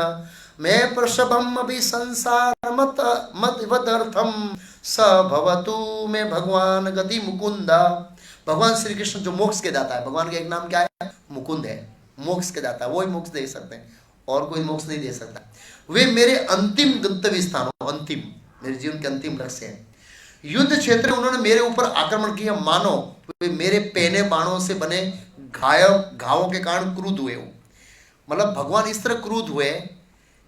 मैं प्रसभम अभि संसार मत मदर्थम स भवतु में भगवान गति मुकुंदा। भगवान श्री कृष्ण जो मोक्ष के दाता है, भगवान का एक नाम क्या है? मुकुंद है, मोक्ष के दाता, वो ही मोक्ष दे सकते हैं, और कोई मोक्ष नहीं दे सकता। वे मेरे अंतिम गंतव्य स्थान, अंतिम मेरे जीवन के अंतिम लक्ष्य है। युद्ध क्षेत्र में उन्होंने मेरे ऊपर आक्रमण किया, मानो वे मेरे पहने बाणों से बने घावों के कारण क्रुद्ध हुए हो। मतलब भगवान इस तरह क्रुद्ध हुए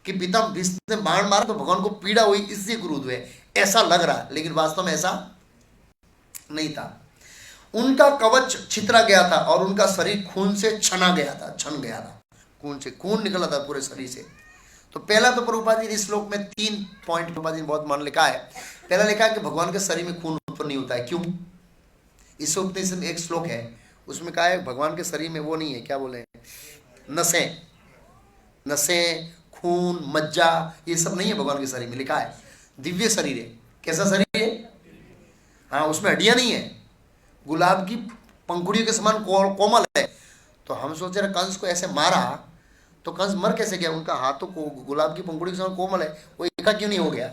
कि पितामह भीष्म ने बाण मारा तो भगवान को पीड़ा हुई, इसलिए क्रुद्ध हुए, ऐसा लग रहा, लेकिन वास्तव में ऐसा नहीं था। उनका कवच छितरा गया था और उनका शरीर खून से छन गया था, खून से खून निकला था पूरे शरीर से। तो पहला तो प्रभुपाद जी इस श्लोक में 3 पॉइंट प्रभुपाद जी ने बहुत मान लिखा है। पहला लिखा है कि भगवान के शरीर में खून उत्पन्न नहीं होता है। क्यों? इस उपनिषद में एक श्लोक है, उसमें कहा है भगवान के शरीर में वो नहीं है, क्या बोले, नसें खून मज्जा ये सब नहीं है भगवान के शरीर में। लिखा है दिव्य शरीर है। कैसा शरीर है? हाँ, उसमें हड्डियां नहीं है, गुलाब की पंखुड़ियों के समान कोमल है। तो हम सोच रहे कंस को ऐसे मारा तो कंस मर कैसे गया? उनका हाथ तो गुलाब की पंखुड़ी के समान कोमल है, वो एका क्यों नहीं हो गया?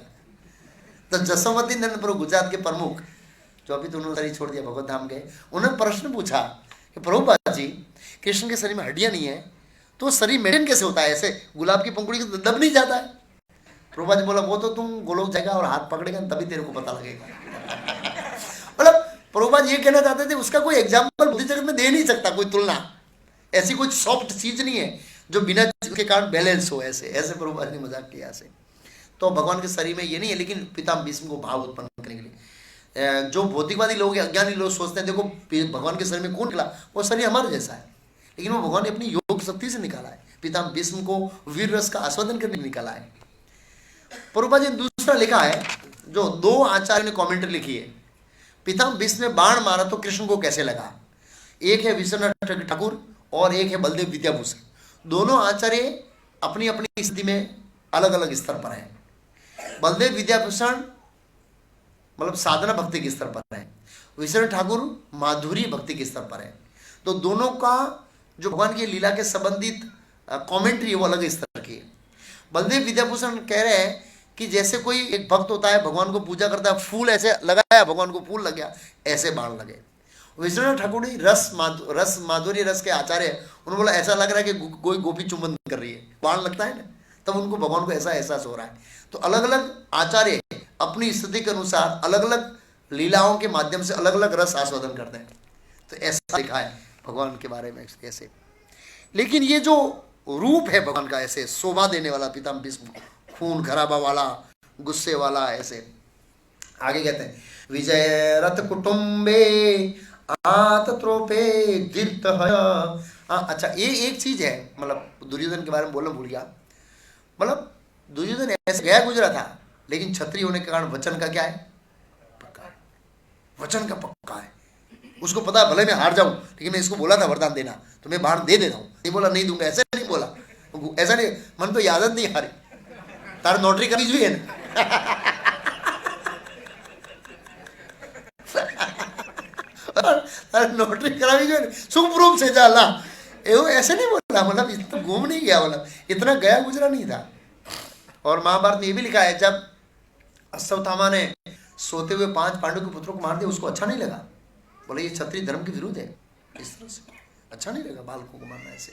तो जसोमती नंद प्रभु गुजरात के प्रमुख, जो अभी तो उन्होंने शरीर छोड़ दिया, भगवत धाम गए, उन्होंने प्रश्न पूछा कि प्रभुपाद जी कृष्ण के शरीर में हड्डियां नहीं है तो शरीर मेंटेन कैसे होता है? ऐसे गुलाब की पंखुड़ी को दब नहीं जाता है? प्रभुपाद जी बोला वो तो तुम गोलोक जाएगा और हाथ पकड़ेगा तभी तेरे को पता लगेगा। मतलब प्रभुपाद ये कहना चाहते थे उसका कोई एग्जाम्पल बुद्धि जगत में दे नहीं सकता, कोई तुलना, ऐसी कोई सॉफ्ट चीज नहीं है जो बिना के कारण बैलेंस हो। ऐसे प्रभुपाद ने मजाक किया ऐसे। तो भगवान के शरीर में ये नहीं है, लेकिन पितामह भीष्म को भाव उत्पन्न करने के लिए जो भौतिकवादी लोग, अज्ञानी लोग सोचते हैं देखो भगवान के शरीर में खून निकला, वो शरीर हमारे जैसा है, लेकिन वो भगवान ने अपनी योग शक्ति से निकाला है। पितामह भीष्म को वीर रस का आस्वादन करने निकाला है। प्रभुपाद जी ने दूसरा लिखा है, जो 2 आचार्य ने कमेंट्री लिखी है, पितामह भीष्म ने बाण मारा तो कृष्ण को कैसे लगा। एक है विश्वनाथ ठाकुर और एक है बलदेव विद्याभूषण। दोनों आचार्य अपनी अपनी स्थिति में अलग अलग स्तर पर हैं। बलदेव विद्याभूषण मतलब साधना भक्ति के स्तर पर है, विश्वनाथ ठाकुर माधुरी भक्ति के स्तर पर है। तो दोनों का जो भगवान की लीला के संबंधित कमेंट्री है वो अलग स्तर की है। बलदेव विद्याभूषण कह रहे हैं कि जैसे कोई एक भक्त होता है, भगवान को पूजा करता है, फूल ऐसे लगाया, भगवान को फूल लग गया, ऐसे बाण लगे। विश्वनाथ ठाकुर रस माधुर्य रस के आचार्य, उन्होंने बोला ऐसा लग रहा है कि कोई गोपी चुंबन कर रही है, बाण लगता है ना, तब उनको भगवान को ऐसा एहसास हो रहा है। तो अलग अलग आचार्य अपनी स्थिति के अनुसार अलग अलग लीलाओं के माध्यम से अलग अलग रस आस्वादन करते हैं। तो ऐसा लिखा है भगवान के बारे में ऐसे। लेकिन ये जो रूप है भगवान का, ऐसे शोभा देने वाला, पितामह भीष्म खून खराबा वाला, गुस्से वाला, ऐसे आगे कहते हैं विजय रथ कुटुंबे आतत्रोपे दीर्घ। अच्छा, ये एक चीज है, मतलब दुर्योधन के बारे में बोलना भूल गया। मतलब दुर्योधन ऐसे गया गुजरा था, लेकिन क्षत्रिय होने के कारण वचन का क्या है? पक्का है, वचन का पक्का है। उसको पता है भले मैं हार जाऊं, लेकिन मैं इसको बोला था वरदान देना, तो मैं बाण दे देता हूं। नहीं बोला नहीं दूंगा, ऐसे नहीं बोला, ऐसा नहीं, मन तो यादत नहीं हारी, तार नोटरी का बीज भी है ना। नोटरी करा भी सुख रूप से जाला, वो ऐसे नहीं बोला, मतलब इतना घूम नहीं गया, मतलब इतना गया गुजरा नहीं था। और महाभारत में ये भी लिखा है, जब अश्वत्थामा ने सोते हुए 5 पांडव के पुत्रों को मार दिया, उसको अच्छा नहीं लगा, बोले ये क्षत्रिय धर्म के विरुद्ध है, इस तरह से अच्छा नहीं लगा बालकों को मारना ऐसे।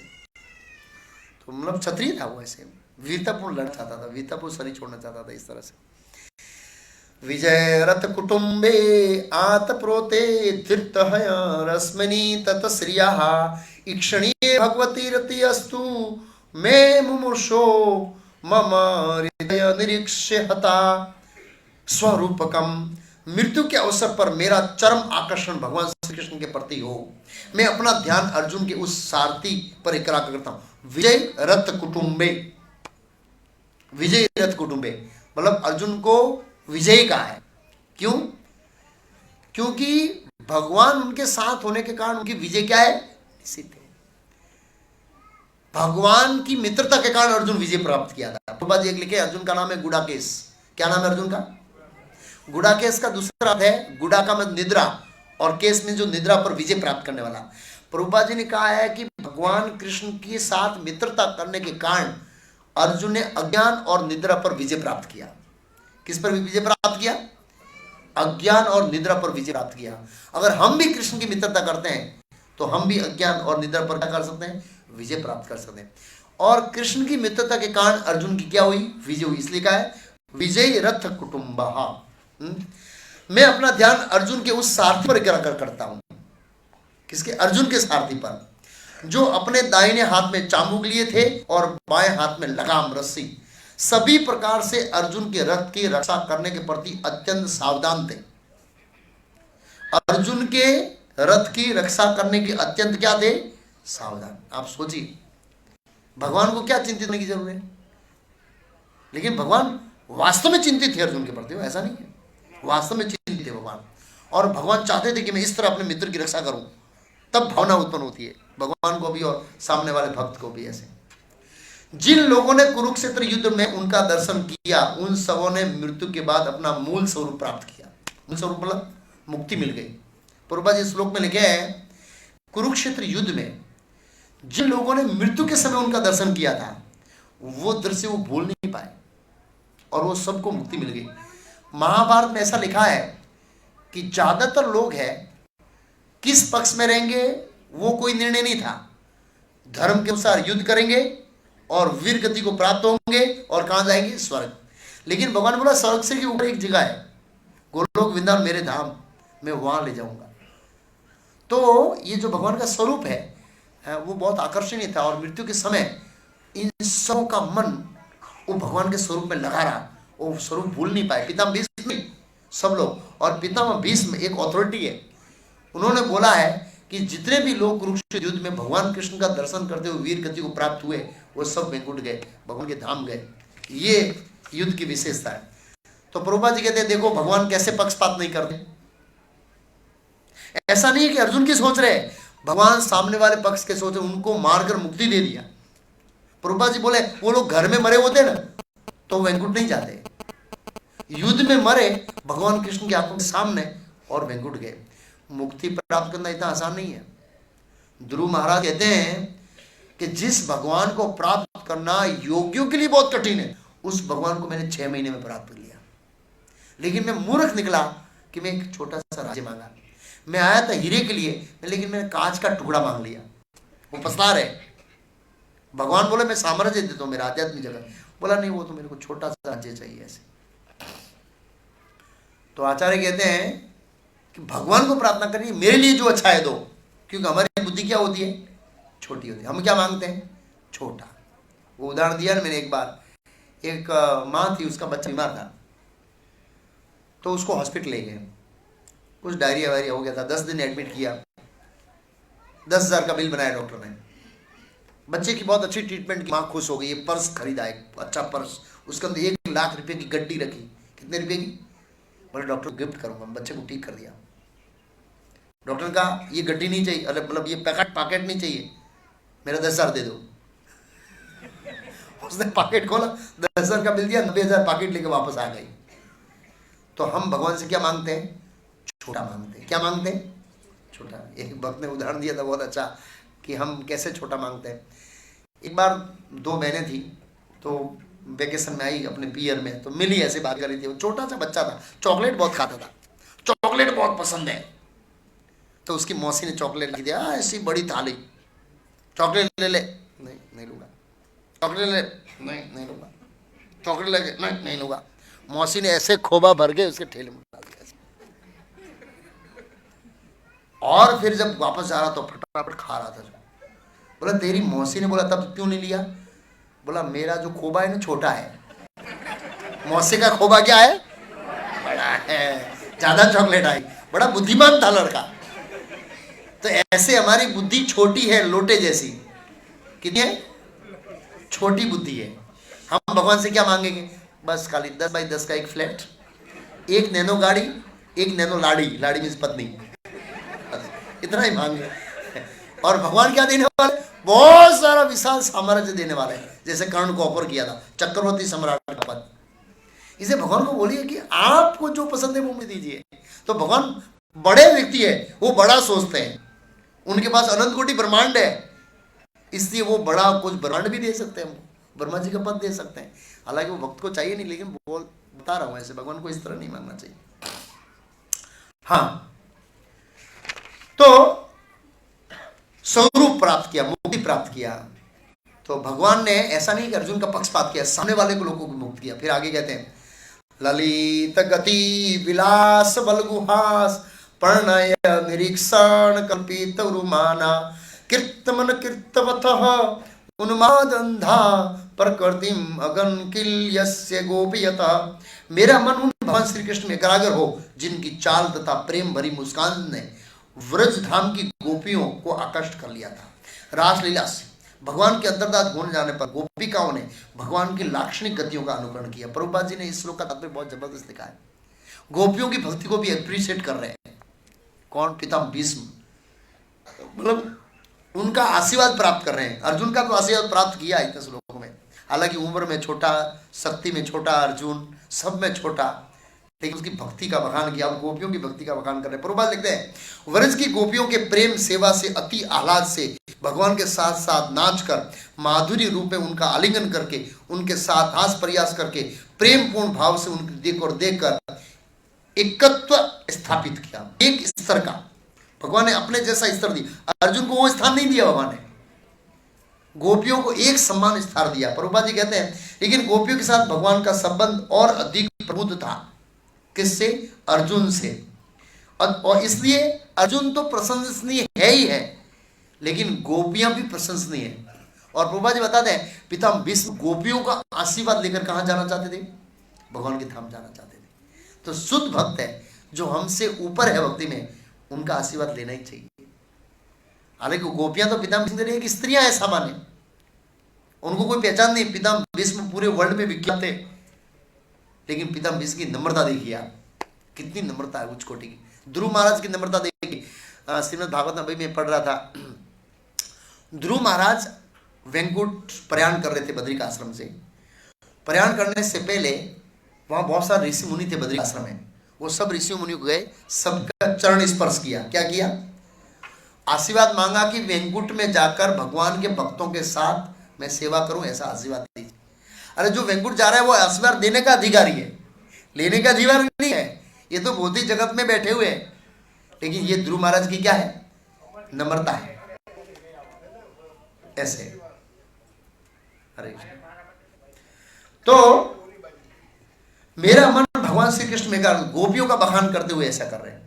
तो मतलब क्षत्रिय था वो, ऐसे वीरतापूर्ण लड़ना चाहता था, वीरतापूर्ण शरीर छोड़ना चाहता था, इस तरह से। विजय रथ कुटुंबे आत प्रोते धृत रश्मिनी तत श्रिया ईक्षणीय भगवती रति अस्तु मे मुमुर्षो मम हृदय निरीक्ष्य हता स्वरूपकम। मृत्यु के अवसर पर मेरा चरम आकर्षण भगवान श्री कृष्ण के प्रति हो, मैं अपना ध्यान अर्जुन के उस सारथी पर एकाग्र करता हूं। विजय रथ कुटुंबे, विजय रथ कुटुंबे मतलब अर्जुन को विजय का है। क्यों? क्योंकि भगवान उनके साथ होने के कारण उनकी विजय क्या है? निश्चित है। भगवान की मित्रता के कारण अर्जुन विजय प्राप्त किया था। प्रभुपाद जी एक लिखे, अर्जुन का नाम है गुड़ाकेश। क्या नाम है अर्जुन का? गुड़ाकेश का दूसरा अर्थ है, गुड़ा का मतलब निद्रा, और केश में जो निद्रा पर विजय प्राप्त करने वाला। प्रभुपाद जी ने कहा है कि भगवान कृष्ण के साथ मित्रता करने के कारण अर्जुन ने अज्ञान और निद्रा पर विजय प्राप्त किया। किस पर विजय प्राप्त किया? अज्ञान और निद्रा पर विजय प्राप्त किया। अगर हम भी कृष्ण की मित्रता करते हैं तो हम भी अज्ञान और निद्रा पर क्या कर सकते हैं? विजय प्राप्त कर सकते हैं। और कृष्ण की मित्रता के कारण अर्जुन की क्या हुई? विजय हुई। इसलिए कहा है विजय रथ कुटुंबहा। मैं अपना ध्यान अर्जुन के उस सारथी पर एकाग्र करता हूं। किसके? अर्जुन के सारथी पर, जो अपने दाहिने हाथ में चाबुक लिए थे और बाएं हाथ में लगाम रस्सी, सभी प्रकार से अर्जुन के रथ की रक्षा करने के प्रति अत्यंत सावधान थे। अर्जुन के रथ की रक्षा करने के अत्यंत क्या थे? सावधान। आप सोचिए भगवान को क्या चिंतित होने की जरूरत है, लेकिन भगवान वास्तव में चिंतित थे अर्जुन के प्रति, ऐसा नहीं है, वास्तव में चिंतित थे भगवान। और भगवान चाहते थे कि मैं इस तरह अपने मित्र की रक्षा करूं, तब भावना उत्पन्न होती है भगवान को भी और सामने वाले भक्त को भी। ऐसे जिन लोगों ने कुरुक्षेत्र युद्ध में उनका दर्शन किया, उन सबों ने मृत्यु के बाद अपना मूल स्वरूप प्राप्त किया। मूल स्वरूप मतलब मुक्ति मिल गई। पूर्वज इस श्लोक में लिखे हैं, कुरुक्षेत्र युद्ध में जिन लोगों ने मृत्यु के समय उनका दर्शन किया था, वो दृश्य वो भूल नहीं पाए और वो सबको मुक्ति मिल गई। महाभारत में ऐसा लिखा है कि ज्यादातर लोग हैं किस पक्ष में रहेंगे वो कोई निर्णय नहीं था, धर्म के अनुसार युद्ध करेंगे और वीर गति को प्राप्त होंगे और कहां जाएंगे? स्वर्ग। लेकिन भगवान बोला स्वर्ग से के ऊपर एक जगह है, गोलोक वृंदावन मेरे धाम, मैं वहां ले जाऊंगा। तो ये जो भगवान का स्वरूप है वो बहुत आकर्षणीय था। और मृत्यु के समय इन सबों का मन वो भगवान के स्वरूप में लगा रहा, वो स्वरूप भूल नहीं पाए। पितामह भीष्म नहीं, सब लोग। और पितामह भीष्म एक अथॉरिटी है, उन्होंने बोला है कि जितने भी लोग कुरुक्षेत्र युद्ध में भगवान कृष्ण का दर्शन करते हुए वीर गति को प्राप्त हुए, वो सब वैकुंठ गए, भगवान के धाम गए। ये युद्ध की विशेषता है। तो प्रभुपाद जी कहते हैं देखो भगवान कैसे पक्षपात नहीं करते। ऐसा नहीं है कि अर्जुन की सोच रहे, भगवान सामने वाले पक्ष के सोच रहे, उनको मारकर मुक्ति दे दिया। प्रभुपाद जी बोले वो लोग घर में मरे होते ना तो वैकुंठ नहीं जाते, युद्ध में मरे भगवान कृष्ण की आंखों के सामने और वैकुंठ गए। मुक्ति प्राप्त करना इतना आसान नहीं है। ध्रुव महाराज कहते हैं कि जिस भगवान को प्राप्त करना योगियों के लिए बहुत कठिन है, उस भगवान को मैंने 6 महीने में प्राप्त कर लिया। लेकिन मैं मूर्ख निकला कि मैं एक छोटा सा राज्य मांगा। मैं आया था हीरे के लिए, लेकिन मैंने कांच का टुकड़ा मांग लिया। वो पछता रहे। भगवान बोले मैं साम्राज्य देता हूं, मेरा आध्यात्मिक जगह। बोला नहीं, वो तो मेरे को छोटा सा राज्य चाहिए ऐसे। तो आचार्य कहते हैं कि भगवान को प्रार्थना करिए, मेरे लिए जो अच्छा है दो, क्योंकि हमारी बुद्धि क्या होती है? छोटी होती है। हम क्या मांगते हैं? छोटा। वो उदाहरण दिया ना मैंने एक बार, एक माँ थी, उसका बच्चा बीमार था, तो उसको हॉस्पिटल ले गए। कुछ डायरिया वायरिया हो गया था, 10 दिन एडमिट किया, 10,000 का बिल बनाया डॉक्टर ने। बच्चे की बहुत अच्छी ट्रीटमेंट की, माँ खुश हो गई। ये पर्स खरीदा, एक अच्छा पर्स, उसके अंदर 1 लाख रुपए की गड्डी रखी। कितने रुपए की? बोले डॉक्टर गिफ्ट करूंगा। बच्चे को ठीक कर दिया। डॉक्टर का ये गड्डी नहीं चाहिए, अरे मतलब ये पैकेट नहीं चाहिए, मेरा 10,000 दे दो। उसने पैकेट खोला, 10,000 का बिल दिया, 90,000 पैकेट लेके वापस आ गई। तो हम भगवान से क्या मांगते हैं? छोटा मांगते हैं। क्या मांगते हैं? छोटा। एक भक्त ने उदाहरण दिया था बहुत अच्छा, कि हम कैसे छोटा मांगते हैं। एक बार 2 बहनें थी, तो वेकेशन में आई अपने पियर में, तो मिली, ऐसे बात कर रही थी। वो छोटा सा बच्चा था, चॉकलेट बहुत खाता था, चॉकलेट बहुत पसंद है। तो उसकी मौसी ने चॉकलेट ला दिया, ऐसी बड़ी थाली, चॉकलेट ले ले, नहीं नहीं लूँगा, चॉकलेट ले, नहीं लूँगा, चॉकलेट ले, नहीं लूँगा। मौसी ने ऐसे खोबा भर के उसके ठेले में डाल दिया। और फिर जब वापस जा रहा तो फटाफट खा रहा था। बोला तेरी मौसी ने बोला तब क्यों नहीं लिया? बोला मेरा जो खोबा है ना छोटा है, मौसी का खोबा क्या है, बड़ा है, ज्यादा चॉकलेट आई। बड़ा बुद्धिमान था लड़का। तो ऐसे हमारी बुद्धि छोटी है, लोटे जैसी। कितनी है? छोटी बुद्धि है। हम भगवान से क्या मांगेंगे? बस खाली 10 बाई 10 का एक फ्लैट, एक नैनो गाड़ी, एक नैनो लाड़ी, लाड़ी मीन्स पत्नी, इतना ही मांगे। और भगवान क्या देने वाले? बहुत सारा विशाल साम्राज्य देने वाले हैं, जैसे कर्ण को ऑफर किया था चक्रवर्ती सम्राट का पद। इसे भगवान को बोलिए कि आपको जो पसंद है वो मुझे दीजिए। तो भगवान बड़े व्यक्ति है, वो बड़ा सोचते हैं, उनके पास अनंत कोटि ब्रह्मांड है, इसलिए वो बड़ा कुछ ब्रह्मांड भी दे सकते हैं, हमको ब्रह्मा जी का पद दे सकते हैं। हालांकि वो भक्त को चाहिए नहीं, लेकिन बता रहा हूं ऐसे भगवान को इस तरह नहीं मांगना चाहिए। हाँ, तो स्वरूप प्राप्त किया, मुक्ति प्राप्त किया। तो भगवान ने ऐसा नहीं कि अर्जुन का पक्षपात किया, सामने वाले को लोगों को मुक्त किया। फिर आगे कहते हैं ललित गति विलास बलगुहास प्रणय निरीक्षण कल्पित रुमाना कीर्तमन कीर्तवतः उन्माद अंधा प्रकृतिम अगन किल यस्य गोपीयता। मेरा मन उन भगवान श्री कृष्ण में एकाग्र हो जिनकी चाल तथा प्रेम भरी मुस्कान ने व्रज धाम की गोपियों को आकर्षित कर लिया था। रासलीला से भगवान के अंतर्दात होने जाने पर गोपिकाओं ने भगवान की लाक्षणिक गतियों का अनुकरण किया। प्रभुपाद जी ने इस श्लोक का तात्पर्य बहुत जबरदस्त लिखा है। गोपियों की भक्ति को भी अप्रिशिएट कर रहे हैं। कौन? पितामह भीष्म, मतलब उनका आशीर्वाद प्राप्त कर रहे हैं। अर्जुन का तो आशीर्वाद प्राप्त किया इतने श्लोकों में, हालांकि उम्र में छोटा, शक्ति में छोटा, अर्जुन सब में छोटा, लेकिन उसकी भक्ति का बखान किया। अब गोपियों की भक्ति का बखान कर रहे हैं। प्रभुपाद लिखते हैं व्रज की गोपियों के प्रेम सेवा से अति आह्लाद से भगवान के साथ साथ नाच कर माधुरी रूप में उनका आलिंगन करके उनके साथ हास प्रयास करके प्रेम पूर्ण भाव से उनकी देखकर एकत्व स्थापित किया। एक स्तर का भगवान ने अपने जैसा स्तर दिया। अर्जुन को वो स्थान नहीं दिया भगवान ने, गोपियों को एक समान स्थान दिया। प्रभुपाद जी कहते हैं लेकिन गोपियों के साथ भगवान का संबंध और अधिक प्रबुद्ध था। किससे? अर्जुन से। और इसलिए अर्जुन तो प्रशंसनीय है ही है, लेकिन गोपियां भी प्रशंसनीय है। और प्रभुपाद जी बताते हैं पितामह भीष्म गोपियों का आशीर्वाद लेकर कहां जाना चाहते थे? भगवान के धाम जाना चाहते थे। तो शुद्ध भक्त है जो हमसे ऊपर है भक्ति में, उनका आशीर्वाद लेना ही चाहिए। हालांकि गोपियां तो पितामह भीष्म एक स्त्रियां हैं सामान्य, उनको कोई पहचान नहीं। पितामह भीष्म पूरे वर्ल्ड में विख्यात थे, लेकिन पितामह भीष्म की नम्रता देखिए आप, कितनी नम्रता है उच्च कोटि की। ध्रुव महाराज की नम्रता देखिए। श्रीमद् भागवत में मैं पढ़ रहा था, ध्रुव महाराज वेंकुट प्रयाण कर रहे थे बद्रिक आश्रम से। प्रयाण करने से पहले वहां बहुत सारे ऋषि मुनि थे बद्रिक आश्रम में। वो सब ऋषि मुनि को गए, सबका चरण स्पर्श किया। क्या किया? आशीर्वाद मांगा कि वेंकुट में जाकर भगवान के भक्तों के साथ मैं सेवा करूं, ऐसा आशीर्वाद दीजिए। अरे जो वेंकुट जा रहा है वो आशीर्वाद देने का अधिकारी है, लेने का अधिकारी नहीं है। ये तो भौतिक जगत में बैठे हुए हैं, लेकिन ये ध्रुव महाराज की क्या है? नम्रता है। ऐसे अरे तो मेरा मन भगवान श्री कृष्ण में गोपियों का बखान करते हुए ऐसा कर रहे हैं,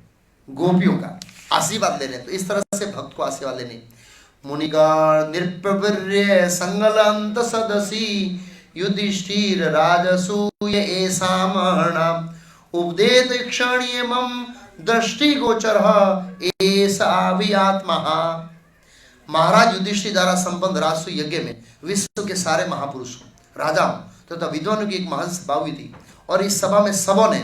गोपियों का आशीर्वाद ले रहे हैं। तो इस तरह से भक्त को आशीर्वाद लेने मुनिकार निरप्रवीर्य संगलंत सदसी युधिष्ठिर राजसूय ऐसामणाम उपदेत क्षणीयमं दृष्टि गोचर ऐसा विआत्मा। महाराज युधिष्ठिर द्वारा संपन्न राजसूय यज्ञ में विश्व के सारे महापुरुषों, राजाओं तथा विद्वानों की एक महान सभा हुई थी, और इस सभा में सबों ने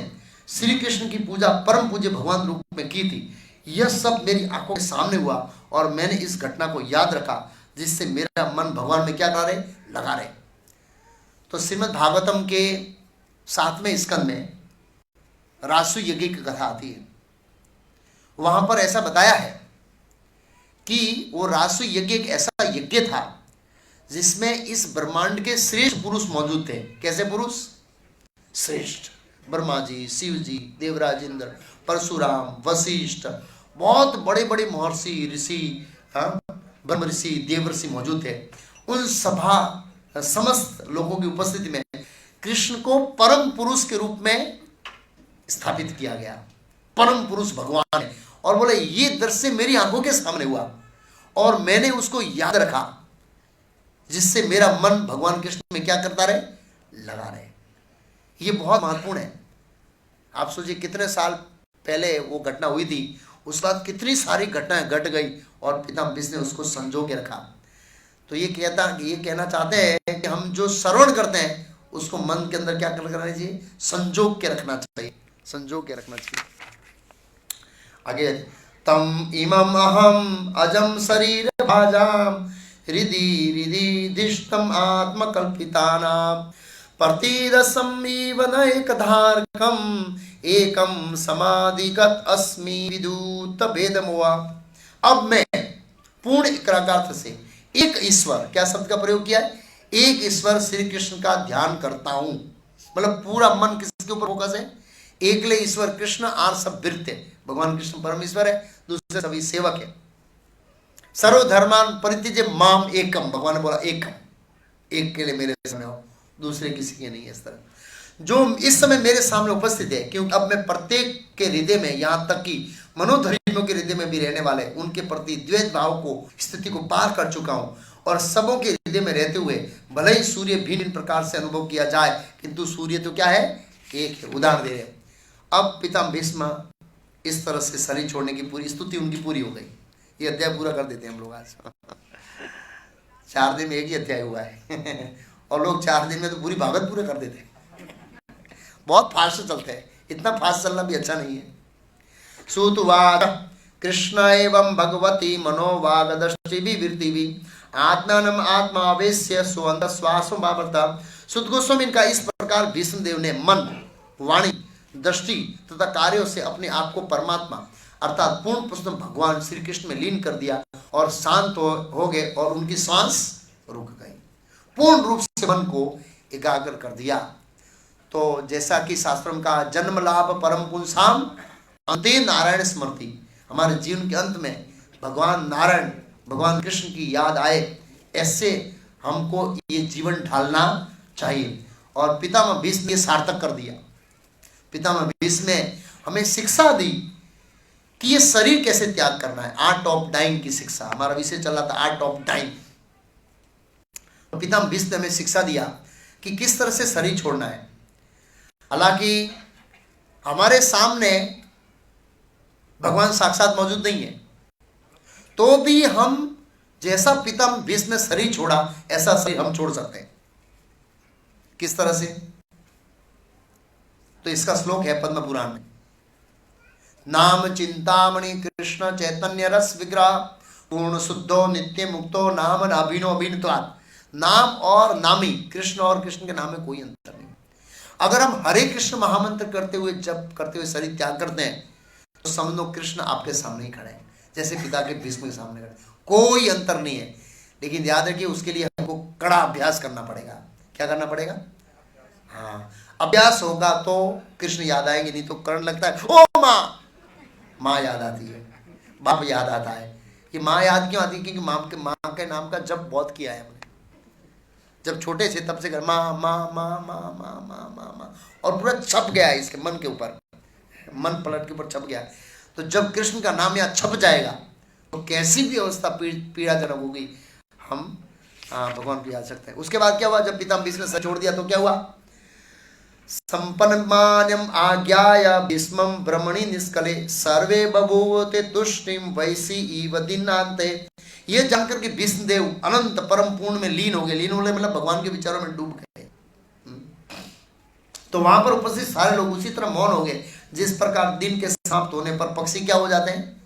श्री कृष्ण की पूजा परम पूज्य भगवान रूप में की थी। यह सब मेरी आंखों के सामने हुआ और मैंने इस घटना को याद रखा, जिससे मेरा मन भगवान में क्या कर रहे? लगा रहे। तो श्रीमद् भागवतम के 7वें स्कंद में राजसूय यज्ञ की कथा आती है। वहां पर ऐसा बताया है कि वो रासु यज्ञ एक ऐसा यज्ञ था जिसमें इस ब्रह्मांड के श्रेष्ठ पुरुष मौजूद थे। कैसे पुरुष? श्रेष्ठ। ब्रह्मा जी, शिव जी, देवराज इंद्र, परशुराम, वशिष्ठ, बहुत बड़े बड़े महर्षि, ऋषि, ब्रह्म ऋषि, देव ऋषि मौजूद थे। उन सभा समस्त लोगों की उपस्थिति में कृष्ण को परम पुरुष के रूप में स्थापित किया गया। परम पुरुष भगवान है। और बोले ये दृश्य मेरी आंखों के सामने हुआ और मैंने उसको याद रखा, जिससे मेरा मन भगवान कृष्ण में क्या करता रहे? लगा रहे। ये बहुत महत्वपूर्ण है। आप सोचिए कितने साल पहले वो घटना हुई थी, उस बाद कितनी सारी घटनाएं घट गई और पितामह ने उसको संजो के रखा। तो ये कहना चाहते हैं कि हम जो श्रवण करते हैं उसको मन के अंदर क्या करना चाहिए? संजो के रखना चाहिए, संजो के रखना चाहिए। आगे, तम इमम अहम अजम शरीर भाजाम हृदि हृदि दिष्टम आत्मकल्पितानाम प्रतिरसम इव नैकधारकम एकम समाधिगत अस्मि विदुत भेदमोआ। अब मैं पूर्ण एकाग्रता से एक ईश्वर, क्या शब्द का प्रयोग किया है? एक ईश्वर श्री कृष्ण का ध्यान करता हूं। मतलब पूरा मन किसके ऊपर फोकस है? एकले ईश्वर कृष्ण और सब वृत्य। भगवान कृष्ण परमेश्वर है, दूसरे सभी सेवक है। सर्वधर्मान परित्यज्य माम एकम, भगवान ने बोला एकम, एक के लिए मेरे सामने हो, दूसरे किसी के नहीं है। इस तरह जो इस समय मेरे सामने उपस्थित है, क्योंकि अब मैं प्रत्येक के हृदय में, यहां तक कि मनोधर्मियों के हृदय में भी रहने वाले उनके प्रति द्वेष भाव को, स्थिति को पार कर चुका हूं। और सबों के हृदय में रहते हुए भले ही सूर्य भिन्न प्रकार से अनुभव किया जाए, किंतु सूर्य तो क्या है? एक है। उदाहरण दे रहे। अब पितामह भीष्म इस तरह से शरीर छोड़ने की पूरी स्तुति उनकी पूरी हो गई। ये अध्याय पूरा कर देते हैं हम लोग आज। 4 दिन में एक ही अध्याय हुआ है और लोग 4 दिन में तो पूरी भागवत पूरे कर देते हैं। बहुत फास्ट चलते हैं, इतना फास्ट चलना भी अच्छा नहीं है। सुतुवाद कृष्ण एवं भगवती मनोवागदृष्टि विवृत्ति भी आत्मानम आत्मावेश्य सुवंत श्वासों बाबरता। सुत गोस्वामी इनका इस प्रकार भीष्मदेव ने मन, वाणी, दृष्टि तथा कार्यों से अपने आप को परमात्मा अर्थात पूर्ण पुरुष भगवान श्री कृष्ण में लीन कर दिया और शांत हो गए और उनकी सांस रुक गई। पूर्ण रूप से मन को एकाग्र कर दिया। तो जैसा कि शास्त्रों का जन्म लाभ परम पुंसाम अंते नारायण स्मृति, हमारे जीवन के अंत में भगवान नारायण, भगवान कृष्ण की याद आए, ऐसे हमको ये जीवन ढालना चाहिए। और पितामह भीष्म ने सार्थक कर दिया। पितामह भीष्म ने हमें शिक्षा दी कि ये शरीर कैसे त्याग करना है। आर्ट ऑफ डाइंग की शिक्षा, हमारा विषय चल रहा था आर्ट ऑफ डाइंग। पितामह भीष्म ने हमें शिक्षा दिया कि किस तरह से शरीर छोड़ना है। हालांकि हमारे सामने भगवान साक्षात मौजूद नहीं है, तो भी हम जैसा पितामह भीष्म ने शरीर छोड़ा, ऐसा शरीर हम छोड़ सकते हैं। किस तरह से? तो इसका श्लोक है पद्म पुराण में, नाम चिंतामणि कृष्ण चैतन्य रस विग्रह पूर्ण शुद्धो नित्य मुक्तो नाम नाभिनो अभिन्नत्वात्। नाम और नामी, कृष्ण और कृष्ण के नाम में कोई अंतर नहीं। अगर हम हरे कृष्ण महामंत्र करते हुए जब करते हुए शरीर त्याग करते हैं, तो समझ लो कृष्ण आपके सामने ही खड़े हैं, जैसे पिता के भीष्म के सामने खड़े, कोई अंतर नहीं है। लेकिन याद रखिए उसके लिए हमको कड़ा अभ्यास करना पड़ेगा। क्या करना पड़ेगा? हाँ, अभ्यास होगा तो कृष्ण याद आएंगे, नहीं तो करने लगता है ओ माँ, माँ याद आती है, बाप याद आता है। ये माँ याद क्यों आती है? क्योंकि माँ के नाम का जब बहुत किया है हमने, जब छोटे थे तब से कर माँ माँ माँ माँ माँ माँ माँ माँ, और पूरा छप गया है इसके मन के ऊपर, मन पलट के ऊपर छप गया। तो जब कृष्ण का नाम यहाँ छप जाएगा तो कैसी भी अवस्था पीड़ाजनक होगी, हम भगवान को याद सकते हैं। उसके बाद क्या हुआ? जब पितामह भीष्म ने छोड़ दिया तो क्या हुआ? संपन्नमान्यम आज्ञाय भीष्मं ब्रह्मणि निष्कले सर्वे बभूवते तुष्टिम वैसी इव दिनांते। ये जानकर के भीष्मदेव अनंत परम पूर्ण में लीन हो गए। लीन होने मतलब भगवान के विचारों में डूब गए। तो वहां पर उपस्थित सारे लोग उसी तरह मौन हो गए, जिस प्रकार दिन के समाप्त होने पर पक्षी क्या हो जाते हैं?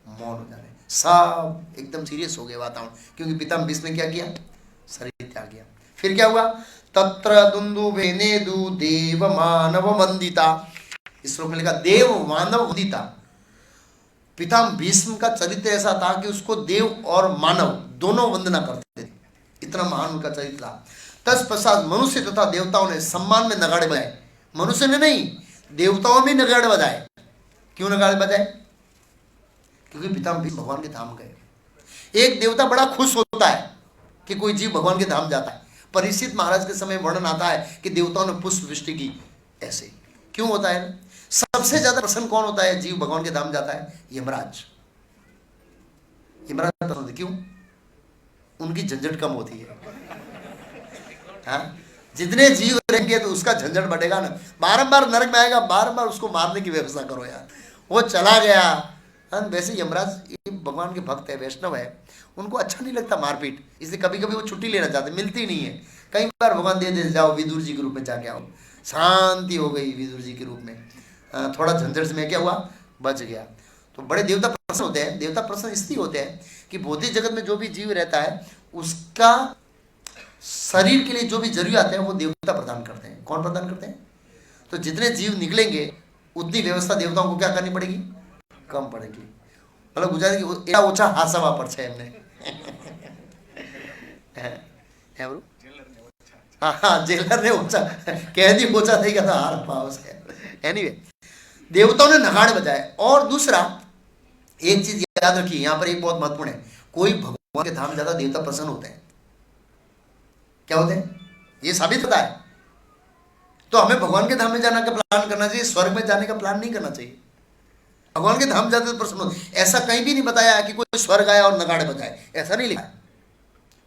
मौन हो जाते हैं। सब एकदम सीरियस हो गए वातावरण, क्योंकि पितामह भीष्म ने क्या किया? शरीर त्याग किया। फिर क्या हुआ? तत्र दुंदुभे नेदु देव मानव वंदिता। इस श्लोक में लिखा देव मानव वंदिता। पितामह भीष्म का चरित्र ऐसा था कि उसको देव और मानव दोनों वंदना करते थे, इतना महान उनका चरित्र था। तत्पश्चात मनुष्य तथा देवताओं ने सम्मान में नगाड़े बजाए। मनुष्य ने नहीं, देवताओं में नगाड़े बजाए। क्यों नगाड़े बजाए? क्योंकि पितामह भीष्म भगवान के धाम गए। एक देवता बड़ा खुश होता है कि कोई जीव भगवान के धाम जाता है। परीक्षित महाराज के समय वर्णन आता है कि देवताओं ने पुष्प वृष्टि की। ऐसे क्यों होता है? सबसे ज्यादा प्रसन्न कौन होता है? जीव भगवान के धाम जाता है, यमराज। यमराज प्रसन्न क्यों? उनकी झंझट कम होती है। हाँ, जितने जीव रहेंगे तो उसका झंझट बढ़ेगा ना। बारंबार नरक में आएगा, बारंबार उसको मारने की व्यवस्था करो यार। वो चला गया। हाँ, वैसे यमराज भगवान के भक्त है, वैष्णव है, उनको अच्छा नहीं लगता मारपीट, इसलिए कभी कभी वो छुट्टी लेना चाहते, मिलती नहीं है। कई बार भगवान दे जाओ, विदुर जी के रूप में जाके आओ, शांति हो गई विदुर जी के रूप में। थोड़ा झंझट में क्या हुआ, बच गया। तो बड़े देवता प्रसन्न होते हैं। देवता प्रसन्न इसलिए होते हैं कि भौतिक जगत में जो भी जीव रहता है उसका शरीर के लिए जो भी जरूरियात है वो देवता प्रदान करते हैं। कौन प्रदान करते हैं? तो जितने जीव निकलेंगे उतनी व्यवस्था देवताओं को क्या करनी पड़ेगी? कम पड़ेगी। मतलब गुजराती की एड़ा ओछा हासवा पर छे एमने। है ब्रो? हाँ, जेलर ने ओछा कैदी ओछा થઈ ગયા था हार पाव से। एनीवे, देवताओं ने नगाड़े बजाए। और दूसरा एक चीज याद रखिए, यहां पर एक बहुत महत्वपूर्ण है, कोई भगवान के धाम ज्यादा देवता प्रसन्न होते हैं। क्या होते हैं? ये साबित होता है। तो हमें भगवान के धाम में जाने का प्लान करना चाहिए, स्वर्ग में जाने का प्लान नहीं करना चाहिए। भगवान के धाम जाते तो प्रसन्न होते। ऐसा कहीं भी नहीं बताया कि कोई स्वर्ग आया और नगाड़े बजाए, ऐसा नहीं लिखा है।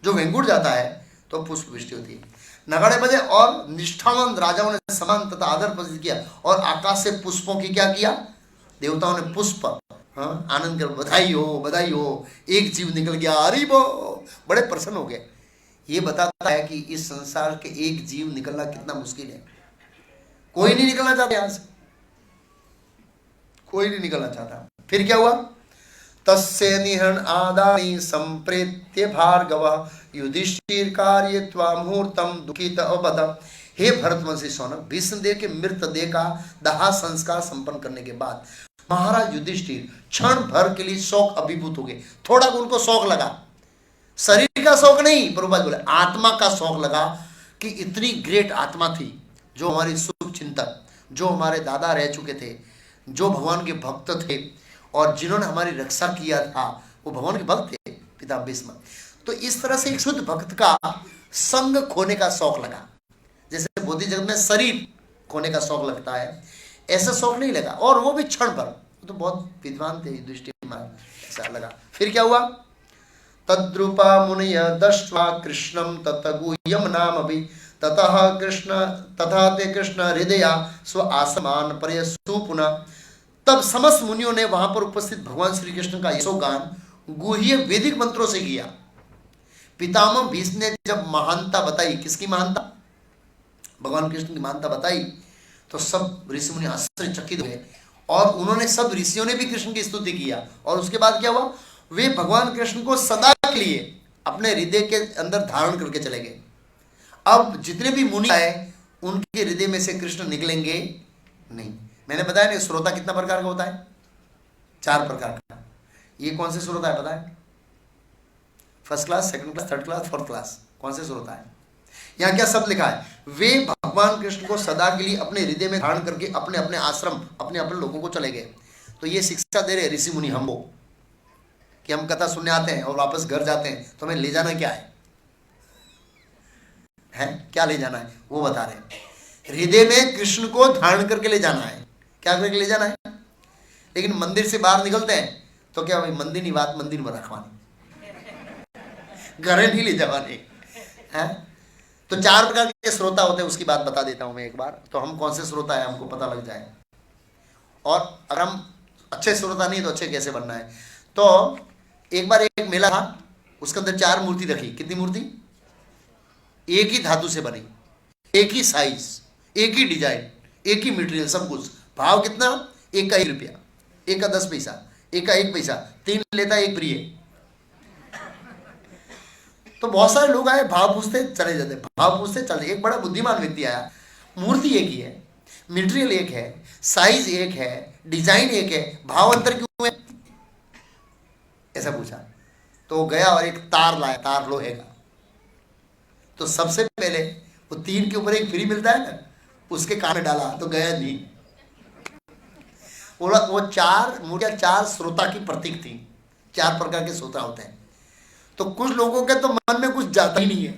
जो वेंकुट जाता है तो पुष्प वृष्टि होती है, नगाड़े बजे। और निष्ठावान राजाओं ने सम्मान तथा आदर प्रदर्शित किया और आकाश से पुष्पों की क्या किया? देवताओं ने पुष्प, हाँ, आनंद कर, बधाई हो, एक जीव निकल गया, अरे वो बड़े प्रसन्न हो गए। ये बताता है कि इस संसार के एक जीव निकलना कितना मुश्किल है। कोई नहीं निकलना चाहता यहां से, कोई नहीं निकलना चाहता। फिर क्या हुआ? तस्य निहरण आदानी संप्रेत्य भार्गव युधिष्ठिर कार्यत्वा मुहूर्तम दुखित अवबद। हे भरतवंशी शौनक, भीष्मदेव के मृतदेह का दाह संस्कार संपन्न करने के बाद महाराज युधिष्ठिर क्षण भर के लिए शौक अभिभूत हो गए। थोड़ा उनको शौक लगा, शरीर का शौक नहीं, प्रभुपाद बोले आत्मा का शौक लगा कि इतनी ग्रेट आत्मा थी जो हमारी शुभ चिंतक, जो हमारे दादा रह चुके थे, जो भगवान के भक्त थे और जिन्होंने हमारी रक्षा किया था, वो भगवान के भक्त थे, पिता भीष्म। तो इस तरह से एक शुद्ध भक्त का संग खोने का शौक लगा। जैसे बौद्धिक जगत में शरीर खोने का शौक लगता है, ऐसा शौक नहीं लगा। और वो भी क्षण भर। तो बहुत विद्वान थे युधिष्ठिर, ऐसा लगा। फिर क्या हुआ? तद्रूपा मुनय दृष्ट्वा कृष्णम ततगुह्यम नामभि ततः कृष्ण तथा ते कृष्ण हृदया स्व आसमान परयसु पुनः। तब समस्त मुनियों ने वहां पर उपस्थित भगवान श्री कृष्ण का यशोगान गुह्य वैदिक मंत्रों से किया। पितामह भीष्म ने जब महानता बताई, किसकी महानता? भगवान कृष्ण की महानता बताई, तो सब ऋषि मुनि आश्चर्यचकित हुए और उन्होंने, सब ऋषियों ने भी कृष्ण की स्तुति किया। और उसके बाद क्या हुआ? वे भगवान कृष्ण को सदा के लिए अपने हृदय के अंदर धारण करके चले गए। अब जितने भी मुनि आए उनके हृदय में से कृष्ण निकलेंगे नहीं। मैंने बताया ना, श्रोता कितना प्रकार का होता है? 4 प्रकार का। ये कौन से श्रोता है पता है? First class, second class, third class, fourth class. कौन से श्रोता है? यहाँ क्या शब्द लिखा है? वे भगवान कृष्ण को सदा के लिए अपने हृदय में धारण करके अपने अपने आश्रम, अपने अपने लोगों को चले गए। तो ये शिक्षा दे रहे ऋषि मुनि हमको कि हम कथा सुनने आते हैं और वापस घर जाते हैं तो हमें ले जाना क्या है? क्या ले जाना है वो बता रहे हैं। हृदय में कृष्ण को धारण करके ले जाना है। क्या करके ले जाना है? लेकिन मंदिर से बाहर निकलते हैं तो क्या भाई, मंदिर नहीं, बात मंदिर में रखवानी, घरे नहीं ले जावानी है। तो 4 प्रकार के श्रोता होते हैं, उसकी बात बता देता हूं मैं एक बार, तो हम कौन से श्रोता है हमको पता लग जाए। और अगर हम अच्छे श्रोता नहीं तो अच्छे कैसे बनना है? तो एक बार एक मेला था, उसके अंदर 4 मूर्ति रखी। कितनी मूर्ति? एक ही धातु से बनी, एक ही साइज, एक ही डिजाइन, एक ही मटेरियल, सब कुछ। भाव कितना? एक का 1 रुपया, एक का 10 पैसा, एक का 1 पैसा, 3 लेता है, 1 फ्री है। तो बहुत सारे लोग आए, भाव पूछते चले जाते, भाव पूछते चले। एक बड़ा बुद्धिमान व्यक्ति आया, मूर्ति एक ही है, मटेरियल एक है, साइज एक है, डिजाइन एक है, भाव अंतर क्यों है? गया और एक तार लाया, तार लोहे का। तो सबसे पहले वो 3 के ऊपर एक फ्री मिलता है ना, उसके कान में डाला तो गया नहीं। वो 4 मूर्तियां 4 श्रोता की प्रतीक थी। 4 प्रकार के श्रोता होते हैं। तो कुछ लोगों के तो मन में कुछ जाता ही नहीं है,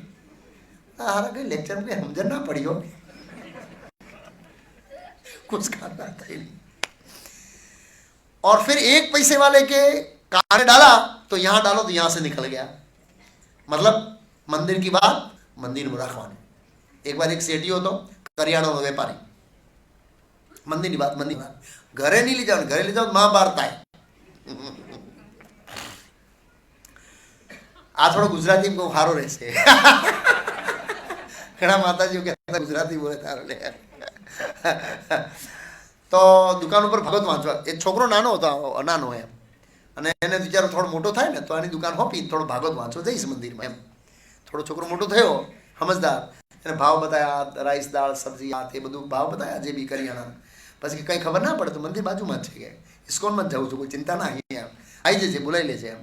हालांकि लेक्चर में समझन ना पड़ी हो, कुछ खाता आता ही नहीं। और फिर 1 पैसे वाले के कान में डाला तो यहां डालो तो यहां से निकल गया। मतलब मंदिर की बात मंदिर में रखवाने। एक बार एक सेठी हो तो करियाणा में व्यापारी, मंदिर की बात मंदिर में, घरे नहीं ले जाओ, घरे ले जाओ महाभारत है। आ थोड़ा गुजराती में हारो रहશે। ઘણા માતાજીઓ કહેતા ગુજરાતી બોલે તારો લે। તો દુકાન ઉપર ભગવત વાંચવા એક છોકરો નાનો હતો, નાનો એમ, અને એને બિચારો થોડો મોટો થાય ને તો આની દુકાન હોપી થોડો ભાગવત વાંચવા જઈશ મંદિરમાં એમ। થોડો છોકરો મોટો થયો સમજદાર, એને ભાવ બતાયા, રાઈસ દાળ સબ્જી આ તે બધું ભાવ બતાયા જે બી કરિયાણા। પછી કંઈ ખબર ના પડે તો મંદિર બાજુમાં જ છે કે ઇસ્કોનમાં જ જાઉં છું, કોઈ ચિંતા ના, અહીંયા આવી જશે બોલાવી લેશે એમ।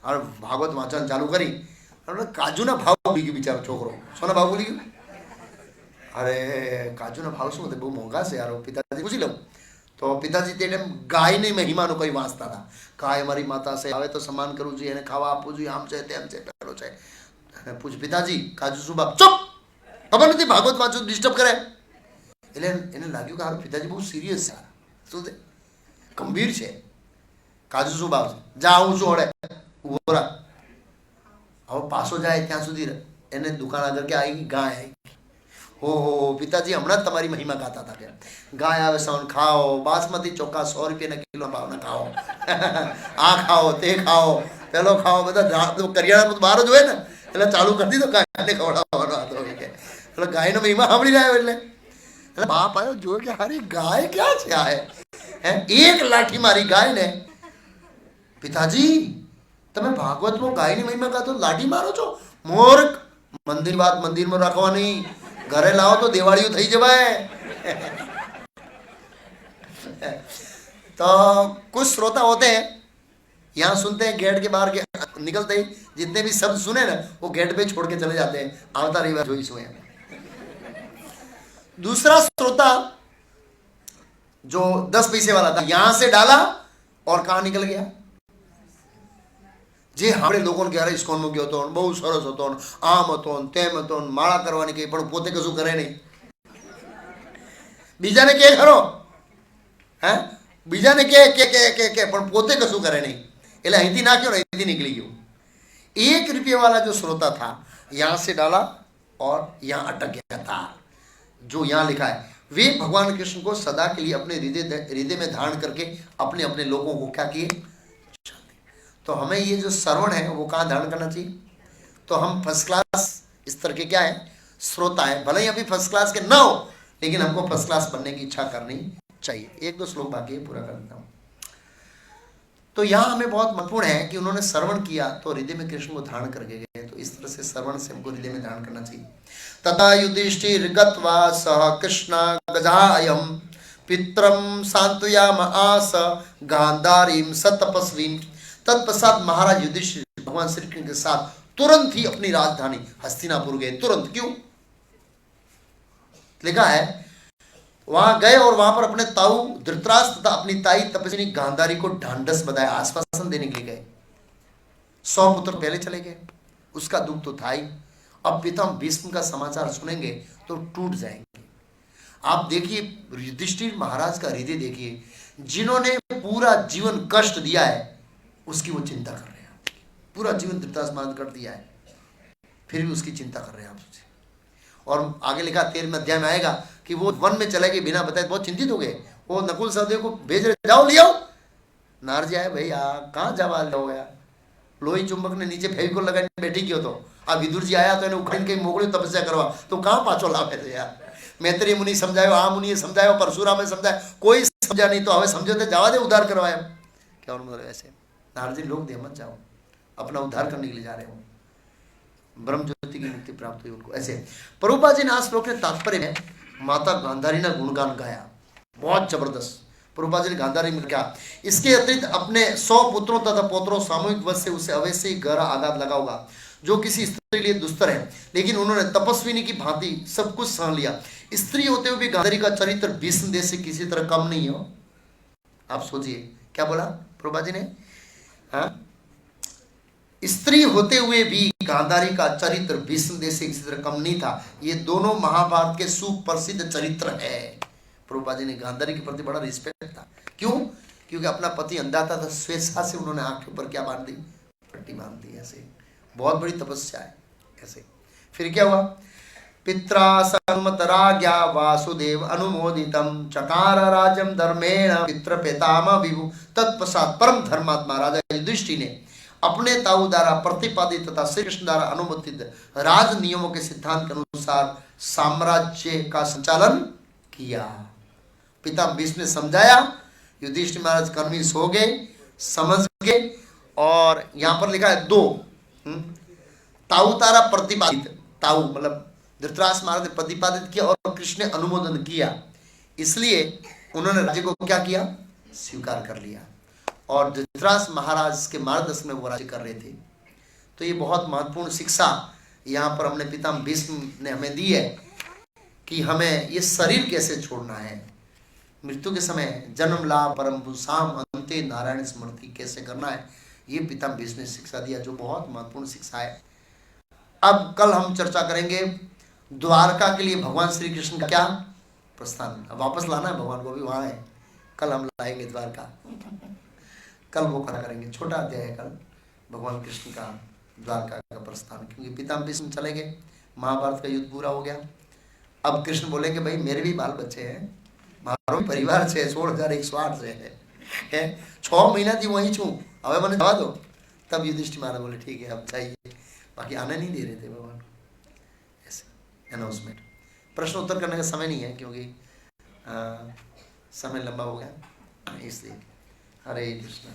और भागवत वाचन चालू करी, काजू ना भाव भूली गयो बिचारो छोकरो। सोना भाव भूली गयो, अरे काजू ना भाव शू बहु मोंघा से यार। पिताजी पूछी लो तो पिताजी ते गाय ने महिमा नो कई वांचता था। गाय हमारी माता से आवे तो सम्मान करवू जोईए, एने खावा आपवू जोईए, आम छे तेम छे पेलो छे। पूछ पिताजी काजू शू बाप, चुप, खबर नहीं भागवत वांचो डिस्टर्ब करे। એટલે એને લાગ્યું કે આ પિતાજી બહુ સિરિયસ છે, શું છે ગંભીર છે। કાજુ શું ભાવ છે, જા આવું છું હળે ઉભો રાખ। હવે પાછો જાય ત્યાં સુધી એને દુકાન આગળ કે આવી ગાય આવી। हो पिताजी हमणां ज तमारी महिमा गाता था। गाय आवे सवन खाओ, बासमती चोखा 100 रुपया किलो भाव ना खाओ। आ खाओ ते खाओ पेलो खाओ, बधा करियाणा में बार ज होय ने એટલે ચાલુ કરી દીધો ગાયને ખવડાવવાનો હતો કે। એટલે ગાયનો મહિમા સાંભળી રહ્યો એટલે बाप आयो जो कि हारी गाय क्या છે આ હે। એક લાઠી મારી ગાય ને। पिताजी તમે ભાગવતમાં ગાયની મહિમા ગાતો લાઠી મારો છો? મૂર્ખ, મંદિર વાત મંદિર में રાખવાની, घरे लाओ तो दिवाળી થઈ જવાય। तो कुछ श्रोता होते हैं यहाँ सुनते हैं, गेट के बाहर के निकलते ही जितने भी शब्द सुने ना वो गेट पे छोड़ के चले जाते हैं। आवता रविवार जोई सुए। दूसरा श्रोता जो 10 पैसे वाला था, यहां से डाला और कहां निकल गया। जे हमरे लोगों ने कहे इस्कोन में गयो तो बहुत सरस હતો, આમ હતો તેમ હતો, માળા કરવાની કઈ પણ પોતે કશું કરે નહીં। બીજાને કે ખરો હે, બીજાને કે પણ પોતે કશું કરે નહીં। એટલે અહીંથી નાખ્યો ને અહીંથી નીકળી ગયો। 1 रुपये वाला जो श्रोता था यहां से डाला और यहां अटक गया तार। जो यहाँ लिखा है, वे भगवान कृष्ण को सदा के लिए अपने हृदय में धारण करके अपने अपने लोगों को क्या किए। तो हमें ये जो श्रवण है वो कहाँ धारण करना चाहिए। तो हम फर्स्ट क्लास स्तर के क्या है, श्रोता है। भले ही अभी फर्स्ट क्लास के ना हो लेकिन हमको फर्स्ट क्लास बनने की इच्छा करनी चाहिए। 1-2 श्लोक बाकी है, पूरा कर देता हूँ। तो यहाँ हमें बहुत महत्वपूर्ण है कि उन्होंने श्रवण किया तो हृदय में कृष्ण को धारण करके गए। तो इस तरह से श्रवण से हमको हृदय में धारण करना चाहिए। तथा युधिष्ठिर गत्वा सह कृष्ण गजायम पित्रम सांत्वयाम आस गांधारीम सतपस्वीम। तत्पश्चात महाराज युधिष्ठिर भगवान श्री कृष्ण के साथ तुरंत ही अपनी राजधानी हस्तिनापुर गए। तुरंत, क्यों लिखा है, वहां गए और वहां पर अपने ताऊ धृतराष्ट्र तथा अपनी ताई तपस्विनी गांधारी को ढांढस बधाया, आश्वासन देने के लिए गए। 100 पुत्र पहले चले गए, उसका दुख तो था ही। अब पितामह भीष्म का समाचार सुनेंगे तो टूट जाएंगे। आप देखिए युधिष्ठिर महाराज का हृदय देखिए, जिन्होंने पूरा जीवन कष्ट दिया है उसकी वो चिंता कर रहे हैं। पूरा जीवन धृतराष्ट्र महाराज कर दिया है फिर भी उसकी चिंता कर रहे हैं आपसे। और आगे लिखा 13वें अध्याय में आएगा कि वो वन में चले गए बिना बताए, बहुत चिंतित हो गए। वो नकुल सहदेव को भेज रहे, जाओ ले आओ। नारद जी आए, भैया कहाँ जावा हो गया। लोही चुंबक ने नीचे फेविकोल लगाई बैठी क्यों। तो अब विदुर जी आया तो એને ઉખાડીને કઈ મોકલ્યું તપસ્યા કરવા, તો કાં પાછો લાવે છે યાર। मैत्री मुनि समझायो, आ मुनि समझायो, परशुरामे समझाया, कोई समझा नहीं। तो हमें समझो तो जावा दे उद्धार करवा एम। क्या मतलब ऐसे नारद जी लोग दे मत जाओ, अपना उद्धार करने के लिए जा रहे हो। ब्रह्म ज्योति की मुक्ति प्राप्त हुई उनको। ऐसे प्रभुपाद जी ने आज श्लोक के तात्पर्य में माता गांधारी ने गुणगान गाया, बहुत जबरदस्त। प्रभुपाद जी ने गांधारी में क्या, इसके अतिरिक्त अपने 100 पुत्रों तथा पौत्रों सामूहिक वध से उसे अवश्य ही गहरा आघात लगा होगा, जो किसी स्त्री के लिए दुस्तर है, लेकिन उन्होंने तपस्विनी की भांति सब कुछ सहन लिया। स्त्री होते हुए भी गांधारी का चरित्र भीष्म देश से किसी तरह कम नहीं हो। आप सोचिए क्या बोला प्रभुपाद जी ने, हाँ, स्त्री होते हुए भी गांधारी का चरित्र भीष्म देश से किसी तरह कम नहीं था। ये दोनों महाभारत के सुप्रसिद्ध चरित्र है। प्रभुपाद जी ने गांधारी के प्रति बड़ा रिस्पेक्ट था। क्यों? क्योंकि अपना पति अंधा था, तो स्वेच्छा से उन्होंने आंख के ऊपर क्या बांध दी, पट्टी बांध दी। ऐसे बहुत बड़ी तपस्या है। ऐसे फिर क्या हुआ, पित्रा सन्मतराज्ञा वासुदेव अनुमोदितम चकार राजम धर्मेण पितृ पितामह विभु। तत्पश्चात परम धर्मात्मा राजा युधिष्ठिर ने अपने ताऊ द्वारा प्रतिपादित तथा श्री कृष्ण द्वारा अनुमोदित राज नियमों के सिद्धांत के अनुसार साम्राज्य का संचालन किया। पिता भीष्म ने समझाया, युधिष्ठिर महाराज कन्विंस हो गए, समझ गए। और यहां पर लिखा है 2 ताऊ तारा प्रतिपादित, ताऊ मतलब धृतराष्ट्र महाराज ने प्रतिपादित किया और कृष्ण ने अनुमोदन किया, इसलिए उन्होंने राज्य को क्या किया, स्वीकार कर लिया। और धृतराष्ट्र महाराज के मार्गदर्शन में वो राज्य कर रहे थे। तो ये बहुत महत्वपूर्ण शिक्षा यहाँ पर हमने पितामह भीष्म ने हमें दी है कि हमें ये शरीर कैसे छोड़ना है, मृत्यु के समय जन्म लाभ परम भूषाम अंते नारायण स्मृति कैसे करना है, ये पितामह भीष्म ने शिक्षा दिया, जो बहुत महत्वपूर्ण शिक्षा है। अब कल हम चर्चा करेंगे द्वारका के लिए भगवान श्री कृष्ण का क्या प्रस्थान। अब वापस लाना है भगवान को, भी वहां है, कल हम लाएंगे द्वारका, कल वो करा करेंगे। छोटा अध्याय है कल भगवान कृष्ण का द्वारका का प्रस्थान, क्योंकि पितामह भीष्म चले गए, महाभारत का युद्ध पूरा हो गया। अब कृष्ण बोलेंगे भाई मेरे भी बाल बच्चे हैं, मारो भी परिवार से 16,108 से है 6 महीना थी वहीं छू, अब मैंने जवा दो। तब युधिष्ठिर महाराज बोले ठीक है अब चाहिए, बाकी आने नहीं दे रहे थे भगवान। ऐसे अनाउंसमेंट, प्रश्न उत्तर करने का समय नहीं है क्योंकि समय लंबा हो गया, इसलिए हरे कृष्ण।